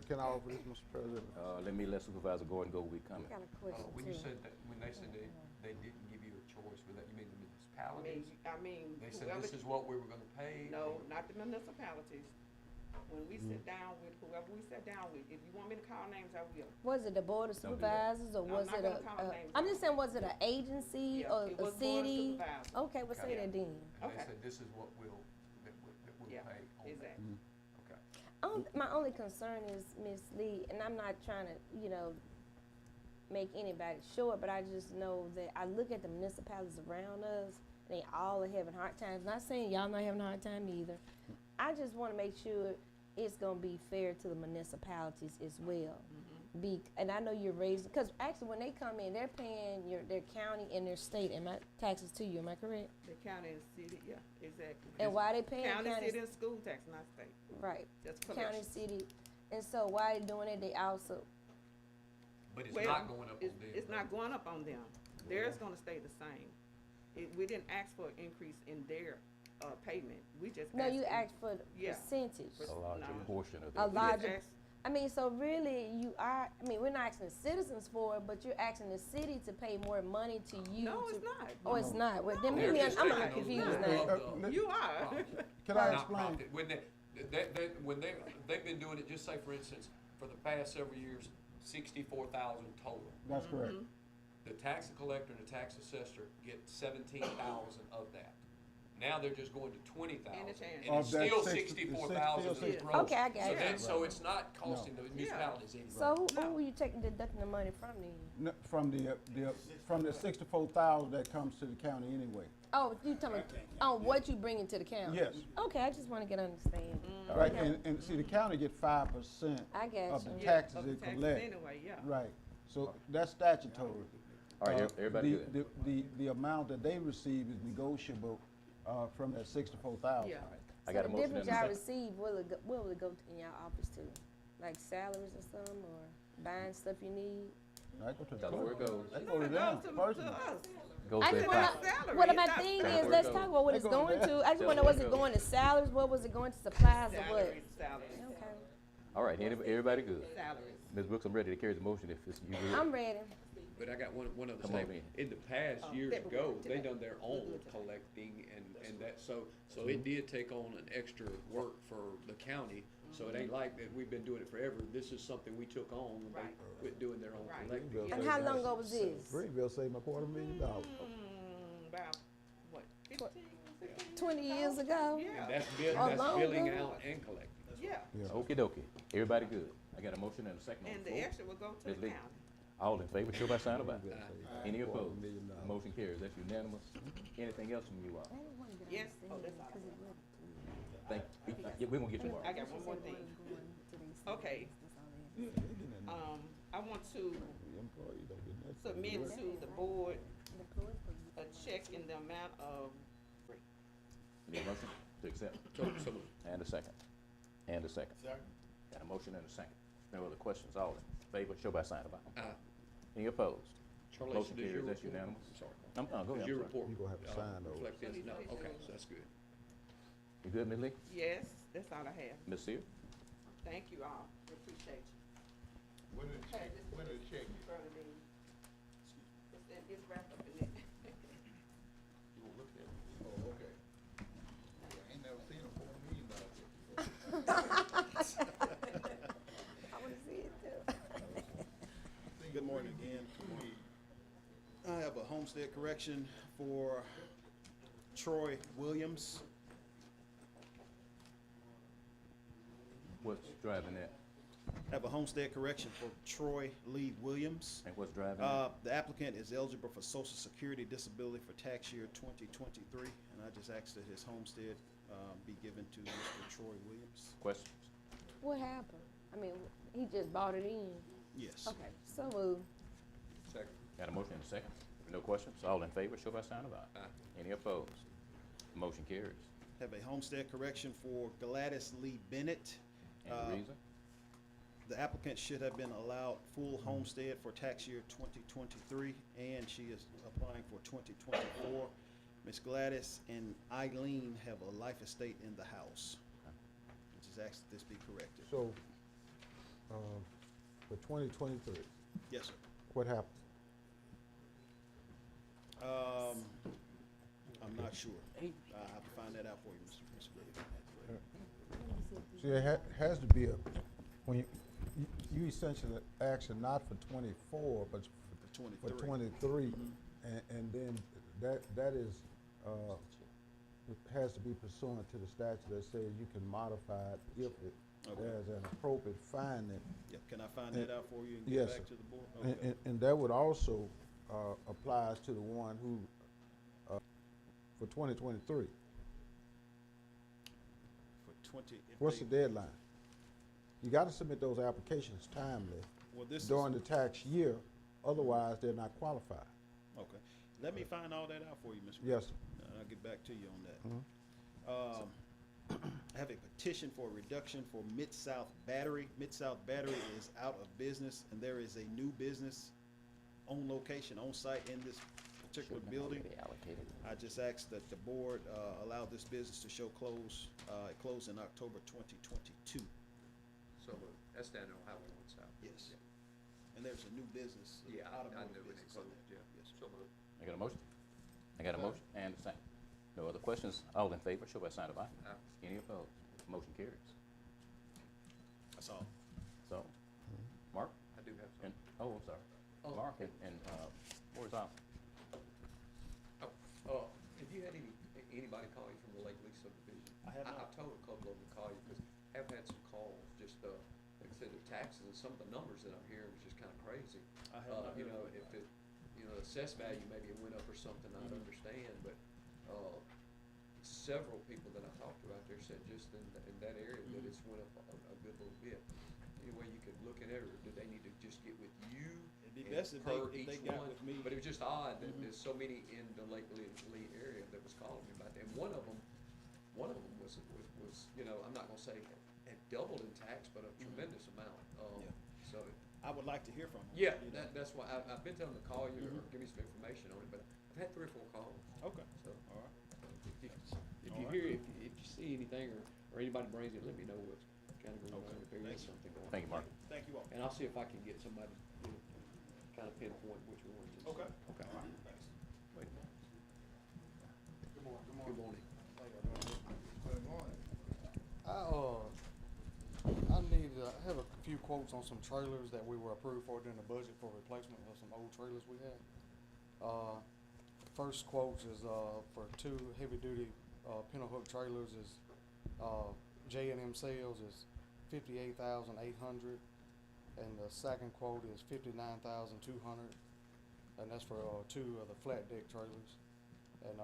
[SPEAKER 9] Can I offer this, Mr. President?
[SPEAKER 1] Let Supervisor Gordon go, we
[SPEAKER 2] I
[SPEAKER 1] coming.
[SPEAKER 2] got a question
[SPEAKER 5] When you
[SPEAKER 2] too.
[SPEAKER 5] said that, when they said they didn't give you a choice, was that, you mean the municipalities?
[SPEAKER 4] I mean,
[SPEAKER 5] They said
[SPEAKER 4] whoever,
[SPEAKER 5] this is what we were gonna pay?
[SPEAKER 4] no, not the municipalities. When we sit down with whoever we sit down with, if you want me to call names, I will.
[SPEAKER 2] Was it the board of
[SPEAKER 1] Don't do that.
[SPEAKER 2] supervisors or
[SPEAKER 4] I'm
[SPEAKER 2] was
[SPEAKER 4] not
[SPEAKER 2] it
[SPEAKER 4] gonna call
[SPEAKER 2] a,
[SPEAKER 4] names
[SPEAKER 2] I'm
[SPEAKER 4] out.
[SPEAKER 2] just saying, was it an agency
[SPEAKER 4] Yeah,
[SPEAKER 2] or
[SPEAKER 4] it
[SPEAKER 2] a
[SPEAKER 4] was Board of
[SPEAKER 2] city?
[SPEAKER 4] Supervisors.
[SPEAKER 2] Okay, well say
[SPEAKER 4] Yeah.
[SPEAKER 2] that then.
[SPEAKER 5] And they
[SPEAKER 4] Okay.
[SPEAKER 5] said this is what we'll
[SPEAKER 4] Yeah,
[SPEAKER 5] pay on that.
[SPEAKER 4] exactly.
[SPEAKER 5] Okay.
[SPEAKER 2] My only concern is, Ms. Lee, and I'm not trying to, make anybody short, but I just know that I look at the municipalities around us, and they all are having hard times. Not saying y'all not having a hard time either. I just wanna make sure it's gonna be fair to the municipalities as well. And I know you're raising, cause actually when they come in, they're paying their county and their state, taxes to you, am I correct?
[SPEAKER 4] The county and city, yeah, exactly.
[SPEAKER 2] And why they paying
[SPEAKER 4] County,
[SPEAKER 2] county,
[SPEAKER 4] city, and school tax, not state.
[SPEAKER 2] right,
[SPEAKER 4] That's
[SPEAKER 2] county,
[SPEAKER 4] collections.
[SPEAKER 2] city, and so why they doing it, they also,
[SPEAKER 5] But it's
[SPEAKER 4] Well,
[SPEAKER 5] not going up on them.
[SPEAKER 4] It's not going up on them. Theirs gonna stay the same. We didn't ask for an increase in their, payment. We just
[SPEAKER 2] no, you
[SPEAKER 4] in-
[SPEAKER 2] asked for the
[SPEAKER 4] Yeah.
[SPEAKER 2] percentage.
[SPEAKER 1] A larger
[SPEAKER 4] No.
[SPEAKER 1] portion of
[SPEAKER 2] A
[SPEAKER 1] that.
[SPEAKER 4] We just
[SPEAKER 2] larger,
[SPEAKER 4] asked-
[SPEAKER 2] I mean, so really we're not asking the citizens for it, but you're asking the city to pay more money to you.
[SPEAKER 4] No,
[SPEAKER 2] to-
[SPEAKER 4] it's not.
[SPEAKER 2] Oh, it's not, well, then
[SPEAKER 5] They're
[SPEAKER 2] maybe
[SPEAKER 5] just
[SPEAKER 2] I'm a
[SPEAKER 5] taking
[SPEAKER 2] little
[SPEAKER 5] those
[SPEAKER 2] confused
[SPEAKER 5] little
[SPEAKER 2] now.
[SPEAKER 5] of the-
[SPEAKER 4] You are.
[SPEAKER 9] Can I
[SPEAKER 5] Not
[SPEAKER 9] explain?
[SPEAKER 5] profit. When they've been doing it, just say for instance, for the past several years, 64,000 total.
[SPEAKER 9] That's correct.
[SPEAKER 5] The tax collector and the tax assessor get 17,000 of that. Now they're just going to 20,000,
[SPEAKER 4] And it's
[SPEAKER 5] and
[SPEAKER 4] changed.
[SPEAKER 5] it's
[SPEAKER 9] Of that
[SPEAKER 5] still
[SPEAKER 9] 60
[SPEAKER 5] 64,000
[SPEAKER 9] it's
[SPEAKER 5] is
[SPEAKER 9] still
[SPEAKER 5] gross.
[SPEAKER 2] Okay, I got
[SPEAKER 5] So
[SPEAKER 2] you.
[SPEAKER 5] that, so it's not costing the municipalities anything.
[SPEAKER 2] So who are you taking, deducting the money from then?
[SPEAKER 9] From the 64,000 that comes to the county anyway.
[SPEAKER 2] Oh, you talking on what you bringing to the county?
[SPEAKER 9] Yes.
[SPEAKER 2] Okay, I just wanna get understanding.
[SPEAKER 9] Right,
[SPEAKER 2] Okay.
[SPEAKER 9] and see, the county get 5%
[SPEAKER 2] I got
[SPEAKER 9] of the
[SPEAKER 2] you.
[SPEAKER 4] Yeah,
[SPEAKER 9] taxes
[SPEAKER 4] of the
[SPEAKER 9] it
[SPEAKER 4] taxes
[SPEAKER 9] collect.
[SPEAKER 4] Anyway, yeah.
[SPEAKER 9] Right, so that's statutory.
[SPEAKER 1] All right,
[SPEAKER 9] Uh,
[SPEAKER 1] everybody
[SPEAKER 9] the-
[SPEAKER 1] good?
[SPEAKER 9] The amount that they receive is negotiable, from that 64,000.
[SPEAKER 4] Yeah.
[SPEAKER 1] I got a
[SPEAKER 2] So the
[SPEAKER 1] motion
[SPEAKER 2] difference
[SPEAKER 1] and a
[SPEAKER 2] y'all
[SPEAKER 1] second.
[SPEAKER 2] receive, where will it go in y'all office to? Like salaries or something, or buying stuff you need?
[SPEAKER 9] I go to the
[SPEAKER 1] Tell them where it
[SPEAKER 9] clerk.
[SPEAKER 1] goes.
[SPEAKER 9] They go to
[SPEAKER 4] It
[SPEAKER 9] them
[SPEAKER 4] goes to
[SPEAKER 9] personally.
[SPEAKER 4] us.
[SPEAKER 1] Goes
[SPEAKER 2] I
[SPEAKER 1] to
[SPEAKER 2] just
[SPEAKER 1] the
[SPEAKER 2] wanna,
[SPEAKER 1] top.
[SPEAKER 4] salary,
[SPEAKER 2] what
[SPEAKER 4] it's
[SPEAKER 2] my
[SPEAKER 4] not
[SPEAKER 2] thing
[SPEAKER 1] salary.
[SPEAKER 2] is, let's
[SPEAKER 1] Go.
[SPEAKER 2] talk about what
[SPEAKER 9] They
[SPEAKER 2] it's
[SPEAKER 9] go
[SPEAKER 2] going
[SPEAKER 9] there.
[SPEAKER 2] to. I just
[SPEAKER 1] Tell
[SPEAKER 2] wanna know,
[SPEAKER 1] them
[SPEAKER 2] was
[SPEAKER 1] where
[SPEAKER 2] it
[SPEAKER 1] it
[SPEAKER 2] going to salaries, what was it going to supplies or what?
[SPEAKER 4] Salaries,
[SPEAKER 2] Okay,
[SPEAKER 1] All right, everybody good?
[SPEAKER 4] salaries.
[SPEAKER 1] Ms. Brooks, I'm ready to carry the motion if it's you good.
[SPEAKER 2] I'm ready.
[SPEAKER 5] But I got one other
[SPEAKER 1] Come on,
[SPEAKER 5] statement.
[SPEAKER 1] man.
[SPEAKER 5] In the past,
[SPEAKER 4] Oh,
[SPEAKER 5] years
[SPEAKER 4] February
[SPEAKER 5] ago,
[SPEAKER 4] today.
[SPEAKER 5] they done their own collecting and that, so it did take on an extra work for the county. So it ain't like that we've been doing it forever. This is something we took on when they
[SPEAKER 4] Right.
[SPEAKER 5] quit doing their own
[SPEAKER 4] Right.
[SPEAKER 5] collecting.
[SPEAKER 2] And how long ago was this?
[SPEAKER 10] Greenville saved my $250,000.
[SPEAKER 4] About, what, 15, 16?
[SPEAKER 2] 20 years ago?
[SPEAKER 4] Yeah,
[SPEAKER 5] And that's
[SPEAKER 2] Oh, long
[SPEAKER 5] billing
[SPEAKER 2] ago.
[SPEAKER 5] out and collecting.
[SPEAKER 4] yeah.
[SPEAKER 1] Okey dokey. Everybody good? I got a motion and a second on
[SPEAKER 4] And
[SPEAKER 1] the
[SPEAKER 4] the
[SPEAKER 1] floor.
[SPEAKER 4] extra will go to
[SPEAKER 1] Ms.
[SPEAKER 4] the
[SPEAKER 1] Lee?
[SPEAKER 4] county.
[SPEAKER 1] All in favor, show by sign of aye. Any
[SPEAKER 10] $250
[SPEAKER 1] opposed?
[SPEAKER 10] million.
[SPEAKER 1] Motion carries. That's unanimous. Anything else from you all?
[SPEAKER 4] Yes, oh, that's all.
[SPEAKER 1] Thank, yeah, we gonna get you more.
[SPEAKER 4] I got one more thing. Okay. I want to
[SPEAKER 9] The employee don't get nothing.
[SPEAKER 4] submit to the board a check in the amount of,
[SPEAKER 1] Need a motion to accept?
[SPEAKER 5] So
[SPEAKER 1] And a second. And a second.
[SPEAKER 3] Second.
[SPEAKER 1] Got a motion and a second. No other questions? All in favor, show by sign of aye. Any opposed?
[SPEAKER 5] Charlie,
[SPEAKER 1] Motion
[SPEAKER 5] does your
[SPEAKER 1] carries. That's
[SPEAKER 5] report-
[SPEAKER 1] unanimous.
[SPEAKER 5] I'm sorry.
[SPEAKER 1] Go ahead.
[SPEAKER 5] Does
[SPEAKER 1] I'm
[SPEAKER 5] your
[SPEAKER 1] sorry.
[SPEAKER 5] report?
[SPEAKER 10] You gonna have to sign those.
[SPEAKER 5] Reflect this? No, okay, so that's good.
[SPEAKER 1] You good, Ms. Lee?
[SPEAKER 4] yes, that's all I have.
[SPEAKER 1] Ms. Sear?
[SPEAKER 4] Thank you all, appreciate you.
[SPEAKER 3] When did
[SPEAKER 4] Hey, this-
[SPEAKER 3] when did the check?
[SPEAKER 4] Brother Dean. It's wrapped up in it.
[SPEAKER 5] You won't look at it.
[SPEAKER 3] Oh, okay. I ain't never seen
[SPEAKER 8] I have a homestead correction for Troy Williams.
[SPEAKER 1] What's driving that?
[SPEAKER 8] Have a homestead correction for Troy Lee Williams.
[SPEAKER 1] And what's driving that?
[SPEAKER 8] The applicant is eligible for Social Security disability for tax year 2023, and I just asked that his homestead be given to Mr. Troy Williams.
[SPEAKER 1] Questions?
[SPEAKER 2] What happened? I mean, he just bought it in.
[SPEAKER 8] Yes.
[SPEAKER 2] Okay, so moved.
[SPEAKER 5] Second.
[SPEAKER 1] Got a motion and a second. No questions? All in favor, show by sign of aye. Any opposed? Motion carries.
[SPEAKER 8] Have a homestead correction for Gladys Lee Bennett.
[SPEAKER 1] Any reason?
[SPEAKER 8] The applicant should have been allowed full homestead for tax year 2023, and she is applying for 2024. Ms. Gladys and Eileen have a life estate in the house. Just ask that this be corrected.
[SPEAKER 9] So, for 2023,
[SPEAKER 8] Yes, sir.
[SPEAKER 9] what happened?
[SPEAKER 8] I'm not sure. I'll have to find that out for you, Mr. Gray.
[SPEAKER 9] See, it has to be when you essentially action not for 24, but for 23, and then that is, it has to be pursuant to the statute that says you can modify it if there's an appropriate finding.
[SPEAKER 8] Yeah, can I find that out for you and
[SPEAKER 9] Yes,
[SPEAKER 8] get back
[SPEAKER 9] sir.
[SPEAKER 8] to the board? Okay.
[SPEAKER 9] And that would also applies to the one who, for 2023.
[SPEAKER 8] For 20. if
[SPEAKER 9] What's
[SPEAKER 8] they-
[SPEAKER 9] the deadline? You gotta submit those applications timely
[SPEAKER 8] Well, this is.
[SPEAKER 9] during the tax year, otherwise they're not qualified.
[SPEAKER 8] Okay. Let me find all that out for you, Mr. Gray.
[SPEAKER 9] Yes, sir.
[SPEAKER 8] I'll get back to you on that.
[SPEAKER 9] Mhm.
[SPEAKER 8] I have a petition for a reduction for Mid-South Battery. Mid-South Battery is out of business, and there is a new business on location, on site in this particular building. I just asked that the board allow this business to show close, it closed in October 2022.
[SPEAKER 5] So that's down on Highway 1 South.
[SPEAKER 8] Yes. And there's a new business.
[SPEAKER 5] Yeah, I
[SPEAKER 8] automotive
[SPEAKER 5] knew it
[SPEAKER 8] business
[SPEAKER 5] closed,
[SPEAKER 8] in there.
[SPEAKER 5] yeah.
[SPEAKER 8] Yes, sir.
[SPEAKER 5] So moved.
[SPEAKER 1] I got a motion? I got a motion and a second. No other questions? All in favor, show by sign of aye.
[SPEAKER 5] Aye.
[SPEAKER 1] Any opposed? Motion carries.
[SPEAKER 8] That's all.
[SPEAKER 1] So, Mark?
[SPEAKER 5] I do have
[SPEAKER 1] And,
[SPEAKER 5] some.
[SPEAKER 1] I'm sorry.
[SPEAKER 5] Oh.
[SPEAKER 1] Mark and where's our?
[SPEAKER 5] Have you had anybody call you from the Lake Lee subdivision?
[SPEAKER 8] I have not.
[SPEAKER 5] I've told a couple of them to call you, because I've had some calls, just, like I said, the taxes and some of the numbers that I'm hearing is just kinda crazy.
[SPEAKER 8] I have not
[SPEAKER 5] You
[SPEAKER 8] heard
[SPEAKER 5] know,
[SPEAKER 8] of
[SPEAKER 5] if
[SPEAKER 8] that.
[SPEAKER 5] it, assessed value maybe it went up or something, I'd understand, but, several people that I talked to out there said just in that area that it's went up a good little bit. Any way you could look at it, or do they need to just get with you?
[SPEAKER 8] It'd be
[SPEAKER 5] and
[SPEAKER 8] best if
[SPEAKER 5] per
[SPEAKER 8] they
[SPEAKER 5] each
[SPEAKER 8] got
[SPEAKER 5] one?
[SPEAKER 8] with me.
[SPEAKER 5] But it was just odd that there's so many in the Lake Lee area that was calling me about that. And one of them was, I'm not gonna say had doubled in tax, but a tremendous amount.
[SPEAKER 8] Yeah.
[SPEAKER 5] So,
[SPEAKER 8] I would like to hear from them.
[SPEAKER 5] yeah,
[SPEAKER 8] you know.
[SPEAKER 5] that's why I've been telling them to call you or give me some information on it, but I've had 3 or 4 calls.
[SPEAKER 8] Okay,
[SPEAKER 5] So,
[SPEAKER 8] all right.
[SPEAKER 5] if
[SPEAKER 8] All
[SPEAKER 5] you
[SPEAKER 8] right.
[SPEAKER 5] hear, if you see anything or anybody brings it, let me know what's kind of going on,
[SPEAKER 8] Okay.
[SPEAKER 5] if there
[SPEAKER 8] Thank
[SPEAKER 5] is
[SPEAKER 8] you.
[SPEAKER 5] something going on.
[SPEAKER 1] Thank you, Mark.
[SPEAKER 8] Thank you all.
[SPEAKER 5] And I'll see if I can get somebody, kind of pinpoint which ones. it's-
[SPEAKER 8] Okay.
[SPEAKER 5] Okay.
[SPEAKER 8] All right, thanks.
[SPEAKER 5] Wait a minute.
[SPEAKER 10] Good morning.
[SPEAKER 5] Good morning.
[SPEAKER 10] Good morning.
[SPEAKER 15] I have a few quotes on some trailers that we were approved for during the budget for replacement of some old trailers we had. First quote is, for 2 heavy-duty, pintle hook trailers is, J&M Sales is $58,800. And the second quote is $59,200, and that's for, 2 of the flat deck trailers. And,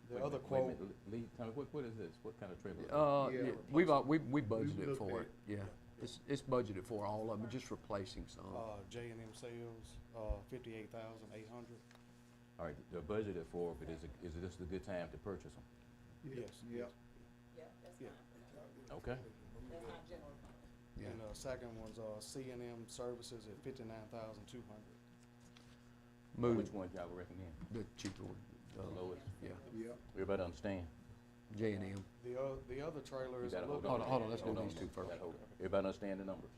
[SPEAKER 15] the other
[SPEAKER 1] Wait a
[SPEAKER 15] quote.
[SPEAKER 1] minute, Lee, tell me, what is this? What kind of trailer? is it?
[SPEAKER 14] Yeah,
[SPEAKER 15] we
[SPEAKER 14] budgeted
[SPEAKER 15] looked
[SPEAKER 14] for
[SPEAKER 15] at
[SPEAKER 14] it, yeah. It's budgeted for all of them, just replacing some.
[SPEAKER 15] J&M Sales, $58,800.
[SPEAKER 1] All right, they're budgeted for, but is this a good time to purchase them?
[SPEAKER 15] Yes.
[SPEAKER 10] Yep.
[SPEAKER 13] Yeah, that's
[SPEAKER 15] Yeah.
[SPEAKER 13] fine.
[SPEAKER 1] Okay.
[SPEAKER 13] That's not general fund.
[SPEAKER 14] Yeah.
[SPEAKER 15] And the second one's, C&M Services at $59,200.
[SPEAKER 14] Move
[SPEAKER 1] Which one y'all would recommend?
[SPEAKER 14] the cheaper one.
[SPEAKER 1] The lowest?
[SPEAKER 14] Yeah,
[SPEAKER 10] Yep.
[SPEAKER 1] Everybody understand?
[SPEAKER 14] J&M.
[SPEAKER 15] The other trailer
[SPEAKER 1] You
[SPEAKER 15] is a
[SPEAKER 1] gotta
[SPEAKER 15] little.
[SPEAKER 1] hold
[SPEAKER 14] Hold on, let's do
[SPEAKER 1] Hold on.
[SPEAKER 14] these 2
[SPEAKER 1] You
[SPEAKER 14] first.
[SPEAKER 1] gotta hold. Everybody understand the numbers?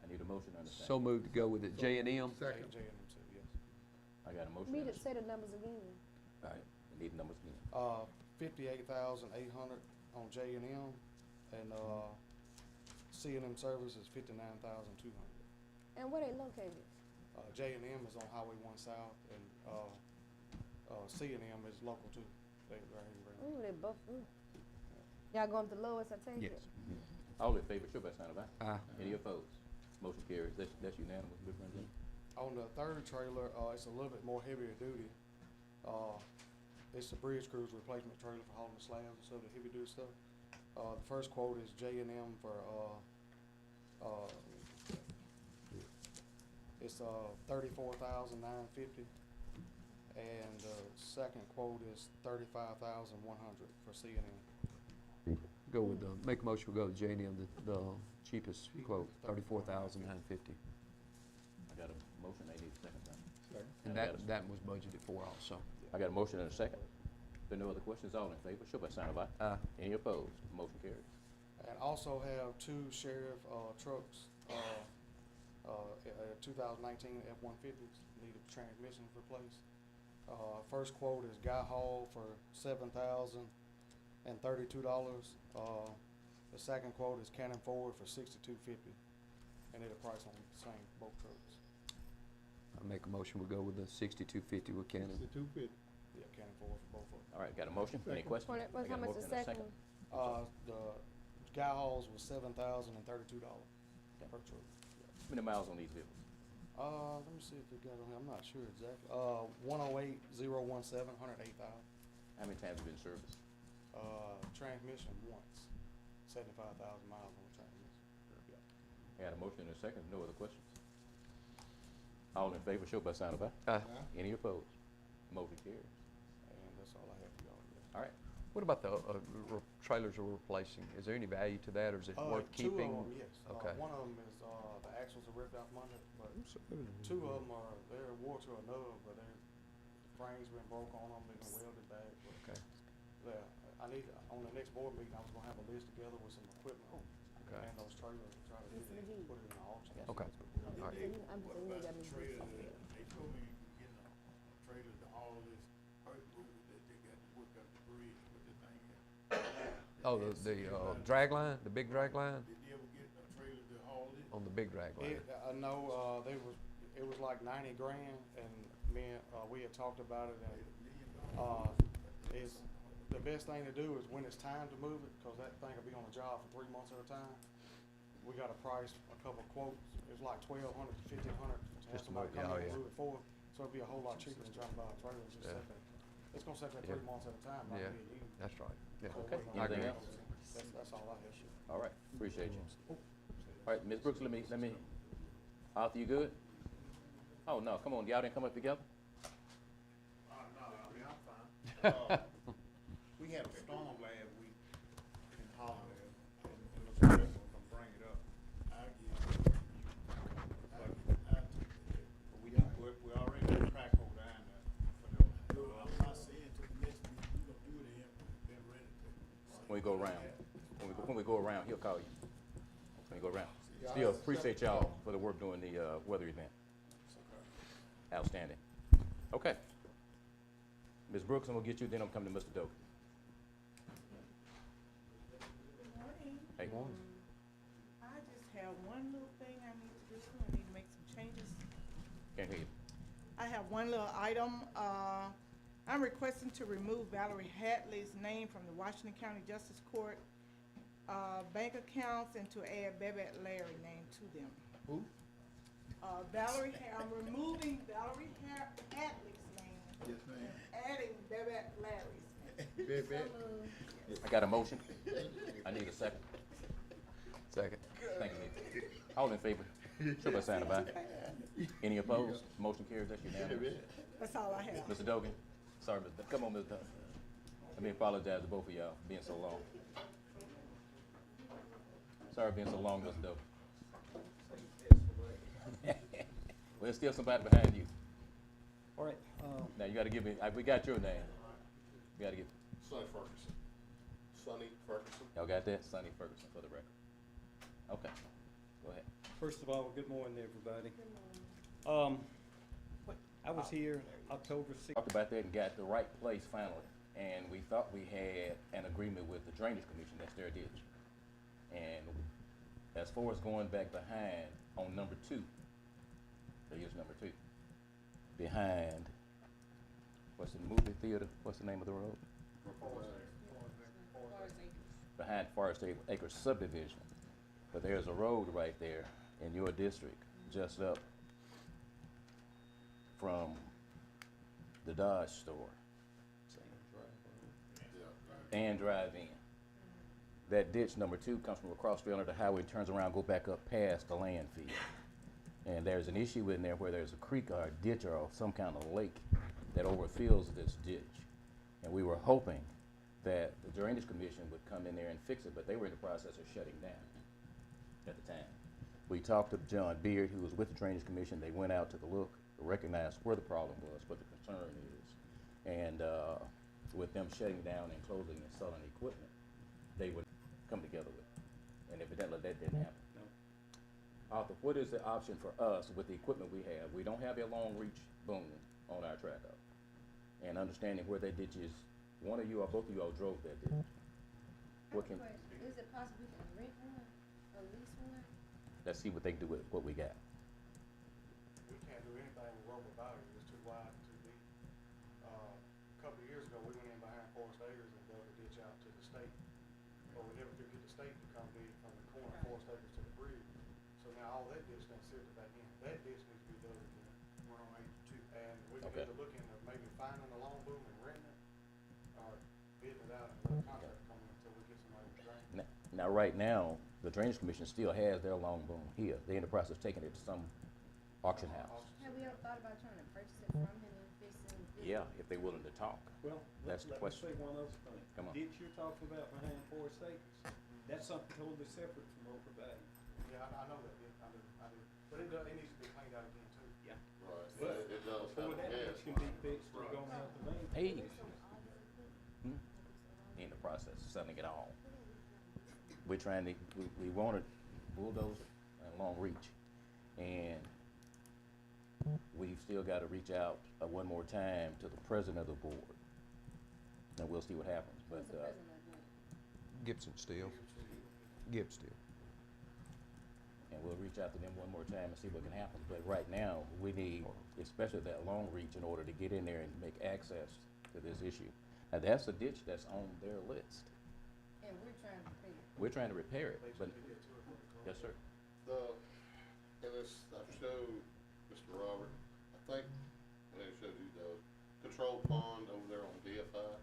[SPEAKER 1] I need a motion to understand.
[SPEAKER 14] So moved to go with it, J&M.
[SPEAKER 10] Second.
[SPEAKER 15] J&M, yes.
[SPEAKER 1] I got a motion.
[SPEAKER 2] Me
[SPEAKER 1] and a
[SPEAKER 2] to say the numbers again.
[SPEAKER 1] All right, we need the numbers again.
[SPEAKER 15] $58,800 on J&M, and, C&M Service is $59,200.
[SPEAKER 2] And where they located?
[SPEAKER 15] J&M is on Highway 1 South, and C&M is local too. They're here in Greenwood.
[SPEAKER 2] Ooh, they both, ooh. Y'all going to Lois, I take it?
[SPEAKER 1] All in favor, show by sign of aye.
[SPEAKER 5] Aye.
[SPEAKER 1] Any opposed? Motion carries. That's unanimous, Ms. Brendan.
[SPEAKER 15] On the third trailer, it's a little bit more heavier duty. It's the bridge crews replacement trailer for hauling the slabs and stuff, the heavy duty stuff. The first quote is J&M for, it's $34,950. And the second quote is $35,100 for C&M.
[SPEAKER 5] Go with the, make a motion, we'll go with J&M, the cheapest quote, $34,950.
[SPEAKER 1] I got a motion, they need a second time.
[SPEAKER 5] And that was budgeted for also.
[SPEAKER 1] I got a motion and a second. If there are no other questions, all in favor, show by sign of aye.
[SPEAKER 5] Aye.
[SPEAKER 1] Any opposed? Motion carries.
[SPEAKER 15] And also have two sheriff trucks, 2019 F-150s, need a transmission replaced. First quote is Guy Hall for $7,032. The second quote is Cannon Ford for $6,250, and at a price on the same, both trucks.
[SPEAKER 5] I make a motion, we go with the 6250 with Cannon.
[SPEAKER 15] Yeah, Cannon Ford for both of them.
[SPEAKER 1] All right, got a motion? Any questions?
[SPEAKER 2] What,
[SPEAKER 1] I got
[SPEAKER 2] how
[SPEAKER 1] a
[SPEAKER 2] much
[SPEAKER 1] motion
[SPEAKER 2] the
[SPEAKER 1] and a
[SPEAKER 2] second?
[SPEAKER 15] The Guy Halls was $7,032 per truck.
[SPEAKER 1] How many miles on these vehicles?
[SPEAKER 15] Let me see if they got on here, I'm not sure exactly. 108017, 108,000.
[SPEAKER 1] How many times have you been serviced?
[SPEAKER 15] Transmission once, 75,000 miles on the transmission.
[SPEAKER 1] I got a motion and a second. No other questions? All in favor, show by sign of aye.
[SPEAKER 5] Aye.
[SPEAKER 1] Any opposed? Motion carries.
[SPEAKER 15] And that's all I have for y'all.
[SPEAKER 1] All right.
[SPEAKER 5] What about the trailers we're replacing? Is there any value to that, or is it worth keeping?
[SPEAKER 15] Two of them, yes.
[SPEAKER 5] Okay.
[SPEAKER 15] One of them is, the axles are ripped out from under, but two of them are, they're wore to a nub, but the frame's been broke on them, they've been welded back. But
[SPEAKER 5] Okay.
[SPEAKER 15] yeah, I need, on the next board meeting, I was gonna have a list together with some equipment
[SPEAKER 5] Okay.
[SPEAKER 15] and those trailers and try to
[SPEAKER 2] Listen to
[SPEAKER 15] put
[SPEAKER 2] heat.
[SPEAKER 15] it in the auction.
[SPEAKER 5] Okay. All right.
[SPEAKER 2] I'm saying you got me doing something.
[SPEAKER 16] They told me you could get a trailer to haul this earthwood that they got to work up the bridge with the thing.
[SPEAKER 5] Oh, the drag line, the big drag line?
[SPEAKER 16] Did you ever get a trailer to haul it?
[SPEAKER 5] On the big drag line?
[SPEAKER 15] I know, it was like 90 grand, and we had talked about it, and, is, the best thing to do is when it's time to move it, cause that thing will be on the job for 3 months at a time. We got a price, a couple of quotes, it's like $1,200 to $1,500 to have
[SPEAKER 5] Just to
[SPEAKER 15] somebody
[SPEAKER 5] move-
[SPEAKER 15] come
[SPEAKER 5] oh,
[SPEAKER 15] in and
[SPEAKER 5] yeah.
[SPEAKER 15] move it forward, so it'd be a whole lot cheaper than trying to buy a trailer, and just
[SPEAKER 5] Yeah.
[SPEAKER 15] sit there. It's gonna sit there
[SPEAKER 5] Yeah.
[SPEAKER 15] 3 months at a time, not
[SPEAKER 5] Yeah,
[SPEAKER 15] be a year.
[SPEAKER 5] that's right. Yeah.
[SPEAKER 15] So
[SPEAKER 1] Okay.
[SPEAKER 15] we're
[SPEAKER 5] I
[SPEAKER 15] gonna-
[SPEAKER 5] agree.
[SPEAKER 1] Anything else?
[SPEAKER 15] That's all I have.
[SPEAKER 1] All right, appreciate you. All right, Ms. Brooks, let me, Arthur, you good? Oh, no, come on, y'all didn't come up together?
[SPEAKER 16] No, I mean, I'm fine. We had a storm last week in Holland, and Mr. President was gonna bring it up. We already got a crack hole down there for them. I'm not saying to the next meeting, we gonna do it in, been ready to.
[SPEAKER 1] When we go around, when we go around, he'll call you. When we go around. Still appreciate y'all for the work during the, weather event. Outstanding. Okay. Ms. Brooks, I'm gonna get you, then I'm coming to Mr. Doak. Hey.
[SPEAKER 17] I just have one little thing I need to do. I need to make some changes.
[SPEAKER 1] Can't hear you.
[SPEAKER 17] I have one little item. I'm requesting to remove Valerie Hatley's name from the Washington County Justice Court bank accounts and to add Babette Larry name to them.
[SPEAKER 16] Who?
[SPEAKER 17] I'm removing Valerie Hatley's name.
[SPEAKER 16] Yes, ma'am.
[SPEAKER 17] And adding Babette Larry's name.
[SPEAKER 16] Babette.
[SPEAKER 1] I got a motion. I need a second.
[SPEAKER 5] Second.
[SPEAKER 1] Thank you. All in favor? Show by sign of aye. Any opposed? Motion carries. That's unanimous.
[SPEAKER 17] That's all I have.
[SPEAKER 1] Mr. Dogan, sorry, Mr. Come on, Mr. Dogan. Let me apologize to both of y'all for being so long. Sorry for being so long, Mr. Dogan. Well, there's still somebody behind you.
[SPEAKER 18] All right.
[SPEAKER 1] Now, you gotta give me, we got your name. You gotta give,
[SPEAKER 16] Sonny Ferguson. Sonny Ferguson.
[SPEAKER 1] y'all got that? Sonny Ferguson for the record. Okay, go ahead.
[SPEAKER 18] First of all, good morning, everybody. I was here October 6th.
[SPEAKER 1] Talked about that and got the right place finally. And we thought we had an agreement with the Drainage Commission, that's their ditch. And as far as going back behind on number 2, there is number 2, behind, what's the movie theater, what's the name of the road? Behind Forest Acres subdivision. But there's a road right there in your district, just up from the Dodge store. And drive in. That ditch number 2 comes from across the under the highway, turns around, go back up past the landfill. And there's an issue in there where there's a creek or a ditch or some kind of lake that overfills this ditch. And we were hoping that the Drainage Commission would come in there and fix it, but they were in the process of shutting down at the time. We talked to John Beard, who was with the Drainage Commission. They went out, took a look, recognized where the problem was, what the concern is. And with them shutting down and closing and selling equipment, they would come together with it. And evidently that didn't happen. Arthur, what is the option for us with the equipment we have? We don't have a long reach boom on our track up. And understanding where that ditch is, one of you or both of you all drove that ditch. What can,
[SPEAKER 2] Is it possible we can rent one or lease one?
[SPEAKER 1] let's see what they can do with what we got.
[SPEAKER 15] We can't do anything with rubber boundary, it's too wide and too deep. A couple of years ago, we went in behind Forest Acres and dug a ditch out to the state. But we never could get the state to come dig from the corner of Forest Acres to the bridge. So now all that ditch done silted back in. That ditch needs to be dug again. We're on 82. And we can
[SPEAKER 1] Okay.
[SPEAKER 15] either look into maybe finding a long boom and renting it, or bidding it out and let a contractor come in until we get somebody to drain.
[SPEAKER 1] Now, right now, the Drainage Commission still has their long boom here. They're in the process of taking it to some auction house.
[SPEAKER 2] Have we ever thought about trying to purchase it from him and fix it?
[SPEAKER 1] Yeah, if they're willing to talk.
[SPEAKER 18] Well,
[SPEAKER 1] That's the
[SPEAKER 18] let me
[SPEAKER 1] question.
[SPEAKER 18] say one other thing.
[SPEAKER 1] Come on.
[SPEAKER 18] Ditch you're talking about behind Forest Acres, that's something totally separate from Roper Valley.
[SPEAKER 15] Yeah, I know that, I do. But it needs to be cleaned out again too.
[SPEAKER 18] Yeah.
[SPEAKER 16] Right,
[SPEAKER 18] But
[SPEAKER 16] it does
[SPEAKER 18] before
[SPEAKER 16] have a
[SPEAKER 18] that
[SPEAKER 16] gas
[SPEAKER 18] ditch can be
[SPEAKER 16] line.
[SPEAKER 18] fixed, we're gonna have to main.
[SPEAKER 1] Hey. In the process of selling it all. We're trying to, we wanted bulldozer and long reach. And we've still got to reach out one more time to the president of the board. And we'll see what happens, but,
[SPEAKER 5] Gibson Steel. Gibb Steel.
[SPEAKER 1] and we'll reach out to them one more time and see what can happen. But right now, we need, especially that long reach, in order to get in there and make access to this issue. Now, that's a ditch that's on their list.
[SPEAKER 2] And we're trying to pay.
[SPEAKER 1] We're trying to repair it, but, yes, sir.
[SPEAKER 16] And this, I showed Mr. Robert, I think, when I showed you the control pond over there on DFI.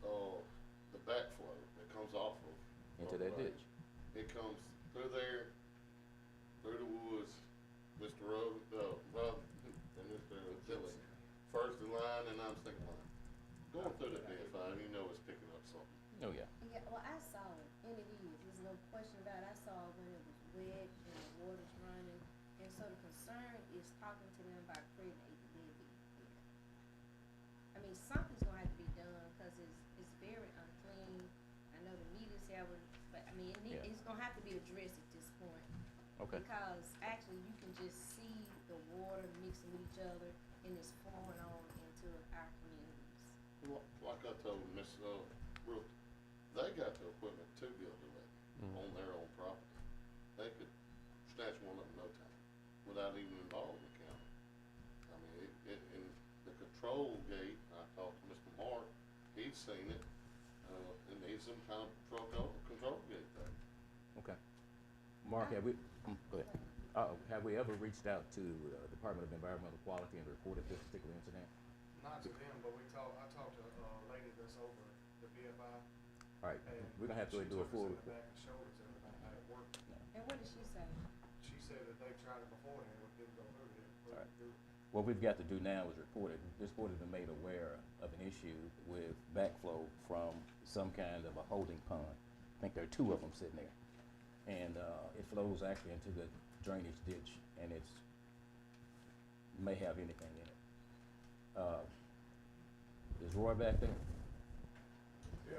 [SPEAKER 16] The backflow that comes off of.
[SPEAKER 1] Into that ditch.
[SPEAKER 16] It comes through there, through the woods, Mr. Rob, and Mr. Tilly. First in line and I'm second line. Going through the DFI, and you know it's picking up something.
[SPEAKER 1] Oh, yeah.
[SPEAKER 2] Yeah, well, I saw it, and it is, there's no question about it. I saw it when it was wet and the water's running. And so the concern is talking to them about creating a levee there. I mean, something's gonna have to be done, cause it's very unclean. I know the meters have it, but I mean,
[SPEAKER 1] Yeah.
[SPEAKER 2] it's gonna have to be addressed at this point.
[SPEAKER 1] Okay.
[SPEAKER 2] Because actually you can just see the water mixing with each other and it's flowing on into our communities.
[SPEAKER 16] Like I told Miss Ruth, they got the equipment to build a levee on their own property. They could snatch one up in no time without even involving the county. I mean, in the control gate, I talked to Mr. Mark, he'd seen it, it needs some kind of control gate there.
[SPEAKER 1] Okay. Mark, have we, go ahead. Have we ever reached out to Department of Environmental Quality and reported this particular incident?
[SPEAKER 15] Not to them, but I talked to a lady that's over the BFI.
[SPEAKER 1] All right, we're gonna have to do a full.
[SPEAKER 15] She took us in the back and showed us everything, how it worked.
[SPEAKER 2] And what did she say?
[SPEAKER 15] She said that they tried it before and it didn't go through yet.
[SPEAKER 1] All right. What we've got to do now is report it. This board has been made aware of an issue with backflow from some kind of a holding pond. I think there are 2 of them sitting there. And it flows actually into the drainage ditch, and it's, may have anything in it. Is Roy back there?
[SPEAKER 3] Yeah.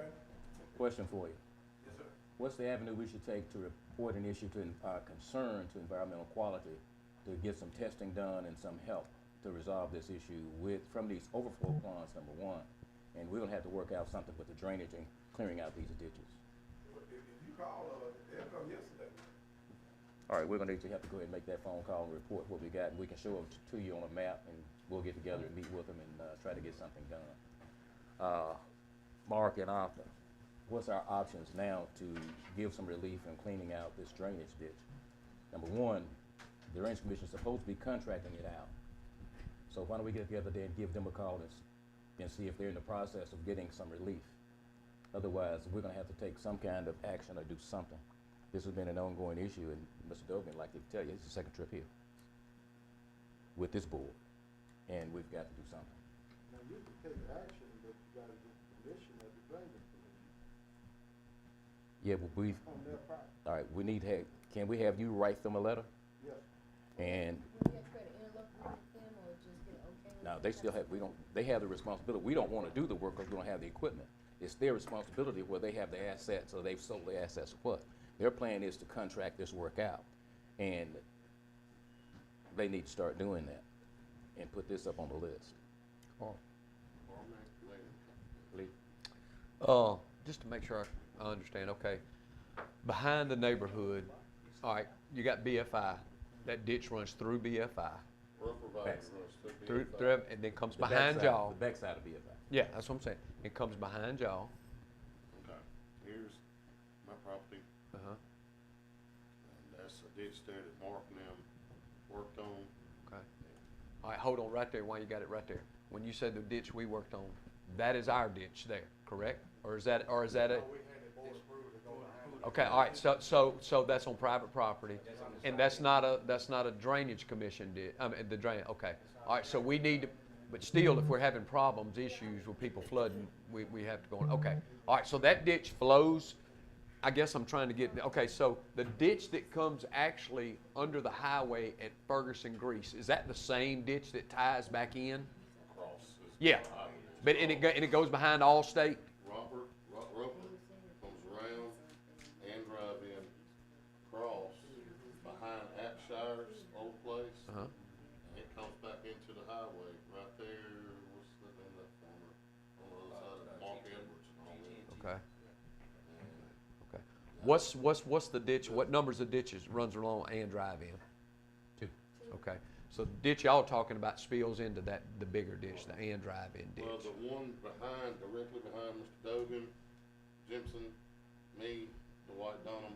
[SPEAKER 1] Question for you.
[SPEAKER 3] Yes, sir.
[SPEAKER 1] What's the avenue we should take to report an issue to, concern to environmental quality to get some testing done and some help to resolve this issue from these overflow ponds, number 1? And we're gonna have to work out something with the drainage and clearing out these ditches.
[SPEAKER 3] If you call, they'll come yesterday.
[SPEAKER 1] All right, we're gonna need to have to go ahead and make that phone call and report what we got, and we can show it to you on a map, and we'll get together and meet with them and, try to get something done. Mark and Arthur, what's our options now to give some relief in cleaning out this drainage ditch? Number one, the Drainage Commission's supposed to be contracting it out. So why don't we get together there and give them a call and see if they're in the process of getting some relief? Otherwise, we're gonna have to take some kind of action or do something. This has been an ongoing issue, and Mr. Dogan, like to tell you, it's the second trip here with this board, and we've got to do something.
[SPEAKER 9] Now, you can take action, but you gotta get permission of the drainage commission
[SPEAKER 1] Yeah, but we've,
[SPEAKER 9] on their property.
[SPEAKER 1] all right, we need to have, can we have you write them a letter?
[SPEAKER 9] Yes.
[SPEAKER 1] And,
[SPEAKER 2] Will we have to try to interlock with them or just get okay with
[SPEAKER 1] now,
[SPEAKER 2] it?
[SPEAKER 1] they still have, they have the responsibility. We don't wanna do the work because we don't have the equipment. It's their responsibility where they have the assets, or they've sold the assets or what. Their plan is to contract this work out, and they need to start doing that and put this up on the list. Lee?
[SPEAKER 5] Just to make sure I understand, okay. Behind the neighborhood, all right, you got BFI. That ditch runs through BFI.
[SPEAKER 16] Rubber Valley
[SPEAKER 1] Backs-
[SPEAKER 16] runs
[SPEAKER 5] Through,
[SPEAKER 16] through
[SPEAKER 5] and then comes
[SPEAKER 1] The
[SPEAKER 5] behind
[SPEAKER 1] backside-
[SPEAKER 5] y'all.
[SPEAKER 1] The backside of BFI.
[SPEAKER 5] Yeah, that's what I'm saying. It comes behind y'all.
[SPEAKER 16] Okay, here's my property,
[SPEAKER 5] Uh-huh.
[SPEAKER 16] and that's a ditch there that Mark and them worked on.
[SPEAKER 5] Okay. All right, hold on right there while you got it right there. When you said the ditch we worked on, that is our ditch there, correct? Or is that a? Okay, all right, so that's on private property, and that's not a drainage commission the drain, okay. All right, so we need to, but still, if we're having problems, issues with people flooding, we have to go on, okay. All right, so that ditch flows, I guess I'm trying to get, okay, so the ditch that comes actually under the highway at Ferguson Grease, is that the same ditch that ties back in?
[SPEAKER 16] Cross is.
[SPEAKER 5] Yeah, but, and it goes behind Allstate?
[SPEAKER 16] Roper comes around and drive in, cross behind Apshire's old place.
[SPEAKER 5] Uh-huh.
[SPEAKER 16] And it comes back into the highway right there, what's the name of that corner? On the other side of Mark Edwards and all that.
[SPEAKER 5] Okay. Okay. What's the ditch, what numbers of ditches runs along and drive in?
[SPEAKER 1] Two.
[SPEAKER 5] Okay, so the ditch y'all talking about spills into the bigger ditch, the and drive-in
[SPEAKER 16] Well,
[SPEAKER 5] ditch.
[SPEAKER 16] the one directly behind Mr. Dogan, Jimson, me, Dwight Dunham,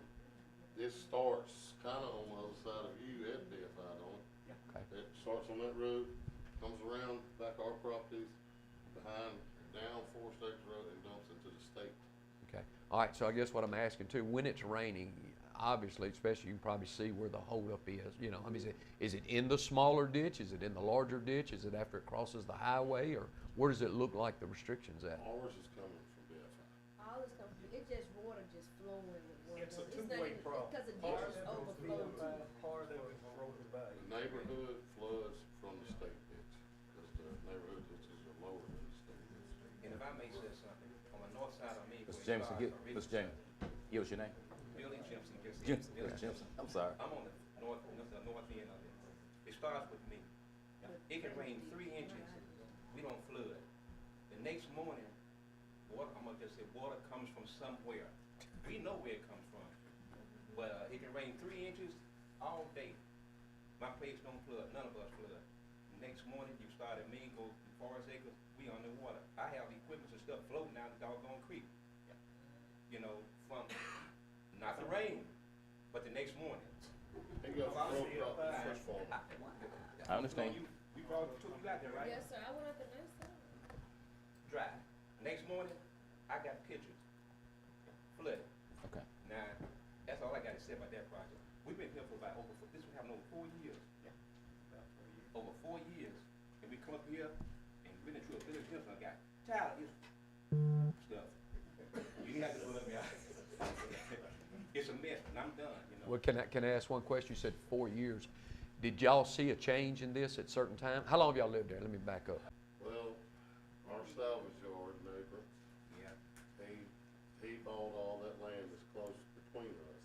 [SPEAKER 16] this starts kinda on the other side of you at BFI, don't it?
[SPEAKER 5] Okay.
[SPEAKER 16] It starts on that road, comes around back our properties, behind, down Forest Acres Road and dumps into the state.
[SPEAKER 5] Okay, all right, so I guess what I'm asking too, when it's raining, obviously, especially, you can probably see where the holdup is, you know, I mean, is it in the smaller ditch, is it in the larger ditch, is it after it crosses the highway, or where does it look like the restrictions at?
[SPEAKER 16] Ours is coming from BFI.
[SPEAKER 2] All this comes, it's just water just flowing with one
[SPEAKER 18] It's a
[SPEAKER 2] another.
[SPEAKER 18] two-way
[SPEAKER 2] not even-
[SPEAKER 18] problem.
[SPEAKER 2] Cause the ditch is overflowed too.
[SPEAKER 18] Part of it from Roper Valley.
[SPEAKER 16] The neighborhood floods from the state ditch, because the neighborhood ditches are lower than the state ditch.
[SPEAKER 19] And if I may say something, on the north side of me.
[SPEAKER 1] Mr. Jameson, Mr. James, give us your name.
[SPEAKER 19] Billy Jimson.
[SPEAKER 1] Jimson, Mr. Jimson, I'm sorry.
[SPEAKER 19] I'm on the north end of it. It starts with me. It can rain 3 inches, we don't flood. The next morning, water, I'm gonna just say, water comes from somewhere. We know where it comes from. But it can rain 3 inches all day. My place don't flood, none of us flood. Next morning, you start at me, go to Forest Acres, we underwater. I have equipment and stuff floating down the doggone creek. You know, from, not the rain, but the next morning.
[SPEAKER 16] He got broke up the fish farm.
[SPEAKER 1] I understand.
[SPEAKER 19] You brought, you out there, right?
[SPEAKER 2] Yes, sir, I went up there next time.
[SPEAKER 19] Dry. Next morning, I got pictures. Flooded.
[SPEAKER 1] Okay.
[SPEAKER 19] Now, that's all I got to say about that project. We've been here for about this will happen over 4 years. Over 4 years. And we come up here and we done threw a village here, so I got tired of this stuff. You didn't have to put me out. It's a mess, and I'm done, you know.
[SPEAKER 5] Well, can I ask one question? You said 4 years. Did y'all see a change in this at certain time? How long have y'all lived there? Let me back up.
[SPEAKER 16] Well, our salvage yard neighbor,
[SPEAKER 19] Yeah.
[SPEAKER 16] he bought all that land that's close between us,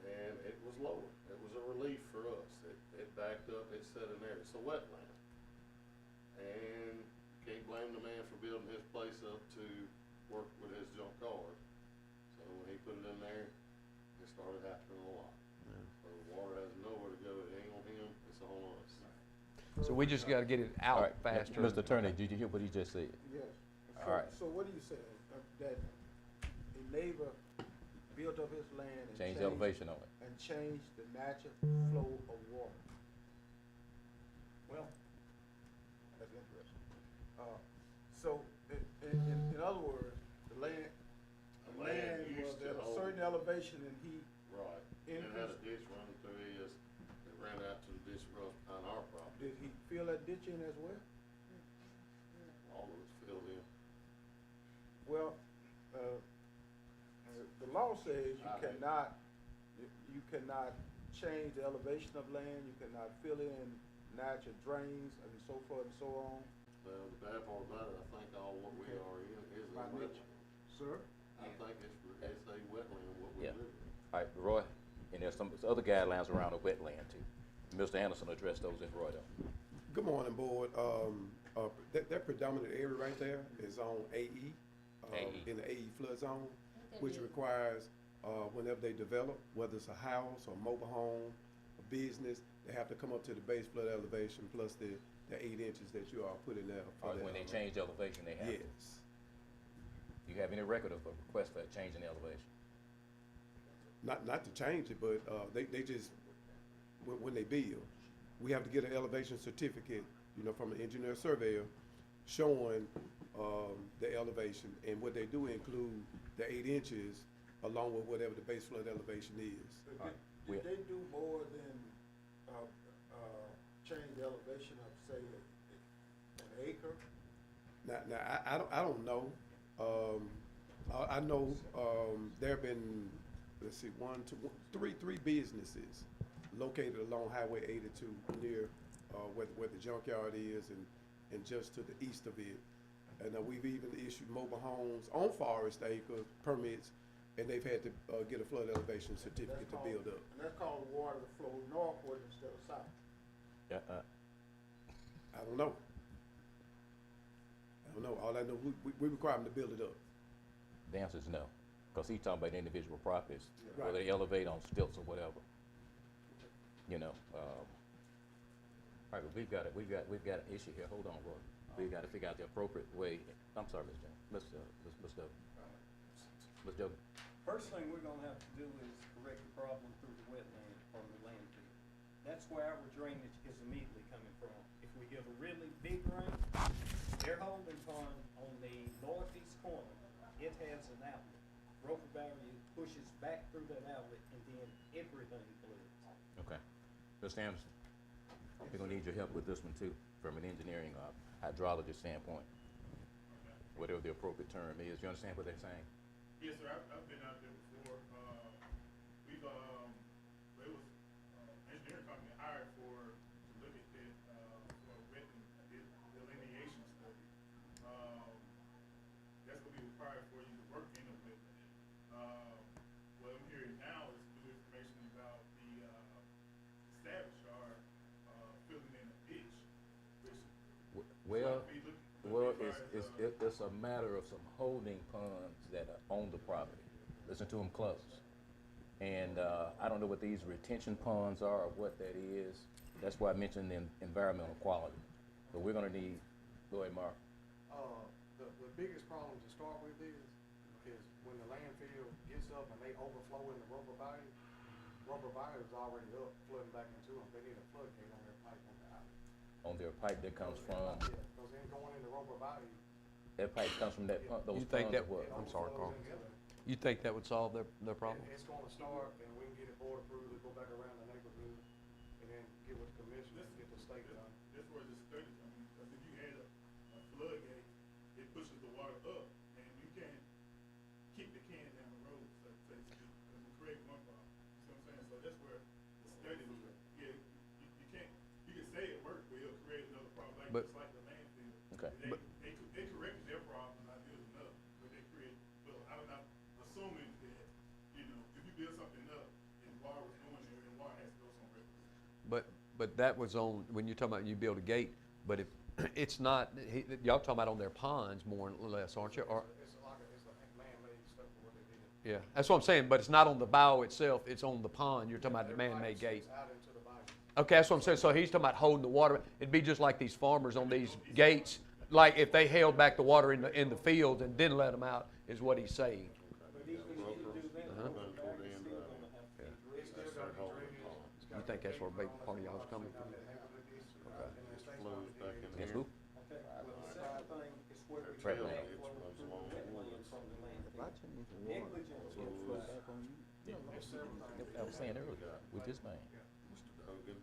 [SPEAKER 16] and it was lower. It was a relief for us. It backed up, it sat in there. It's a wetland. And can't blame the man for building his place up to work with his junk cars. So when he put it in there, it started happening a lot. So the
[SPEAKER 5] So we just gotta get it
[SPEAKER 1] All
[SPEAKER 5] out
[SPEAKER 1] right,
[SPEAKER 5] faster.
[SPEAKER 1] Mr. Attorney, did you hear what he just said?
[SPEAKER 9] Yes.
[SPEAKER 1] All right.
[SPEAKER 9] So what are you saying? That a neighbor built up his land and
[SPEAKER 1] Change the elevation on it.
[SPEAKER 9] and changed the natural flow of water. Well, that's interesting. So in other words, the land was
[SPEAKER 16] used to
[SPEAKER 9] at a
[SPEAKER 16] hold-
[SPEAKER 9] certain elevation and he
[SPEAKER 16] Right. It had a
[SPEAKER 9] increased.
[SPEAKER 16] ditch running through his, it ran out to the ditch runs on our property.
[SPEAKER 9] Did he fill that ditch in as well?
[SPEAKER 16] All of it's filled in.
[SPEAKER 9] Well, the law says you cannot change the elevation of land, you cannot fill in natural drains, and so forth and so on.
[SPEAKER 16] Well, the bad part about it, I think all what we are in is a
[SPEAKER 9] By
[SPEAKER 16] wetland.
[SPEAKER 9] nature. Sir?
[SPEAKER 16] I think it's a wetland, what we
[SPEAKER 1] Yeah.
[SPEAKER 16] live in.
[SPEAKER 1] All right, Roy, and there's some other guidelines around the wetland too. Mr. Anderson addressed those in Roy though.
[SPEAKER 20] Good morning, Board. That predominant area right there is on AE,
[SPEAKER 1] AE.
[SPEAKER 20] in the AE flood zone, which requires, whenever they develop, whether it's a house or mobile home, a business, they have to come up to the base flood elevation plus the 8 inches that you are putting there. for
[SPEAKER 1] Or
[SPEAKER 20] that
[SPEAKER 1] when they
[SPEAKER 20] elevation.
[SPEAKER 1] change elevation, they have to.
[SPEAKER 20] Yes.
[SPEAKER 1] Do you have any record of a request for a change in elevation?
[SPEAKER 20] Not to change it, but they just, when they build, we have to get an elevation certificate, from an engineer surveyor showing the elevation. And what they do include the 8 inches along with whatever the base flood elevation is.
[SPEAKER 9] Did they do more than change the elevation of, say, an acre?
[SPEAKER 20] Now, I don't know. I know there have been, let's see, three businesses located along Highway 82 near where the junkyard is and just to the east of it. And we've even issued mobile homes on Forest Acre permits, and they've had to get a flood elevation certificate to build up.
[SPEAKER 9] And that's called water to flow northward instead of south.
[SPEAKER 1] Yeah,
[SPEAKER 20] I don't know. All I know, we require them to build it up.
[SPEAKER 1] the answer is no, because he's talking about individual properties,
[SPEAKER 20] Right.
[SPEAKER 1] whether they elevate on stilts or whatever. All right, but we've got an issue here. Hold on, Roy. We've got to figure out the appropriate way. I'm sorry, Ms. Jones. Ms. Jones.
[SPEAKER 18] First thing we're gonna have to do is correct the problem through the wetland or the landfill. That's where our drainage is immediately coming from. If we get a really big rain, their holding pond on the northeast corner, it has an outlet. Roper barrier pushes back through that outlet and then everything floods.
[SPEAKER 1] Okay. Mr. Anderson, we're gonna need your help with this one too, from an engineering, hydrologist standpoint. Whatever the appropriate term is. You understand what they're saying?
[SPEAKER 3] Yes, sir, I've been out there before. We've, it was, engineering company hired to look at that, for a wetland delineation study. That's gonna be required for you to work in a wetland. What I'm hearing now is new information about the, Savage Yard, filling in a ditch, which
[SPEAKER 1] Well,
[SPEAKER 3] might be looking.
[SPEAKER 1] it's a matter of some holding ponds that are on the property. Listen to them close. And I don't know what these retention ponds are or what that is. That's why I mentioned the environmental quality. But we're gonna need, go ahead, Mark.
[SPEAKER 15] The biggest problem to start with is when the landfill gets up and they overflow in the Roper Bayou is already up, flooding back into them. They need a floodgate on their pipe on the outlet.
[SPEAKER 1] On their pipe that comes from,
[SPEAKER 15] Yeah, because then going into Roper Bayou,
[SPEAKER 1] that pipe comes from that, those
[SPEAKER 5] You think
[SPEAKER 1] ponds
[SPEAKER 5] that,
[SPEAKER 1] or what?
[SPEAKER 5] I'm sorry, Carl.
[SPEAKER 15] together.
[SPEAKER 5] You think that would solve their problem?
[SPEAKER 15] It's gonna start, and we can get it board approved, go back around the neighborhood, and then get with the commission and get the state done.
[SPEAKER 3] That's where the study comes in, because if you add a floodgate, it pushes the water up, and you can't kick the can down the road, so to speak, because you create one problem. You see what I'm saying? So that's where the study was, you can't, you can say it worked, but it'll create another problem,
[SPEAKER 5] But-
[SPEAKER 3] just like the landfill.
[SPEAKER 1] Okay.
[SPEAKER 3] They corrected their problem, not building up, but they create, well, I'm not assuming that, if you build something up, and water was going there, and water has to go somewhere.
[SPEAKER 5] But that was on, when you're talking about you build a gate, but if, it's not, y'all talking about on their ponds more or less, aren't you? Or,
[SPEAKER 15] It's like man-made stuff for what they did.
[SPEAKER 5] yeah, that's what I'm saying, but it's not on the bow itself, it's on the pond. You're talking about the man-made gate.
[SPEAKER 15] Out into the bayou.
[SPEAKER 5] Okay, that's what I'm saying. So he's talking about holding the water. It'd be just like these farmers on these gates, like if they held back the water in the fields and didn't let them out, is what he's saying. You think that's where a big part of y'all's coming from?
[SPEAKER 16] Flows back in
[SPEAKER 1] Yes,
[SPEAKER 16] here.
[SPEAKER 1] who?
[SPEAKER 8] Okay, well, the same thing is where we
[SPEAKER 1] Right.
[SPEAKER 8] tell
[SPEAKER 1] Right.
[SPEAKER 8] people to remove wetlands from the land. Negligence will flow back on you.
[SPEAKER 1] I was saying earlier, with this man.
[SPEAKER 16] Mr. Hogan,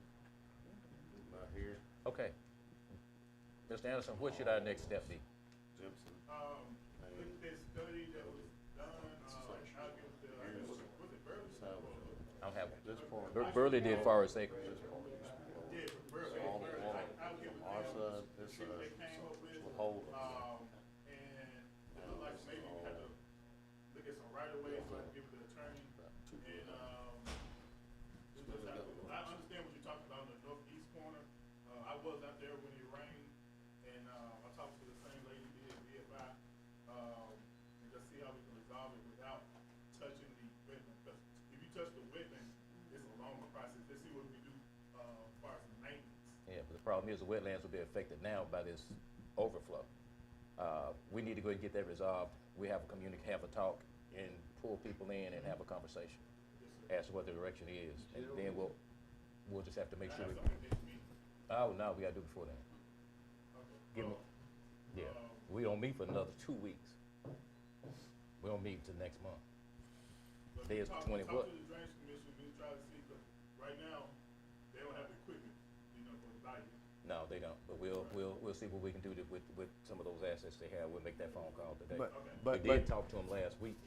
[SPEAKER 16] not here.
[SPEAKER 1] Okay. Mr. Anderson, what should our next step be?
[SPEAKER 16] Simpson.
[SPEAKER 3] With this study that was done, I'll give the, was it Burley?
[SPEAKER 1] I don't have
[SPEAKER 16] This part.
[SPEAKER 1] Burley did Forest Acres.
[SPEAKER 16] This part used to flow.
[SPEAKER 3] Yeah, Burley,
[SPEAKER 16] So all the
[SPEAKER 3] Burley.
[SPEAKER 16] water
[SPEAKER 3] I'll give it
[SPEAKER 16] from our
[SPEAKER 3] to
[SPEAKER 16] side,
[SPEAKER 3] them.
[SPEAKER 16] this
[SPEAKER 3] See what
[SPEAKER 16] side,
[SPEAKER 3] they came up with.
[SPEAKER 16] will hold us.
[SPEAKER 3] And it looked like maybe we had to look at some right of ways, so I can give it to the attorney.
[SPEAKER 16] About 2
[SPEAKER 3] And, we just have to, I understand what you're talking about in the northeast corner. I was out there when it rained, and, I talked to the same lady who did BFI, and just see how we can resolve it without touching the wetland. Because if you touch the wetland, it's a longer process. Let's see what we do, as far as maintenance.
[SPEAKER 1] Yeah, but the problem is the wetlands will be affected now by this overflow. We need to go ahead and get that resolved. We have a talk, and pull people in and have a conversation as to what the direction is. And then we'll just have to make sure we. Oh, no, we gotta do it before then. Give me, yeah, we don't meet for another 2 weeks. We don't meet until next month.
[SPEAKER 3] But
[SPEAKER 1] Today is
[SPEAKER 3] talk
[SPEAKER 1] 20
[SPEAKER 3] to
[SPEAKER 1] what?
[SPEAKER 3] the Drainage Commission, we try to see, 'cause right now, they don't have the equipment, for the value.
[SPEAKER 1] No, they don't, but we'll see what we can do with some of those assets they have. We'll make that phone call today.
[SPEAKER 5] But
[SPEAKER 1] We did talk to them last week,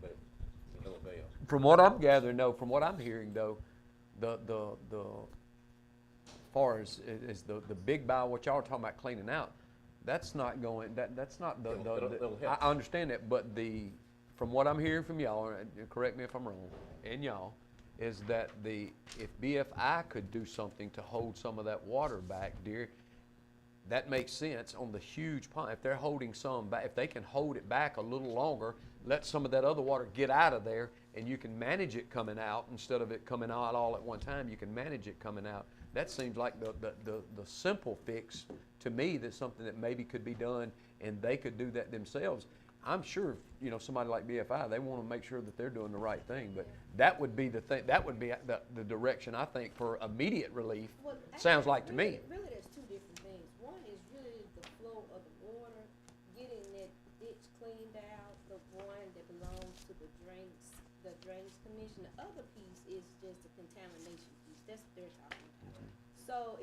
[SPEAKER 1] but to no avail.
[SPEAKER 5] From what I'm gathering, though, from what I'm hearing, though, the far as the big bow, what y'all are talking about cleaning out, that's not going. That's not the.
[SPEAKER 1] It'll help.
[SPEAKER 5] I understand that, but from what I'm hearing from y'all, and correct me if I'm wrong, and y'all, is that if BFI could do something to hold some of that water back, dear, that makes sense on the huge pond. If they're holding some back, if they can hold it back a little longer, let some of that other water get out of there, and you can manage it coming out instead of it coming out all at one time. You can manage it coming out. That seems like the simple fix to me. That's something that maybe could be done, and they could do that themselves. I'm sure, somebody like BFI, they want to make sure that they're doing the right thing, but that would be the thing. That would be the direction I think for immediate relief.
[SPEAKER 2] Well,
[SPEAKER 5] Sounds like to me.
[SPEAKER 2] Really, there's two different things. One is really the flow of the water, getting that ditch cleaned out, the one that belongs to the Drainage Commission. The other piece is just the contamination piece. That's what they're talking about. So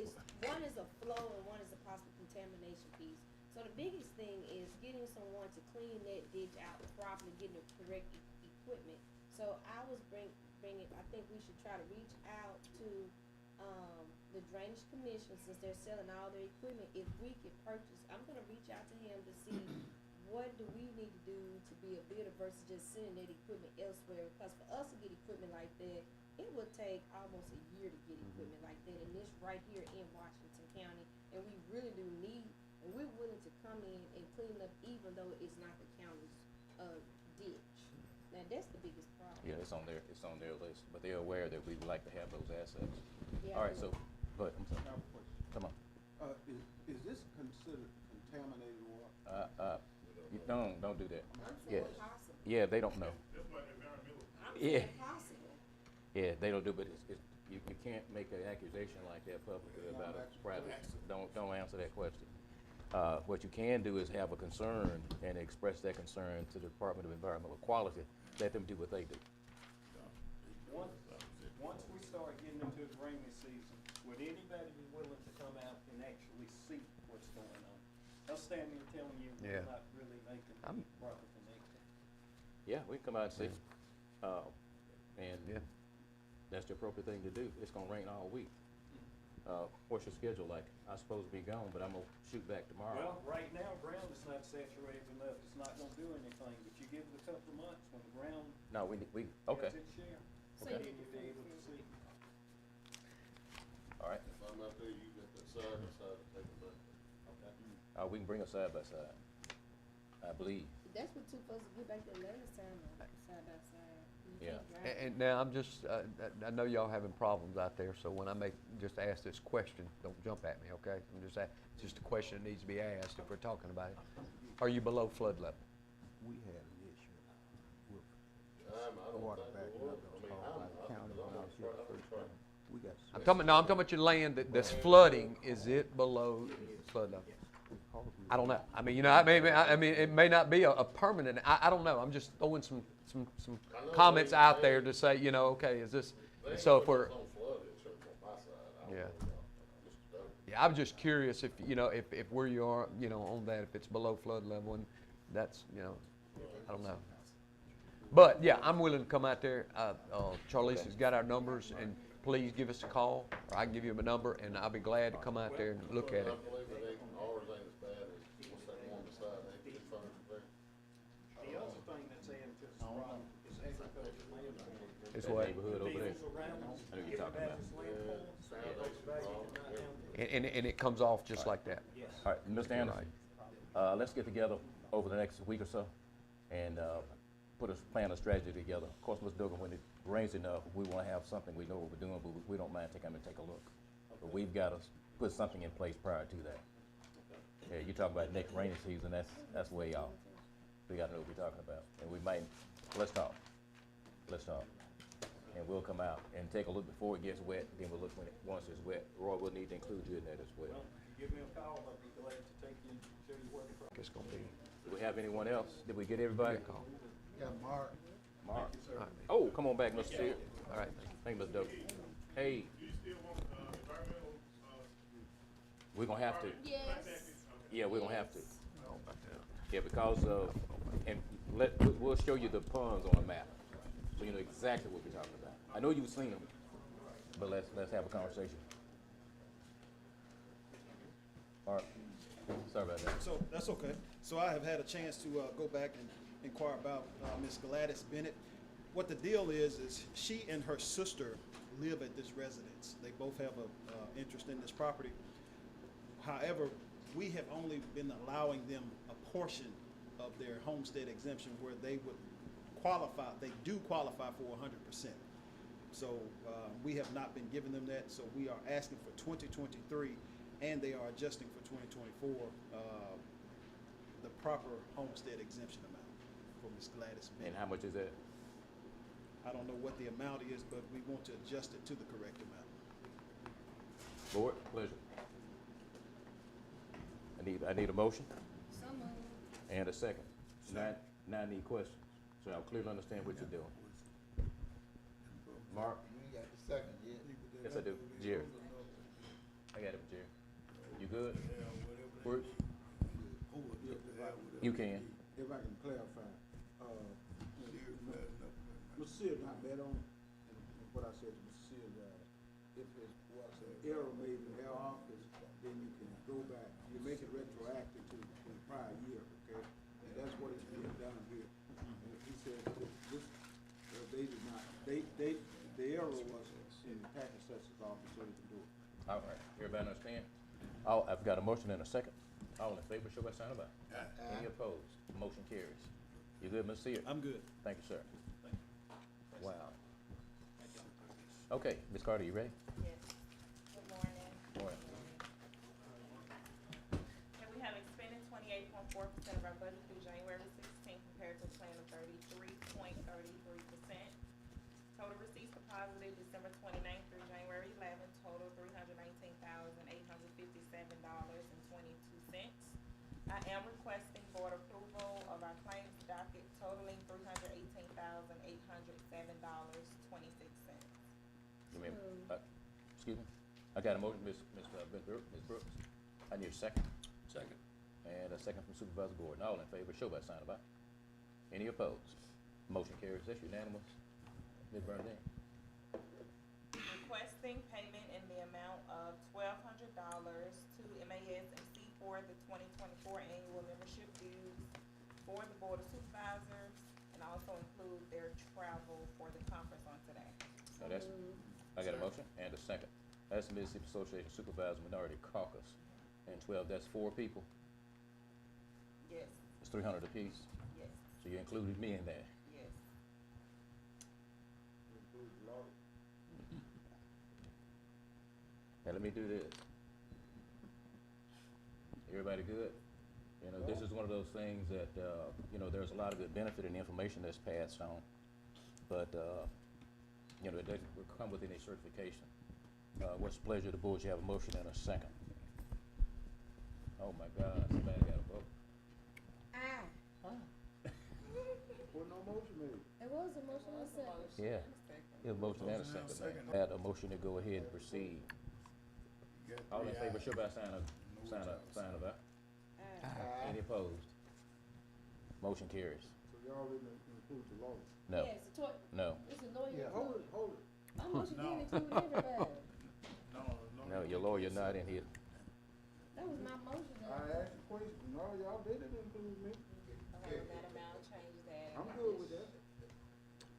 [SPEAKER 2] one is a flow and one is a possible contamination piece. So the biggest thing is getting someone to clean that ditch out properly, getting the correct equipment. So I was bringing, I think we should try to reach out to the Drainage Commission, since they're selling all their equipment. If we could purchase, I'm gonna reach out to him to see what do we need to do to be a bidder versus just sending that equipment elsewhere. Because for us to get equipment like that, it would take almost a year to get equipment like that, and this right here in Washington County, and we really do need, and we're willing to come in and clean up even though it's not the county's ditch. Now, that's the biggest problem.
[SPEAKER 1] Yeah, it's on their list, but they're aware that we would like to have those assets.
[SPEAKER 2] Yeah,
[SPEAKER 1] All right,
[SPEAKER 2] I
[SPEAKER 1] so, go ahead, I'm
[SPEAKER 9] I
[SPEAKER 1] sorry.
[SPEAKER 9] have a question.
[SPEAKER 1] Come on.
[SPEAKER 9] Is this considered contaminated water?
[SPEAKER 1] Don't do that.
[SPEAKER 2] I'm
[SPEAKER 1] Yeah,
[SPEAKER 2] saying possible.
[SPEAKER 1] yeah, they don't know.
[SPEAKER 3] That's why they're environmental.
[SPEAKER 2] I'm
[SPEAKER 1] Yeah.
[SPEAKER 2] saying possible.
[SPEAKER 1] Yeah, they don't do, but you can't make an accusation like that publicly about a private. Don't answer that question. What you can do is have a concern and express that concern to the Department of Environmental Quality. Let them do what they do.
[SPEAKER 8] Once we start getting into the rainy season, would anybody be willing to come out and actually see what's going on? I'll stand here telling you
[SPEAKER 5] Yeah.
[SPEAKER 8] we're not really making the proper connection.
[SPEAKER 1] Yeah, we can come out and see. And
[SPEAKER 5] Yeah.
[SPEAKER 1] that's the appropriate thing to do. It's gonna rain all week. What's your schedule like? I'm supposed to be gone, but I'm gonna shoot back tomorrow.
[SPEAKER 8] Well, right now, ground is not saturated enough, it's not gonna do anything, but you give it a couple of months when the ground
[SPEAKER 1] No, okay,
[SPEAKER 8] has its share,
[SPEAKER 2] So
[SPEAKER 1] Okay.
[SPEAKER 8] then you'll be able to see.
[SPEAKER 1] all right.
[SPEAKER 16] If I'm out there, you got that side by side to take a look.
[SPEAKER 8] Okay.
[SPEAKER 1] We can bring a side by side, I believe.
[SPEAKER 2] That's what took us to get back there last time, side by side.
[SPEAKER 1] Yeah.
[SPEAKER 5] And now I'm just, I know y'all having problems out there, so when I just ask this question, don't jump at me, okay? It's just a question that needs to be asked if we're talking about it. Are you below flood level?
[SPEAKER 9] We had an issue with
[SPEAKER 16] I don't
[SPEAKER 9] water
[SPEAKER 16] think
[SPEAKER 9] backing
[SPEAKER 16] we
[SPEAKER 9] up.
[SPEAKER 16] will.
[SPEAKER 9] It was
[SPEAKER 16] I mean,
[SPEAKER 9] caused by the county when I was here the first time. We got.
[SPEAKER 5] I'm talking about your land that's flooding, is it below flood level? I don't know. I mean, you know, I mean, it may not be a permanent, I don't know. I'm just throwing some comments out there to say, you know, okay, is this, so if we're, yeah. Yeah, I'm just curious if, you know, if where you are, you know, on that, if it's below flood level, and that's, you know, I don't know. But, yeah, I'm willing to come out there. Charlize has got our numbers, and please give us a call, or I can give you a number, and'll be glad to come out there and look at it.
[SPEAKER 16] I believe it ain't, ours ain't as bad as what's that one beside, they two firms there.
[SPEAKER 18] The other thing that's added to this problem is agricultural land.
[SPEAKER 5] It's what?
[SPEAKER 1] Neighborhood over there.
[SPEAKER 18] Fields around us,
[SPEAKER 1] I know what you're talking about.
[SPEAKER 18] everybody's land full,
[SPEAKER 5] And it comes off just like that.
[SPEAKER 1] All right, Mr. Anderson, let's get together over the next week or so and plan a strategy together. Of course, Mr. Duggan, when it rains enough, we want to have something, we know what we're doing, but we don't mind taking and take a look. But we've got to put something in place prior to that. Yeah, you talk about next rainy season, that's way off. We got to know what we're talking about. And we might, let's talk. And we'll come out and take a look before it gets wet, then we'll look once it's wet. Roy, we'll need to include you in that as well.
[SPEAKER 18] Well, give me a call, I'll be glad to take you and show you where the problem
[SPEAKER 5] It's gonna be.
[SPEAKER 1] Do we have anyone else? Did we get everybody?
[SPEAKER 9] Got Mark.
[SPEAKER 1] Mark. Oh, come on back, Mr. Steele.
[SPEAKER 5] All right.
[SPEAKER 1] Thank you, Mr. Duggan. Hey. We're gonna have to.
[SPEAKER 2] Yes.
[SPEAKER 1] Yeah, we're gonna have to. Yeah, because of, and we'll show you the ponds on the map, so you know exactly what we're talking about. I know you've seen them, but let's have a conversation. All right. Sorry about that.
[SPEAKER 8] So, that's okay. So I have had a chance to go back and inquire about Miss Gladys Bennett. What the deal is she and her sister live at this residence. They both have a interest in this property. However, we have only been allowing them a portion of their homestead exemption where they would qualify, they do qualify for 100%. So we have not been giving them that, so we are asking for 2023, and they are adjusting for 2024, the proper homestead exemption amount for Ms. Gladys Bennett.
[SPEAKER 1] And how much is that?
[SPEAKER 8] I don't know what the amount is, but we want to adjust it to the correct amount.
[SPEAKER 1] Board, pleasure. I need a motion
[SPEAKER 2] So moved.
[SPEAKER 1] and a second. Now I need questions, so I'll clearly understand what you're doing. Mark?
[SPEAKER 9] You ain't got the second yet.
[SPEAKER 1] Yes, I do. Jerry. I got it, Jerry. You good? Works? You can.
[SPEAKER 9] If I can clarify, Mr. Sears not bet on what I said to Mr. Sears, if it was an error made in their office, then you can go back, you make it retroactive to the prior year, okay? And that's what is being done here. And he said, this, they did not, the error was in the tax assessor's office, so they can do it.
[SPEAKER 1] All right, everybody understand? I've got a motion and a second. All in favor, show by sign of aye. Any opposed? Motion carries. You good, Ms. Sears?
[SPEAKER 8] I'm good.
[SPEAKER 1] Thank you, sir. Wow. Okay, Ms. Carter, you ready?
[SPEAKER 13] Yes. Good morning.
[SPEAKER 1] Morning.
[SPEAKER 13] Okay, we have expended 28.4% of our budget through January 16th compared to a plan of 33.33%. Total receipts deposited December 29th through January 11th, total $319,857.22. I am requesting board approval of our claims docket totaling $318,807.26.
[SPEAKER 1] Excuse me? I got a motion, Ms. Brooks. I need a second.
[SPEAKER 5] Second.
[SPEAKER 1] And a second from Supervisor Gordon. All in favor, show by sign of aye. Any opposed? Motion carries. That's unanimous. Ms. Bernadette.
[SPEAKER 13] Requesting payment in the amount of $1,200 to MASMC for the 2024 annual membership dues for the Board of Supervisors, and also include their travel for the conference on today.
[SPEAKER 1] Now that's, I got a motion and a second. That's the Mississippi Association Supervisor Minority Caucus. And 12, that's 4 people.
[SPEAKER 13] Yes,
[SPEAKER 1] It's 300 apiece.
[SPEAKER 13] yes,
[SPEAKER 1] So you included me in that.
[SPEAKER 13] yes.
[SPEAKER 1] Now, let me do this. Everybody good? You know, this is one of those things that, you know, there's a lot of good benefit in the information that's passed on, but, you know, it doesn't come with any certification. What's the pleasure of the board? You have a motion and a second. Oh, my God, somebody got a vote.
[SPEAKER 2] Aye.
[SPEAKER 9] Well, no motion made.
[SPEAKER 2] It was a motion and a second.
[SPEAKER 1] Yeah, you have a motion and a second. Had a motion to go ahead and proceed. All in favor, show by sign of aye.
[SPEAKER 2] Aye.
[SPEAKER 1] Any opposed? Motion carries.
[SPEAKER 9] So y'all didn't include the lawyer?
[SPEAKER 1] No.
[SPEAKER 2] Yes, the toy,
[SPEAKER 1] No.
[SPEAKER 2] it's a lawyer.
[SPEAKER 9] Yeah, hold it, hold it.
[SPEAKER 2] I'm motion to include everybody.
[SPEAKER 1] No, your lawyer not in here.
[SPEAKER 2] That was my motion.
[SPEAKER 9] I asked a question, no, y'all didn't include me.
[SPEAKER 13] Okay, Madam Ma'am, change that.
[SPEAKER 9] I'm good with that.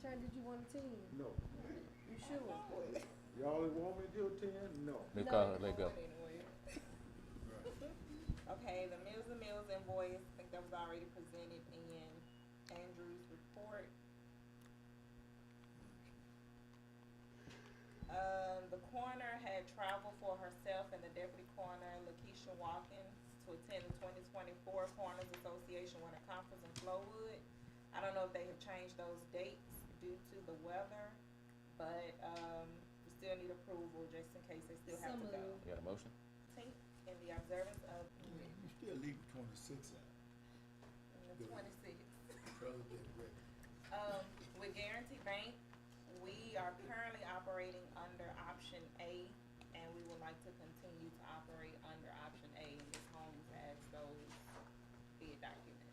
[SPEAKER 2] Turn, did you want a team?
[SPEAKER 9] No.
[SPEAKER 2] You sure?
[SPEAKER 9] Y'all want me till 10? No.
[SPEAKER 1] Let's call it, let go.
[SPEAKER 13] Okay, the Mills invoice, I think that was already presented in Andrew's report. The coroner had traveled for herself and the deputy coroner, Lakeisha Watkins, to attend the 2024 Coroners Association Winter Conference in Flowood. I don't know if they have changed those dates due to the weather, but, we still need approval just in case they still have to go.
[SPEAKER 1] You got a motion?
[SPEAKER 13] In the observance of
[SPEAKER 10] You still leave 26 out.
[SPEAKER 13] the 26th.
[SPEAKER 10] President Rick.
[SPEAKER 13] With Guarantee Bank, we are currently operating under option A, and we would like to continue to operate under option A, and Ms. Holmes has those bid documents.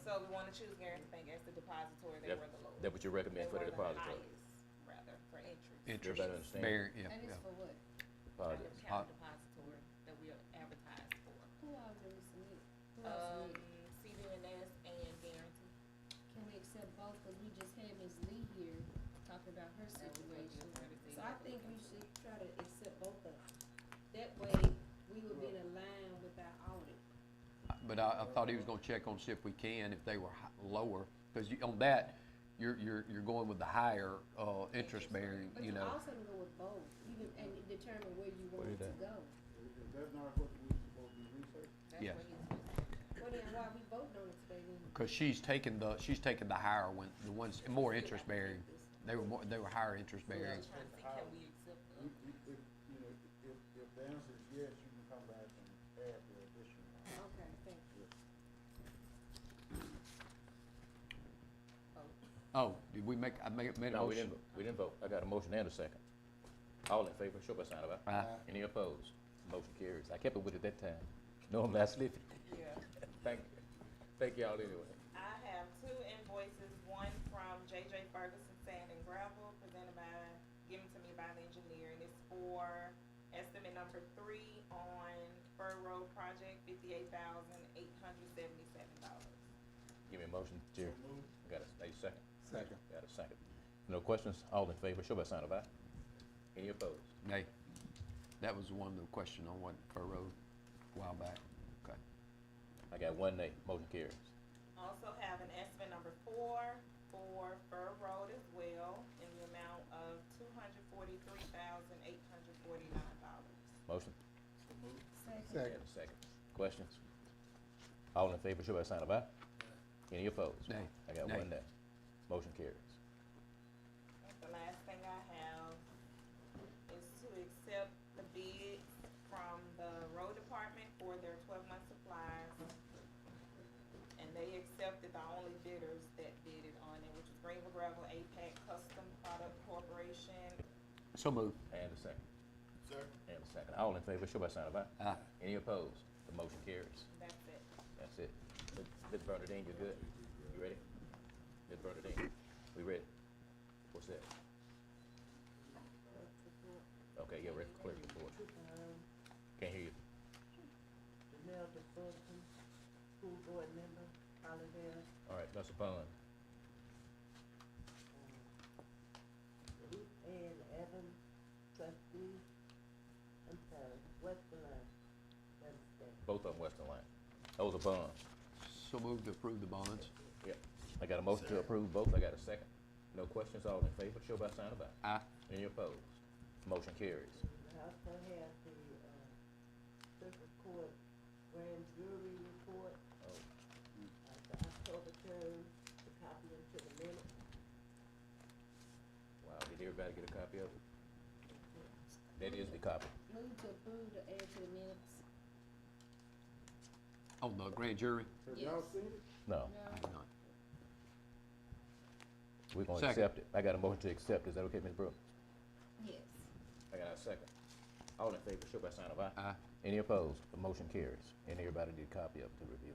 [SPEAKER 13] So we wanna choose Guarantee Bank as the depository, they were the lowest.
[SPEAKER 1] That what you recommend for the depository?
[SPEAKER 13] They were the highest, rather, for interest.
[SPEAKER 5] Interest,
[SPEAKER 1] Everybody understand?
[SPEAKER 5] yeah,
[SPEAKER 2] And it's
[SPEAKER 5] yeah.
[SPEAKER 2] for what?
[SPEAKER 1] Deposit.
[SPEAKER 13] County depository that we are advertised for.
[SPEAKER 2] Who else did we submit? Who else submitted?
[SPEAKER 13] CDNS and Guarantee.
[SPEAKER 2] Can we accept both? Cause we just had Ms. Lee here talking about her situation. So I think we should try to accept both of them. That way, we would be in line with our audit.
[SPEAKER 5] But I thought he was gonna check on, see if we can, if they were lower, cause on that, you're going with the higher, interest bearing,
[SPEAKER 2] But
[SPEAKER 5] you know.
[SPEAKER 2] also can go with both, even, and determine where you want
[SPEAKER 1] Where
[SPEAKER 2] it to
[SPEAKER 1] that?
[SPEAKER 2] go.
[SPEAKER 9] Is that not what we supposed to be researching?
[SPEAKER 13] That's
[SPEAKER 5] Yes.
[SPEAKER 13] what he's.
[SPEAKER 2] Well, then why we voting on it today then?
[SPEAKER 5] Cause she's taking the higher one, the ones, more interest bearing. They were higher interest bearing.
[SPEAKER 13] Trying to see, can we accept them?
[SPEAKER 9] If, you know, if the answer is yes, you can come back and add the additional.
[SPEAKER 2] Okay, thank you.
[SPEAKER 5] Oh, did we make, I made a
[SPEAKER 1] No,
[SPEAKER 5] motion?
[SPEAKER 1] we didn't vote. I got a motion and a second. All in favor, show by sign of aye.
[SPEAKER 5] Aye.
[SPEAKER 1] Any opposed? Motion carries. I kept it with it that time. Normally I slip it.
[SPEAKER 13] Yeah.
[SPEAKER 1] Thank you. Thank y'all anyway.
[SPEAKER 13] I have two invoices, one from J.J. Ferguson Sand and Gravel, given to me by the engineer, and it's for estimate number 3 on Fur Road project, $58,877.
[SPEAKER 1] Give me a motion, Jerry. Got a second?
[SPEAKER 9] Second.
[SPEAKER 1] Got a second. No questions? All in favor, show by sign of aye. Any opposed?
[SPEAKER 5] Nay. That was one of the question on what Fur Road a while back. Okay.
[SPEAKER 1] I got one nay. Motion carries.
[SPEAKER 13] Also have an estimate number 4 for Fur Road as well, in the amount of $243,849.
[SPEAKER 1] Motion?
[SPEAKER 2] Second.
[SPEAKER 1] Got a second. Questions? All in favor, show by sign of aye. Any opposed?
[SPEAKER 5] Nay.
[SPEAKER 1] I got
[SPEAKER 5] Nay.
[SPEAKER 1] one nay. Motion carries.
[SPEAKER 13] The last thing I have is to accept the bids from the road department for their 12-month supplies. And they accepted the only bidders that bidded on it, which was Greenville Gravel, APAC Custom Product Corporation.
[SPEAKER 5] So moved.
[SPEAKER 1] And a second. And a second. All in favor, show by sign of aye.
[SPEAKER 5] Aye.
[SPEAKER 1] Any opposed? The motion carries.
[SPEAKER 13] That's it.
[SPEAKER 1] That's it. Ms. Bernadine, you good? You ready? Ms. Bernadine, we ready? What's that? Okay, yeah, ready for clerk report. Can't hear you.
[SPEAKER 21] Janelle DeForton, school board member, Holliday.
[SPEAKER 1] All right, Mr. Pond.
[SPEAKER 21] And Evans, trustee, I'm sorry, Western Line.
[SPEAKER 1] Both of them Western Line. Those are bonds.
[SPEAKER 5] So moved to approve the bonds.
[SPEAKER 1] Yep. I got a motion to approve both. I got a second. No questions. All in favor, show by sign of aye.
[SPEAKER 5] Aye.
[SPEAKER 1] Any opposed? Motion carries.
[SPEAKER 21] I also have the, circuit court grand jury report, the October term, to copy into the minutes.
[SPEAKER 1] Wow, did everybody get a copy of it? That is the copy.
[SPEAKER 2] Move to approve to add to the minutes.
[SPEAKER 5] On the grand jury?
[SPEAKER 21] Have y'all
[SPEAKER 20] seen it?
[SPEAKER 1] No.
[SPEAKER 5] I have not.
[SPEAKER 1] We're gonna
[SPEAKER 5] Second.
[SPEAKER 1] accept it. I got a motion to accept. Is that okay, Ms. Brooks?
[SPEAKER 2] Yes.
[SPEAKER 1] I got a second. All in favor, show by sign of aye.
[SPEAKER 5] Aye.
[SPEAKER 1] Any opposed? The motion carries. And everybody did a copy of it to review.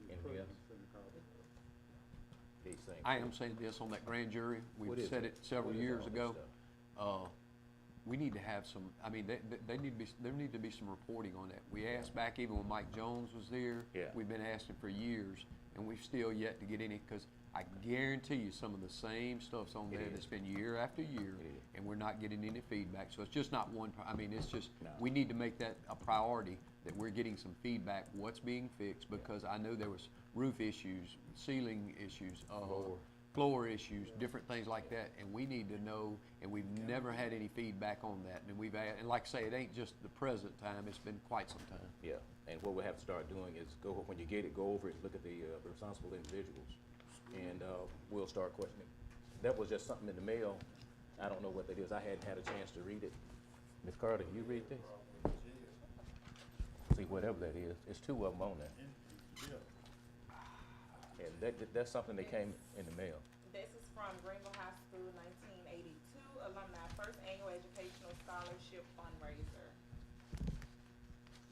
[SPEAKER 1] Anything else? These things.
[SPEAKER 5] I am saying this on that grand jury,
[SPEAKER 1] What
[SPEAKER 5] we've
[SPEAKER 1] is
[SPEAKER 5] said
[SPEAKER 1] it?
[SPEAKER 5] it several
[SPEAKER 1] What is
[SPEAKER 5] years
[SPEAKER 1] all this
[SPEAKER 5] ago.
[SPEAKER 1] stuff?
[SPEAKER 5] We need to have some, I mean, they need to be, there need to be some reporting on that. We asked back even when Mike Jones was there.
[SPEAKER 1] Yeah.
[SPEAKER 5] We've been asking for years, and we've still yet to get any, because I guarantee you some of the same stuff's on
[SPEAKER 1] It
[SPEAKER 5] there
[SPEAKER 1] is.
[SPEAKER 5] that's been year after year,
[SPEAKER 1] It is.
[SPEAKER 5] and we're not getting any feedback. So it's just not one, I mean, it's just,
[SPEAKER 1] No.
[SPEAKER 5] we need to make that a priority, that we're getting some feedback, what's being fixed, because I know there was roof issues, ceiling issues, floor issues, different things like that, and we need to know, and we've never had any feedback on that. And we've and like I say, it ain't just the present time, it's been quite some time.
[SPEAKER 1] Yeah, and what we have to start doing is go, when you get it, go over it, look at the responsible individuals, and we'll start questioning. That was just something in the mail. I don't know what that is. I hadn't had a chance to read it. Ms. Carter, you read this? See, whatever that is, it's two of them on there. And that's something that came in the mail.
[SPEAKER 13] This is from Greenville High School 1982 Alumni First Annual Educational Scholarship Fundraiser.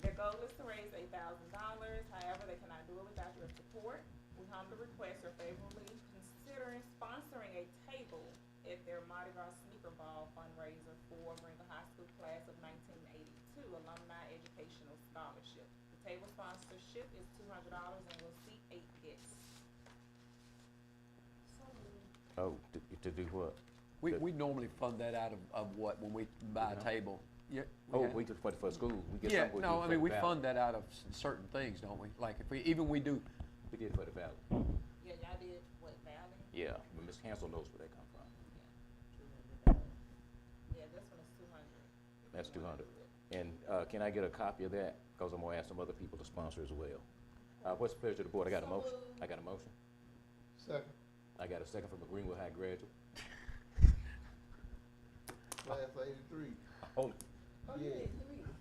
[SPEAKER 13] Their goal is to raise $8,000. However, they cannot do it without your support. We humbly request your favorably considering sponsoring a table at their Mardi Gras Sneaker Ball fundraiser for Greenville High School class of 1982 Alumni Educational Scholarship. The table sponsorship is $200 and will seat 8 guests.
[SPEAKER 1] Oh, to do what?
[SPEAKER 5] We normally fund that out of what, when we buy a table? Yeah.
[SPEAKER 1] Oh,
[SPEAKER 5] have-
[SPEAKER 1] we just for school. We get
[SPEAKER 5] Yeah,
[SPEAKER 1] something
[SPEAKER 5] no,
[SPEAKER 1] do
[SPEAKER 5] I mean,
[SPEAKER 1] for
[SPEAKER 5] we
[SPEAKER 1] the
[SPEAKER 5] fund
[SPEAKER 1] valley.
[SPEAKER 5] that out of certain things, don't we? Like if we, even we do,
[SPEAKER 1] We did for the valley.
[SPEAKER 13] Yeah, y'all did what, Valley?
[SPEAKER 1] Yeah, but Ms. Hansel knows where they come from.
[SPEAKER 13] Yeah, this one is 200.
[SPEAKER 1] That's 200. And can I get a copy of that? Because I'm gonna ask some other people to sponsor as well. What's the pleasure of the board? I got a motion. I got a motion.
[SPEAKER 11] Second.
[SPEAKER 1] I got a second from a Greenwood High graduate.
[SPEAKER 11] Class 83.
[SPEAKER 1] All,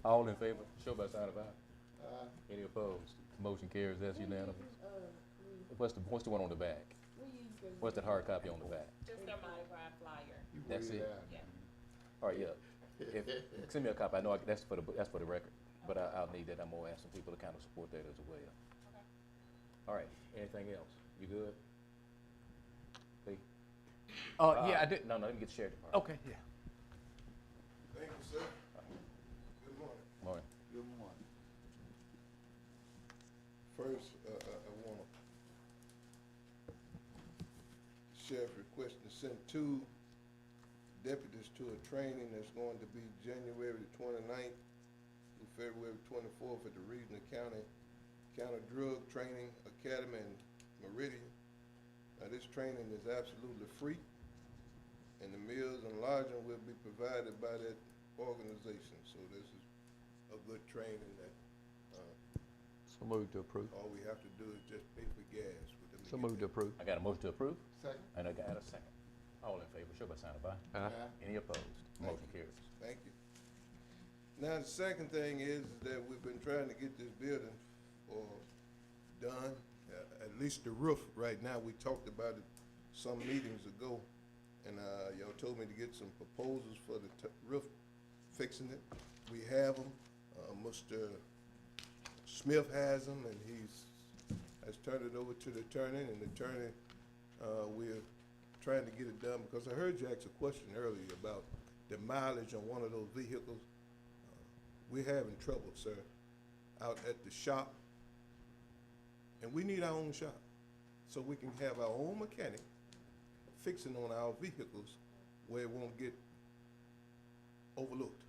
[SPEAKER 1] all in favor, show by sign of aye. Any opposed? Motion carries, that's unanimous. What's the one on the back? What's that hard copy on the back?
[SPEAKER 13] Just their Mardi Gras flyer.
[SPEAKER 1] That's it?
[SPEAKER 13] Yeah.
[SPEAKER 1] All right, yeah. Send me a copy. I know that's for the record, but I'll need that. I'm gonna ask some people to kind of support that as well. All right, anything else? You good? Lee?
[SPEAKER 5] yeah, I did.
[SPEAKER 1] No, let me get the sheriff department.
[SPEAKER 5] Okay, yeah.
[SPEAKER 11] Thank you, sir. Good morning.
[SPEAKER 1] Morning.
[SPEAKER 11] Good morning. First, I want to, Sheriff requesting to send 2 deputies to a training that's going to be January the 29th through February 24th at the Regional County Drug Training Academy in Meridian. Now, this training is absolutely free, and the meals and lodging will be provided by that organization. So this is a good training that
[SPEAKER 5] So move to approve.
[SPEAKER 11] all we have to do is just pay for gas with them.
[SPEAKER 5] So move to approve.
[SPEAKER 1] I got a motion to approve,
[SPEAKER 11] Second.
[SPEAKER 1] and I got a second. All in favor, show by sign of aye.
[SPEAKER 5] Aye.
[SPEAKER 1] Any opposed?
[SPEAKER 11] Thank
[SPEAKER 1] Motion carries.
[SPEAKER 11] Thank you. Now, the second thing is that we've been trying to get this building done, at least the roof right now. We talked about it some meetings ago, and y'all told me to get some proposals for the roof, fixing it. We have them. Mr. Smith has them, and has turned it over to the attorney, and the attorney, we're trying to get it done, because I heard you ask a question earlier about the mileage on one of those vehicles. We're having trouble, sir, out at the shop, and we need our own shop, so we can have our own mechanic fixing on our vehicles where it won't get overlooked,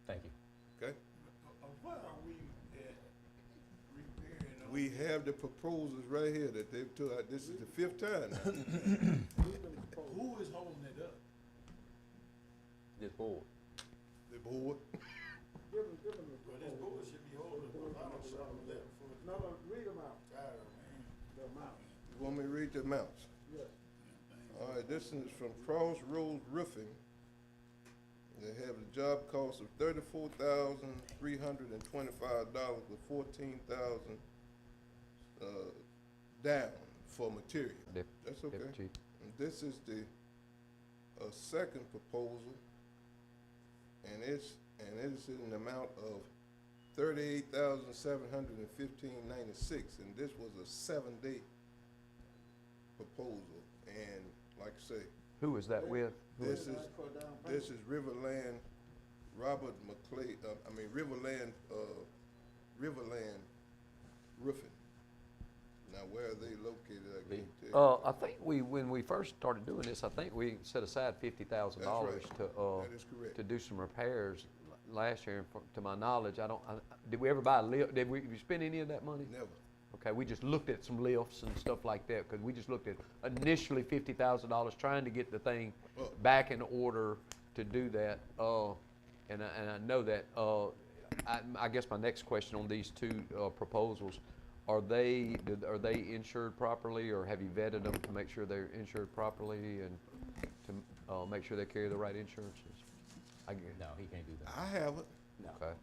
[SPEAKER 1] Thank you.
[SPEAKER 11] okay?
[SPEAKER 20] What are we repairing on?
[SPEAKER 11] We have the proposals right here that they've took, this is the 5th time now.
[SPEAKER 20] Who is holding it up?
[SPEAKER 1] board.
[SPEAKER 6] The board.
[SPEAKER 10] Give them the
[SPEAKER 6] Well, this board should be holding, I don't show them that before.
[SPEAKER 10] No, read them out.
[SPEAKER 6] Tired of it,
[SPEAKER 10] The amount.
[SPEAKER 6] You want me to read the amounts?
[SPEAKER 10] Yes.
[SPEAKER 6] All right, this is from Crossroads Roofing. They have a job cost of $34,325 with $14,000 down for material. That's okay.
[SPEAKER 5] Deputy Chief.
[SPEAKER 6] And this is the second proposal, and it's in the amount of $38,715.96, and this was a 7-day proposal. And like I say,
[SPEAKER 5] Who is that with?
[SPEAKER 6] this is Riverland, Robert McClay, Riverland Roofing. Now, where are they located, I can't tell you.
[SPEAKER 5] I think when we first started doing this, I think we set aside $50,000
[SPEAKER 6] That's right. That is correct.
[SPEAKER 5] to do some repairs last year. And to my knowledge, did we ever buy a lift? Did we spend any of that money?
[SPEAKER 6] Never.
[SPEAKER 5] Okay, we just looked at some lifts and stuff like that, because we just looked at initially $50,000, trying to get the thing back in order to do that. And I know that. I guess my next question on these two proposals: are they insured properly, or have you vetted them to make sure they're insured properly and to make sure they carry the right insurances?
[SPEAKER 1] No, he can't do that.
[SPEAKER 6] I haven't.
[SPEAKER 5] Okay.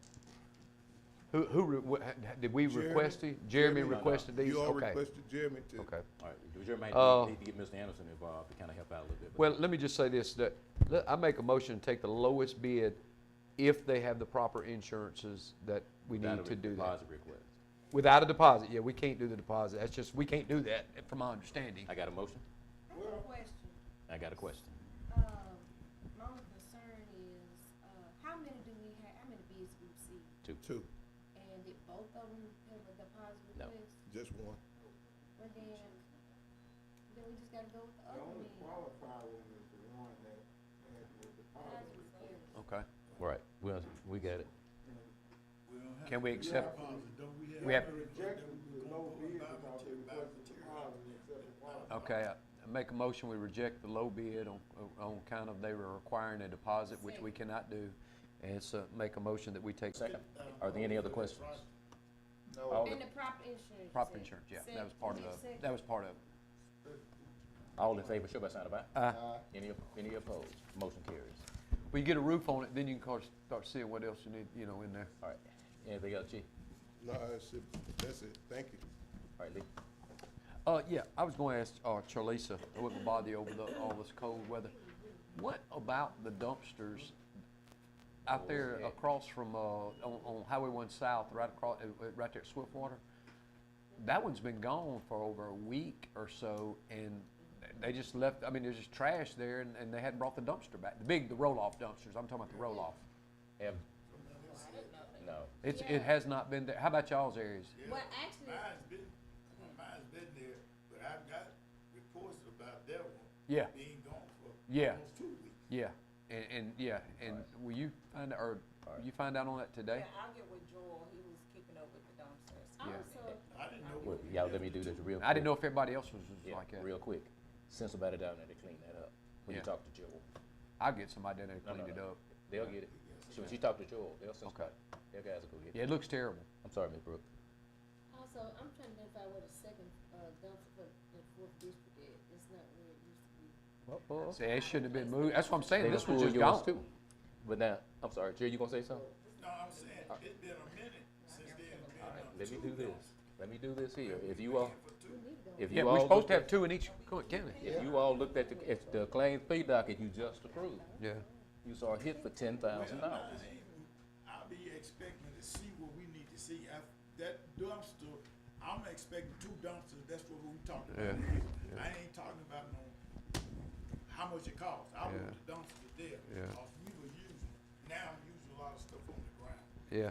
[SPEAKER 5] Did we request it? Jeremy requested these?
[SPEAKER 6] You all
[SPEAKER 5] Okay.
[SPEAKER 6] requested Jeremy to.
[SPEAKER 5] Okay.
[SPEAKER 1] All right, Jeremy might need to get Mr. Anderson involved to kind of help out a little bit.
[SPEAKER 5] Well, let me just say this, I make a motion to take the lowest bid if they have the proper insurances that we need to do that.
[SPEAKER 1] Deposit request.
[SPEAKER 5] Without a deposit, yeah, we can't do the deposit. That's just, we can't do that, from my understanding.
[SPEAKER 1] I got a motion.
[SPEAKER 2] I have a question.
[SPEAKER 1] I got a question.
[SPEAKER 2] My only concern is, how many bids we received?
[SPEAKER 6] Two.
[SPEAKER 2] And did both of them have a deposit
[SPEAKER 1] No.
[SPEAKER 2] request?
[SPEAKER 6] Just one.
[SPEAKER 2] Well, then we just gotta go with the other one.
[SPEAKER 10] Qualified one is the one that had the deposit request.
[SPEAKER 5] Okay.
[SPEAKER 1] Right, we got it.
[SPEAKER 5] Can we accept?
[SPEAKER 10] We have rejected the low bid because they requested deposit and accepted qualified.
[SPEAKER 5] Okay, I make a motion, we reject the low bid on kind of they were requiring a deposit, which we cannot do. And so make a motion that we take.
[SPEAKER 1] Second. Are there any other questions?
[SPEAKER 6] No.
[SPEAKER 2] And the proper insurance.
[SPEAKER 5] Proper
[SPEAKER 2] you
[SPEAKER 5] insurance,
[SPEAKER 2] said.
[SPEAKER 5] yeah, that was part of
[SPEAKER 2] Second.
[SPEAKER 5] that was part of it.
[SPEAKER 1] All in favor, show by sign of aye.
[SPEAKER 5] Aye.
[SPEAKER 1] Any opposed? Motion carries.
[SPEAKER 5] When you get a roof on it, then you can start seeing what else you need, in there.
[SPEAKER 1] All right. Anything else, Chief?
[SPEAKER 6] No, that's it. Thank you.
[SPEAKER 1] All right, Lee.
[SPEAKER 5] Yeah, I was going to ask Charlisa, I wouldn't bother you over all this cold weather. What about the dumpsters out there across from, on Highway 1 South, right there at Swiftwater? That one's been gone for over a week or so, and they just left, there's just trash there, and they hadn't brought the dumpster back. The roll-off dumpsters, I'm talking about the roll-off.
[SPEAKER 1] No.
[SPEAKER 5] It has not been there. How about y'all's areas?
[SPEAKER 2] Well, actually,
[SPEAKER 6] Mine's been there, but I've got reports about that one.
[SPEAKER 5] Yeah.
[SPEAKER 6] Being gone for
[SPEAKER 5] Yeah.
[SPEAKER 6] almost 2 weeks.
[SPEAKER 5] Yeah, and will you find out, or you find out on that today?
[SPEAKER 13] Yeah, I'll get with Joel, he was keeping up with the dumpsters.
[SPEAKER 2] also,
[SPEAKER 6] I didn't know.
[SPEAKER 1] Well, y'all let me do this real quick.
[SPEAKER 5] I didn't know if everybody else was like that.
[SPEAKER 1] Real quick. Send somebody down there to clean that up. When you
[SPEAKER 5] Yeah.
[SPEAKER 1] talk to Joel.
[SPEAKER 5] I'll get somebody down there to
[SPEAKER 1] No,
[SPEAKER 5] clean
[SPEAKER 1] no,
[SPEAKER 5] it
[SPEAKER 1] no.
[SPEAKER 5] up.
[SPEAKER 1] They'll get it. So when you talk to Joel, they'll send
[SPEAKER 5] Okay.
[SPEAKER 1] somebody. Their guys will go get it.
[SPEAKER 5] Yeah, it looks terrible.
[SPEAKER 1] I'm sorry, Ms. Brooke.
[SPEAKER 21] Also, I'm trying to identify where the second dumpster for the fourth district is. It's not where it used to be.
[SPEAKER 5] See, it shouldn't have been moved. That's what I'm saying.
[SPEAKER 1] They
[SPEAKER 5] This
[SPEAKER 1] done
[SPEAKER 5] was
[SPEAKER 1] pulled
[SPEAKER 5] just
[SPEAKER 1] yours
[SPEAKER 5] gone.
[SPEAKER 1] too. But now, I'm sorry, Jerry, you gonna say something?
[SPEAKER 6] No, I'm saying, it's been a minute since they had been
[SPEAKER 1] All right,
[SPEAKER 6] on
[SPEAKER 1] let me
[SPEAKER 6] two
[SPEAKER 1] do this.
[SPEAKER 6] dumpsters.
[SPEAKER 1] Let me do this here. If you all, if
[SPEAKER 5] Yeah,
[SPEAKER 1] you
[SPEAKER 5] we're
[SPEAKER 1] all
[SPEAKER 5] supposed
[SPEAKER 1] looked
[SPEAKER 5] to have
[SPEAKER 1] at,
[SPEAKER 5] two in each county.
[SPEAKER 1] if you all looked at the claims pay docket you just approved,
[SPEAKER 5] Yeah.
[SPEAKER 1] you saw a hit for $10,000.
[SPEAKER 6] I'll be expecting to see what we need to see. That dumpster, I'm expecting 2 dumpsters, that's what we talking about.
[SPEAKER 5] Yeah.
[SPEAKER 6] I ain't talking about how much it costs. I want the dumpster there.
[SPEAKER 5] Yeah.
[SPEAKER 6] Because we were now using a lot of stuff on the ground.
[SPEAKER 5] Yeah,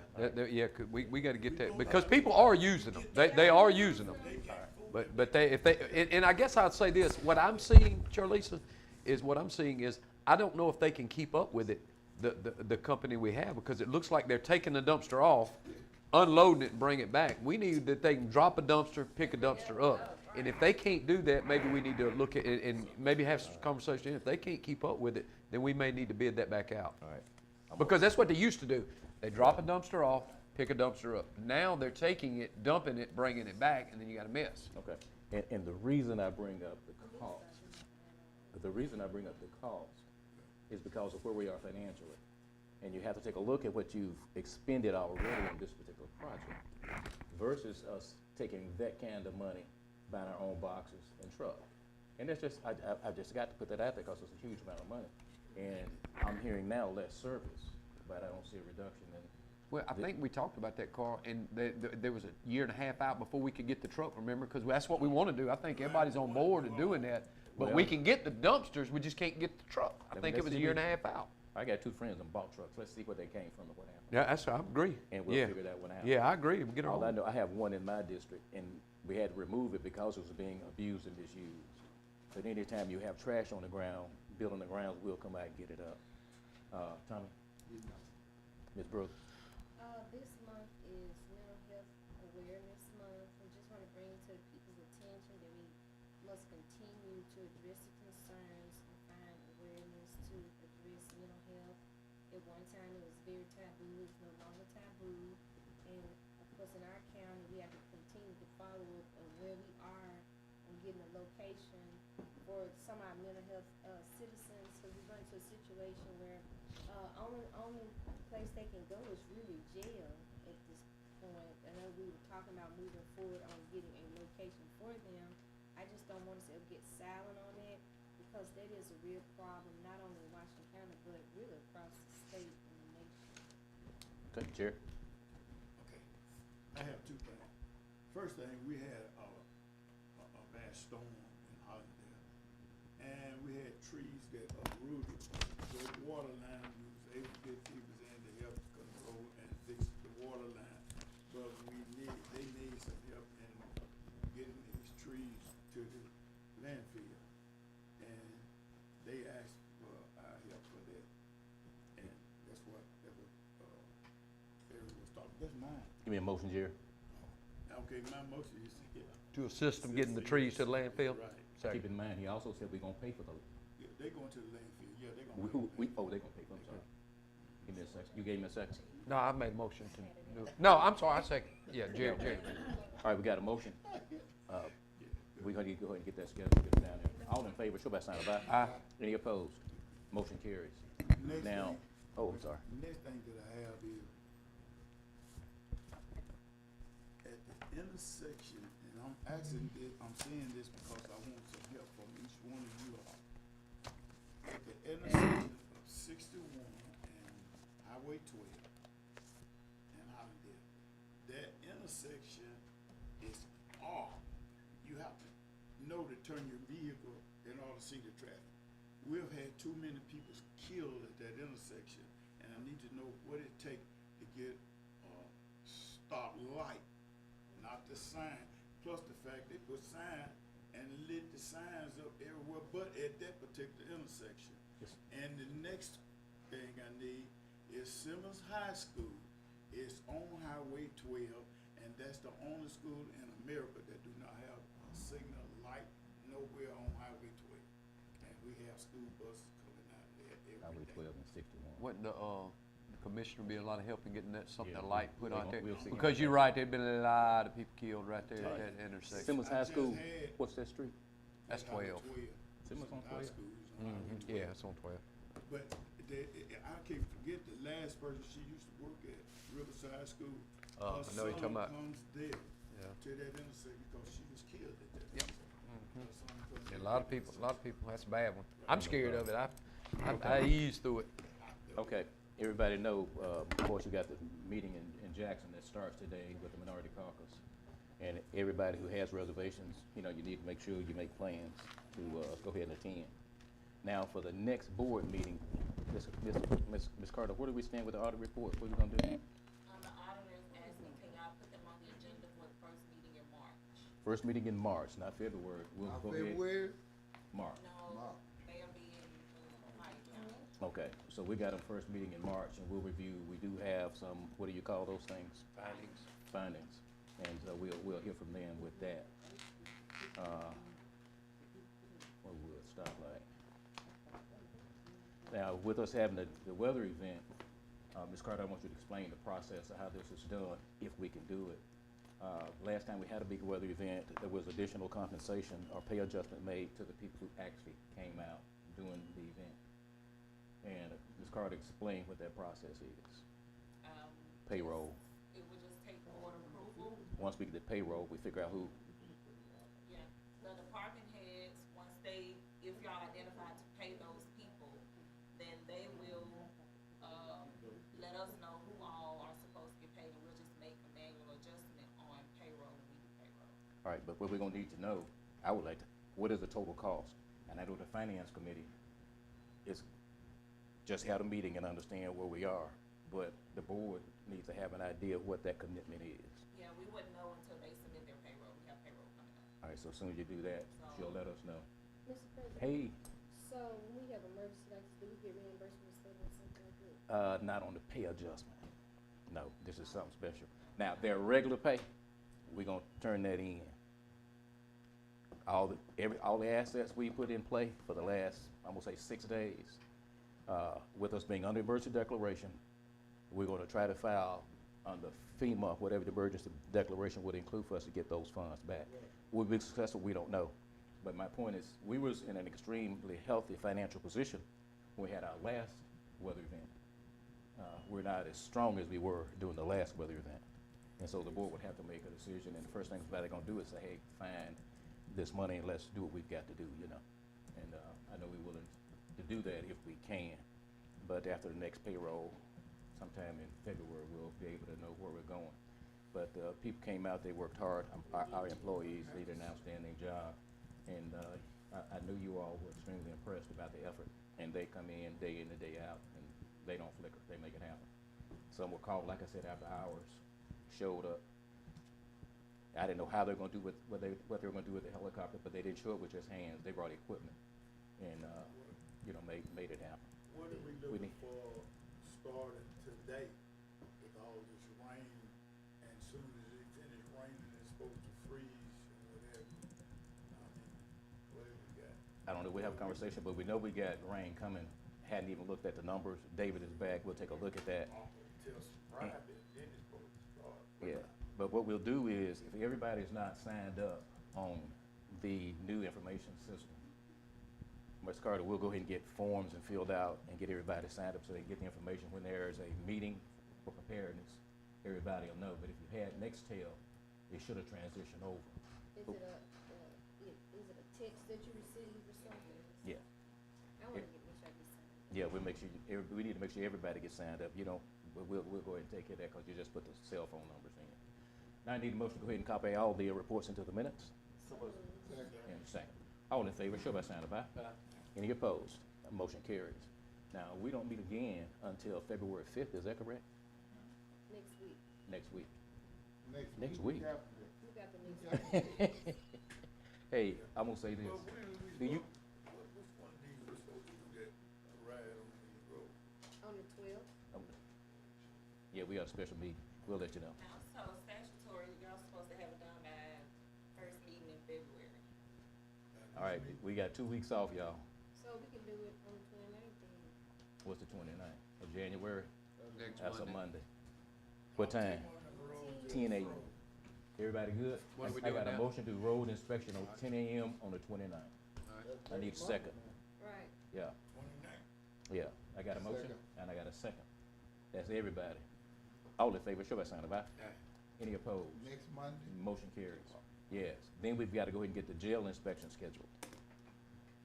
[SPEAKER 5] we got to get that, because people are using them. They are using them. But and I guess I'd say this, what I'm seeing, Charlisa, is I don't know if they can keep up with it, the company we have, because it looks like they're taking the dumpster off, unloading it and bring it back. We need that they can drop a dumpster, pick a dumpster up. And if they can't do that, maybe we need to look at it and maybe have some conversation. If they can't keep up with it, then we may need to bid that back out.
[SPEAKER 1] All right.
[SPEAKER 5] Because that's what they used to do. They drop a dumpster off, pick a dumpster up. Now they're taking it, dumping it, bringing it back, and then you got a mess.
[SPEAKER 1] Okay. And the reason I bring up the cost, is because of where we are financially. And you have to take a look at what you've expended already on this particular project versus us taking that kind of money, buying our own boxes and truck. And that's just, I just got to put that out there because it's a huge amount of money. And I'm hearing now less service, but I don't see a reduction in.
[SPEAKER 5] Well, I think we talked about that, Carl, and there was a year and a half out before we could get the truck, remember? Because that's what we want to do. I think everybody's on board to doing that. But we can get the dumpsters, we just can't get the truck. I think it was a year and a half out.
[SPEAKER 1] I got two friends that bought trucks. Let's see where they came from and what happened.
[SPEAKER 5] Yeah, I agree.
[SPEAKER 1] And we'll figure that one out.
[SPEAKER 5] Yeah, I agree. We'll get
[SPEAKER 1] All I
[SPEAKER 5] on.
[SPEAKER 1] know, I have one in my district, and we had to remove it because it was being abused and misused. But anytime you have trash on the ground, building the grounds, we'll come out and get it up. Tommy? Ms. Brooks?
[SPEAKER 2] This month is Mental Health Awareness Month. We just want to bring to people's attention that we must continue to address the concerns and find awareness to address mental health. At one time, it was very taboo. It's no longer taboo. And of course, in our county, we have to continue to follow up on where we are and getting a location for some of our mental health citizens. Because we run into a situation where only place they can go is really jail at this point. I know we were talking about moving forward on getting a location for them. I just don't want us to get silent on it because that is a real problem, not only in Washington County, but really across the state and the nation.
[SPEAKER 1] Okay, Chair?
[SPEAKER 6] Okay, I have two things. First thing, we had a bad storm in Hollandale, and we had trees that uprooted. The water line, we was able to get people in to help control and fix the water line, but they need some help in getting these trees to the landfill, and they asked for our help for that, and that's what Eric was talking. That's mine.
[SPEAKER 1] Give me a motion, Jerry.
[SPEAKER 6] Okay, my motion is
[SPEAKER 5] To assist them getting the trees to the landfill?
[SPEAKER 6] Right.
[SPEAKER 1] Keep in mind, he also said we're gonna pay for those.
[SPEAKER 6] Yeah, they going to the landfill. Yeah, they
[SPEAKER 1] We,
[SPEAKER 6] going.
[SPEAKER 1] they gonna pay for them, sorry. Give me a second. You gave me a second?
[SPEAKER 5] No, I made a motion to do it. No, I'm sorry, I second. Yeah, Jerry.
[SPEAKER 1] All right, we got a motion. We're gonna go ahead and get that scheduled, get it down there. All in favor, show by sign of aye.
[SPEAKER 5] Aye.
[SPEAKER 1] Any opposed? Motion carries.
[SPEAKER 6] Next
[SPEAKER 1] Now,
[SPEAKER 6] thing-
[SPEAKER 1] oh, I'm sorry.
[SPEAKER 6] Next thing that I have is at the intersection, and I'm asking this, I'm saying this because I want some help from each one of you all. At the intersection of 61 and Highway 12 and Hollandale, that intersection is off. You have to know to turn your vehicle in order to see the traffic. We've had too many people killed at that intersection, and I need to know what it takes to get a stop light, not the sign. Plus the fact they put sign and lit the signs up everywhere but at that particular intersection.
[SPEAKER 1] Yes.
[SPEAKER 6] And the next thing I need is Simmons High School. It's on Highway 12, and that's the only school in America that do not have a signal light nowhere on Highway 12. And we have school buses coming out there every
[SPEAKER 1] Highway
[SPEAKER 6] day.
[SPEAKER 1] 12 and 61.
[SPEAKER 5] Wouldn't the commissioner be a lot of help in getting that, something,
[SPEAKER 1] Yeah,
[SPEAKER 5] a light put
[SPEAKER 1] we'll-
[SPEAKER 5] out there?
[SPEAKER 1] we'll see.
[SPEAKER 5] Because you're right, there've been a lot of people killed right there at that intersection.
[SPEAKER 1] Simmons High
[SPEAKER 6] just
[SPEAKER 1] School,
[SPEAKER 6] had-
[SPEAKER 1] what's that street?
[SPEAKER 5] That's
[SPEAKER 6] Highway
[SPEAKER 5] 12.
[SPEAKER 1] Simmons on
[SPEAKER 6] High
[SPEAKER 1] 12?
[SPEAKER 6] School is on Highway 12.
[SPEAKER 5] Yeah, it's on 12.
[SPEAKER 6] But I can't forget the last person, she used to work at Riverside School.
[SPEAKER 5] I know you're talking about.
[SPEAKER 6] Comes there
[SPEAKER 5] Yeah.
[SPEAKER 6] to that intersection because she was killed at that
[SPEAKER 5] Yep.
[SPEAKER 6] intersection. Her son comes
[SPEAKER 5] Yeah,
[SPEAKER 6] in
[SPEAKER 5] a lot of
[SPEAKER 6] there.
[SPEAKER 5] people, that's a bad one. I'm scared of it. I ease through it.
[SPEAKER 1] Okay, everybody know, of course, you got the meeting in Jackson that starts today with the Minority Caucus. And everybody who has reservations, you need to make sure you make plans to go ahead and attend. Now, for the next board meeting, Ms. Carter, where do we stand with the audit report? What are we gonna do?
[SPEAKER 13] The auditors asked me, can y'all put them on the agenda for the first meeting in March?
[SPEAKER 1] First meeting in March, not February. We'll go ahead.
[SPEAKER 6] February?
[SPEAKER 1] March.
[SPEAKER 13] No, they'll be in, Pike County.
[SPEAKER 1] Okay, so we got a first meeting in March, and we'll review, we do have some, what do you call those things?
[SPEAKER 5] Findings.
[SPEAKER 1] Findings, and we'll hear from them with that. What would stoplight? Now, with us having the weather event, Ms. Carter, I want you to explain the process of how this is done, if we can do it. Last time we had a big weather event, there was additional compensation or pay adjustment made to the people who actually came out doing the event. And Ms. Carter, explain what that process is. Payroll.
[SPEAKER 13] It would just take board approval.
[SPEAKER 1] Once we get the payroll, we figure out who.
[SPEAKER 13] Yeah, the department heads, once they, if y'all identify to pay those people, then they will, let us know who all are supposed to get paid, and we'll just make a manual adjustment on payroll when we do payroll.
[SPEAKER 1] All right, but what we're gonna need to know, I would like to, what is the total cost? And I know the finance committee is, just had a meeting and understand where we are, but the board needs to have an idea of what that commitment is.
[SPEAKER 13] Yeah, we wouldn't know until they submit their payroll. We have payroll coming up.
[SPEAKER 1] All right, so as soon as you do that, she'll let us know.
[SPEAKER 2] Mr. President.
[SPEAKER 1] Hey,
[SPEAKER 2] So when we have emergency like this, do we get reimbursement instead of something like that?
[SPEAKER 1] not on the pay adjustment. No, this is something special. Now, their regular pay, we're gonna turn that in. All the assets we put in play for the last, I'm gonna say 6 days, with us being under emergency declaration, we're gonna try to file under FEMA, whatever the emergency declaration would include for us to get those funds back. Will we be successful? We don't know. But my point is, we was in an extremely healthy financial position when we had our last weather event. We're not as strong as we were during the last weather event. And so the board would have to make a decision, and the first thing they're gonna do is say, hey, find this money and let's do what we've got to do, you know? And I know we're willing to do that if we can, but after the next payroll, sometime in February, we'll be able to know where we're going. But people came out, they worked hard. Our employees did an outstanding job, and I knew you all were extremely impressed about the effort. And they come in and day out, and they don't flicker. They make it happen. Some were called, like I said, after hours, showed up. I didn't know how they were going to do what they were going to do with the helicopter, but they didn't show up with just hands. They brought equipment, and made it happen.
[SPEAKER 6] What are we looking for starting today with all this rain, and soon as it finish raining, it's supposed to freeze and whatever? I mean, what have we got?
[SPEAKER 1] I don't know, we have a conversation, but we know we got rain coming. Hadn't even looked at the numbers. David is back, we'll take a look at that.
[SPEAKER 6] Till Friday, then it's supposed to start.
[SPEAKER 1] Yeah, but what we'll do is, if everybody's not signed up on the new information system, Ms. Carter, we'll go ahead and get forms and filled out and get everybody signed up so they can get the information when there is a meeting for preparedness. Everybody will know, but if you had Nextel, it should have transitioned over.
[SPEAKER 2] Is it a text that you receive or something?
[SPEAKER 1] Yeah.
[SPEAKER 2] I wanna make sure I get signed.
[SPEAKER 1] Yeah, we'll make sure, we need to make sure everybody gets signed up. You don't, we'll go ahead and take care of that because you just put the cell phone numbers in. Now I need a motion to go ahead and copy all the reports into the minutes. And second. All in favor, show by sign of aye. Any opposed? That motion carries. Now, we don't meet again until February 5th, is that correct?
[SPEAKER 2] Next week.
[SPEAKER 1] Next week.
[SPEAKER 6] Next
[SPEAKER 1] week.
[SPEAKER 2] You got the next week.
[SPEAKER 1] Hey, I'm gonna say this.
[SPEAKER 6] Well, when
[SPEAKER 1] Do you,
[SPEAKER 6] which one of these we're supposed to do that ride on the road?
[SPEAKER 2] On the 12th.
[SPEAKER 1] yeah, we got a special meeting. We'll let you know.
[SPEAKER 13] Now, so statutory, y'all supposed to have it done by first meeting in February.
[SPEAKER 1] All right, we got 2 weeks off, y'all.
[SPEAKER 2] So we can do it on the 29th then.
[SPEAKER 1] What's the 29th of January?
[SPEAKER 5] Next
[SPEAKER 1] That's
[SPEAKER 5] Monday.
[SPEAKER 1] a Monday. What time? 10 a.m. Everybody good?
[SPEAKER 5] What are we
[SPEAKER 1] I
[SPEAKER 5] doing
[SPEAKER 1] got a
[SPEAKER 5] now?
[SPEAKER 1] motion to road inspection on 10 a.m. on the 29th. I need a second.
[SPEAKER 2] Right.
[SPEAKER 1] Yeah.
[SPEAKER 6] 29th.
[SPEAKER 1] Yeah, I got a motion and I got a second. That's everybody. All in favor, show by sign of aye. Any opposed?
[SPEAKER 6] Next Monday?
[SPEAKER 1] Motion carries. Yes. Then we've got to go ahead and get the jail inspection scheduled.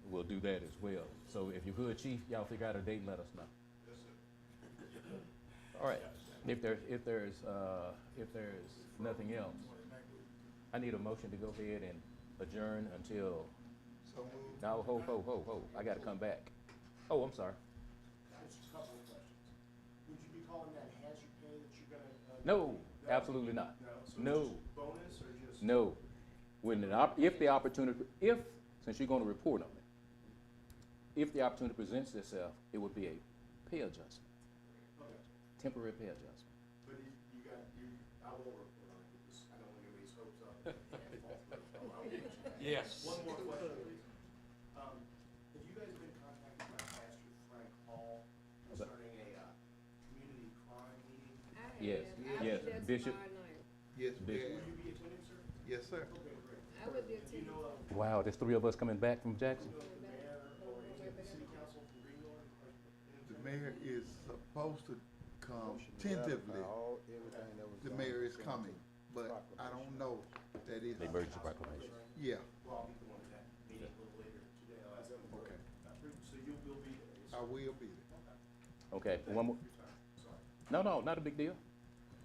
[SPEAKER 1] We'll do that as well. So if you're good, chief, y'all figure out a date and let us know. All right. If there's nothing else, I need a motion to go ahead and adjourn until.
[SPEAKER 6] So moved.
[SPEAKER 1] No, ho. I got to come back. Oh, I'm sorry.
[SPEAKER 8] Just a couple of questions. Would you be calling that hazard pay that you're gonna?
[SPEAKER 1] No, absolutely not.
[SPEAKER 8] So
[SPEAKER 1] No.
[SPEAKER 8] just bonus or just?
[SPEAKER 1] No. Since you're going to report on it, if the opportunity presents itself, it would be a pay adjustment,
[SPEAKER 8] Okay.
[SPEAKER 1] temporary pay adjustment.
[SPEAKER 8] But I won't report on it, because I don't want anybody's hopes up.
[SPEAKER 19] Yes.
[SPEAKER 8] One more question, please. Have you guys been contacted by Pastor Frank Hall concerning a, community crime meeting?
[SPEAKER 1] Yes, yes, Bishop.
[SPEAKER 6] Yes,
[SPEAKER 1] Bishop.
[SPEAKER 8] Will you be attending, sir?
[SPEAKER 6] Yes, sir.
[SPEAKER 8] Okay, great.
[SPEAKER 21] I would be
[SPEAKER 8] Do you know,
[SPEAKER 1] Wow, there's 3 of us coming back from Jackson.
[SPEAKER 8] the mayor or any of the city council from Greenlawn?
[SPEAKER 6] The mayor is supposed to come tentatively. The mayor is coming, but I don't know that is.
[SPEAKER 1] The emergency proclamation.
[SPEAKER 6] Yeah.
[SPEAKER 8] Well, I'll be the one at that meeting a little later today. I'll ask them.
[SPEAKER 6] Okay.
[SPEAKER 8] So you will be there? yes,
[SPEAKER 6] I
[SPEAKER 8] sir?
[SPEAKER 6] will be there.
[SPEAKER 1] Okay, one more. No, not a big deal.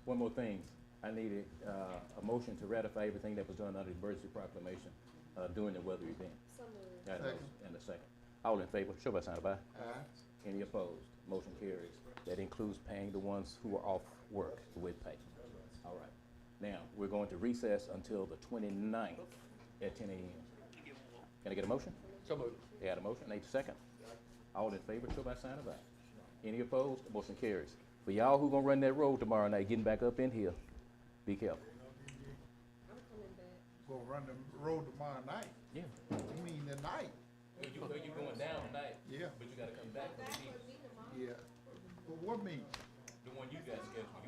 [SPEAKER 1] One more thing. I needed a motion to ratify everything that was done under the emergency proclamation during the weather event. And the second. All in favor, show by sign of aye.
[SPEAKER 6] Aye.
[SPEAKER 1] Any opposed? Motion carries. That includes paying the ones who are off work with pay. All right. Now, we're going to recess until the 29th at 10 a.m. Can I get a motion?
[SPEAKER 14] So moved.
[SPEAKER 1] They had a motion, need a second. All in favor, show by sign of aye. Any opposed? Motion carries. For y'all who gonna run that road tomorrow night, getting back up in here, be careful.
[SPEAKER 6] Gonna run the road tomorrow night?
[SPEAKER 1] Yeah.
[SPEAKER 6] You mean tonight?
[SPEAKER 1] You going down tonight?
[SPEAKER 6] Yeah.
[SPEAKER 1] But you gotta come back for the meeting.
[SPEAKER 6] Yeah. Well, what meeting?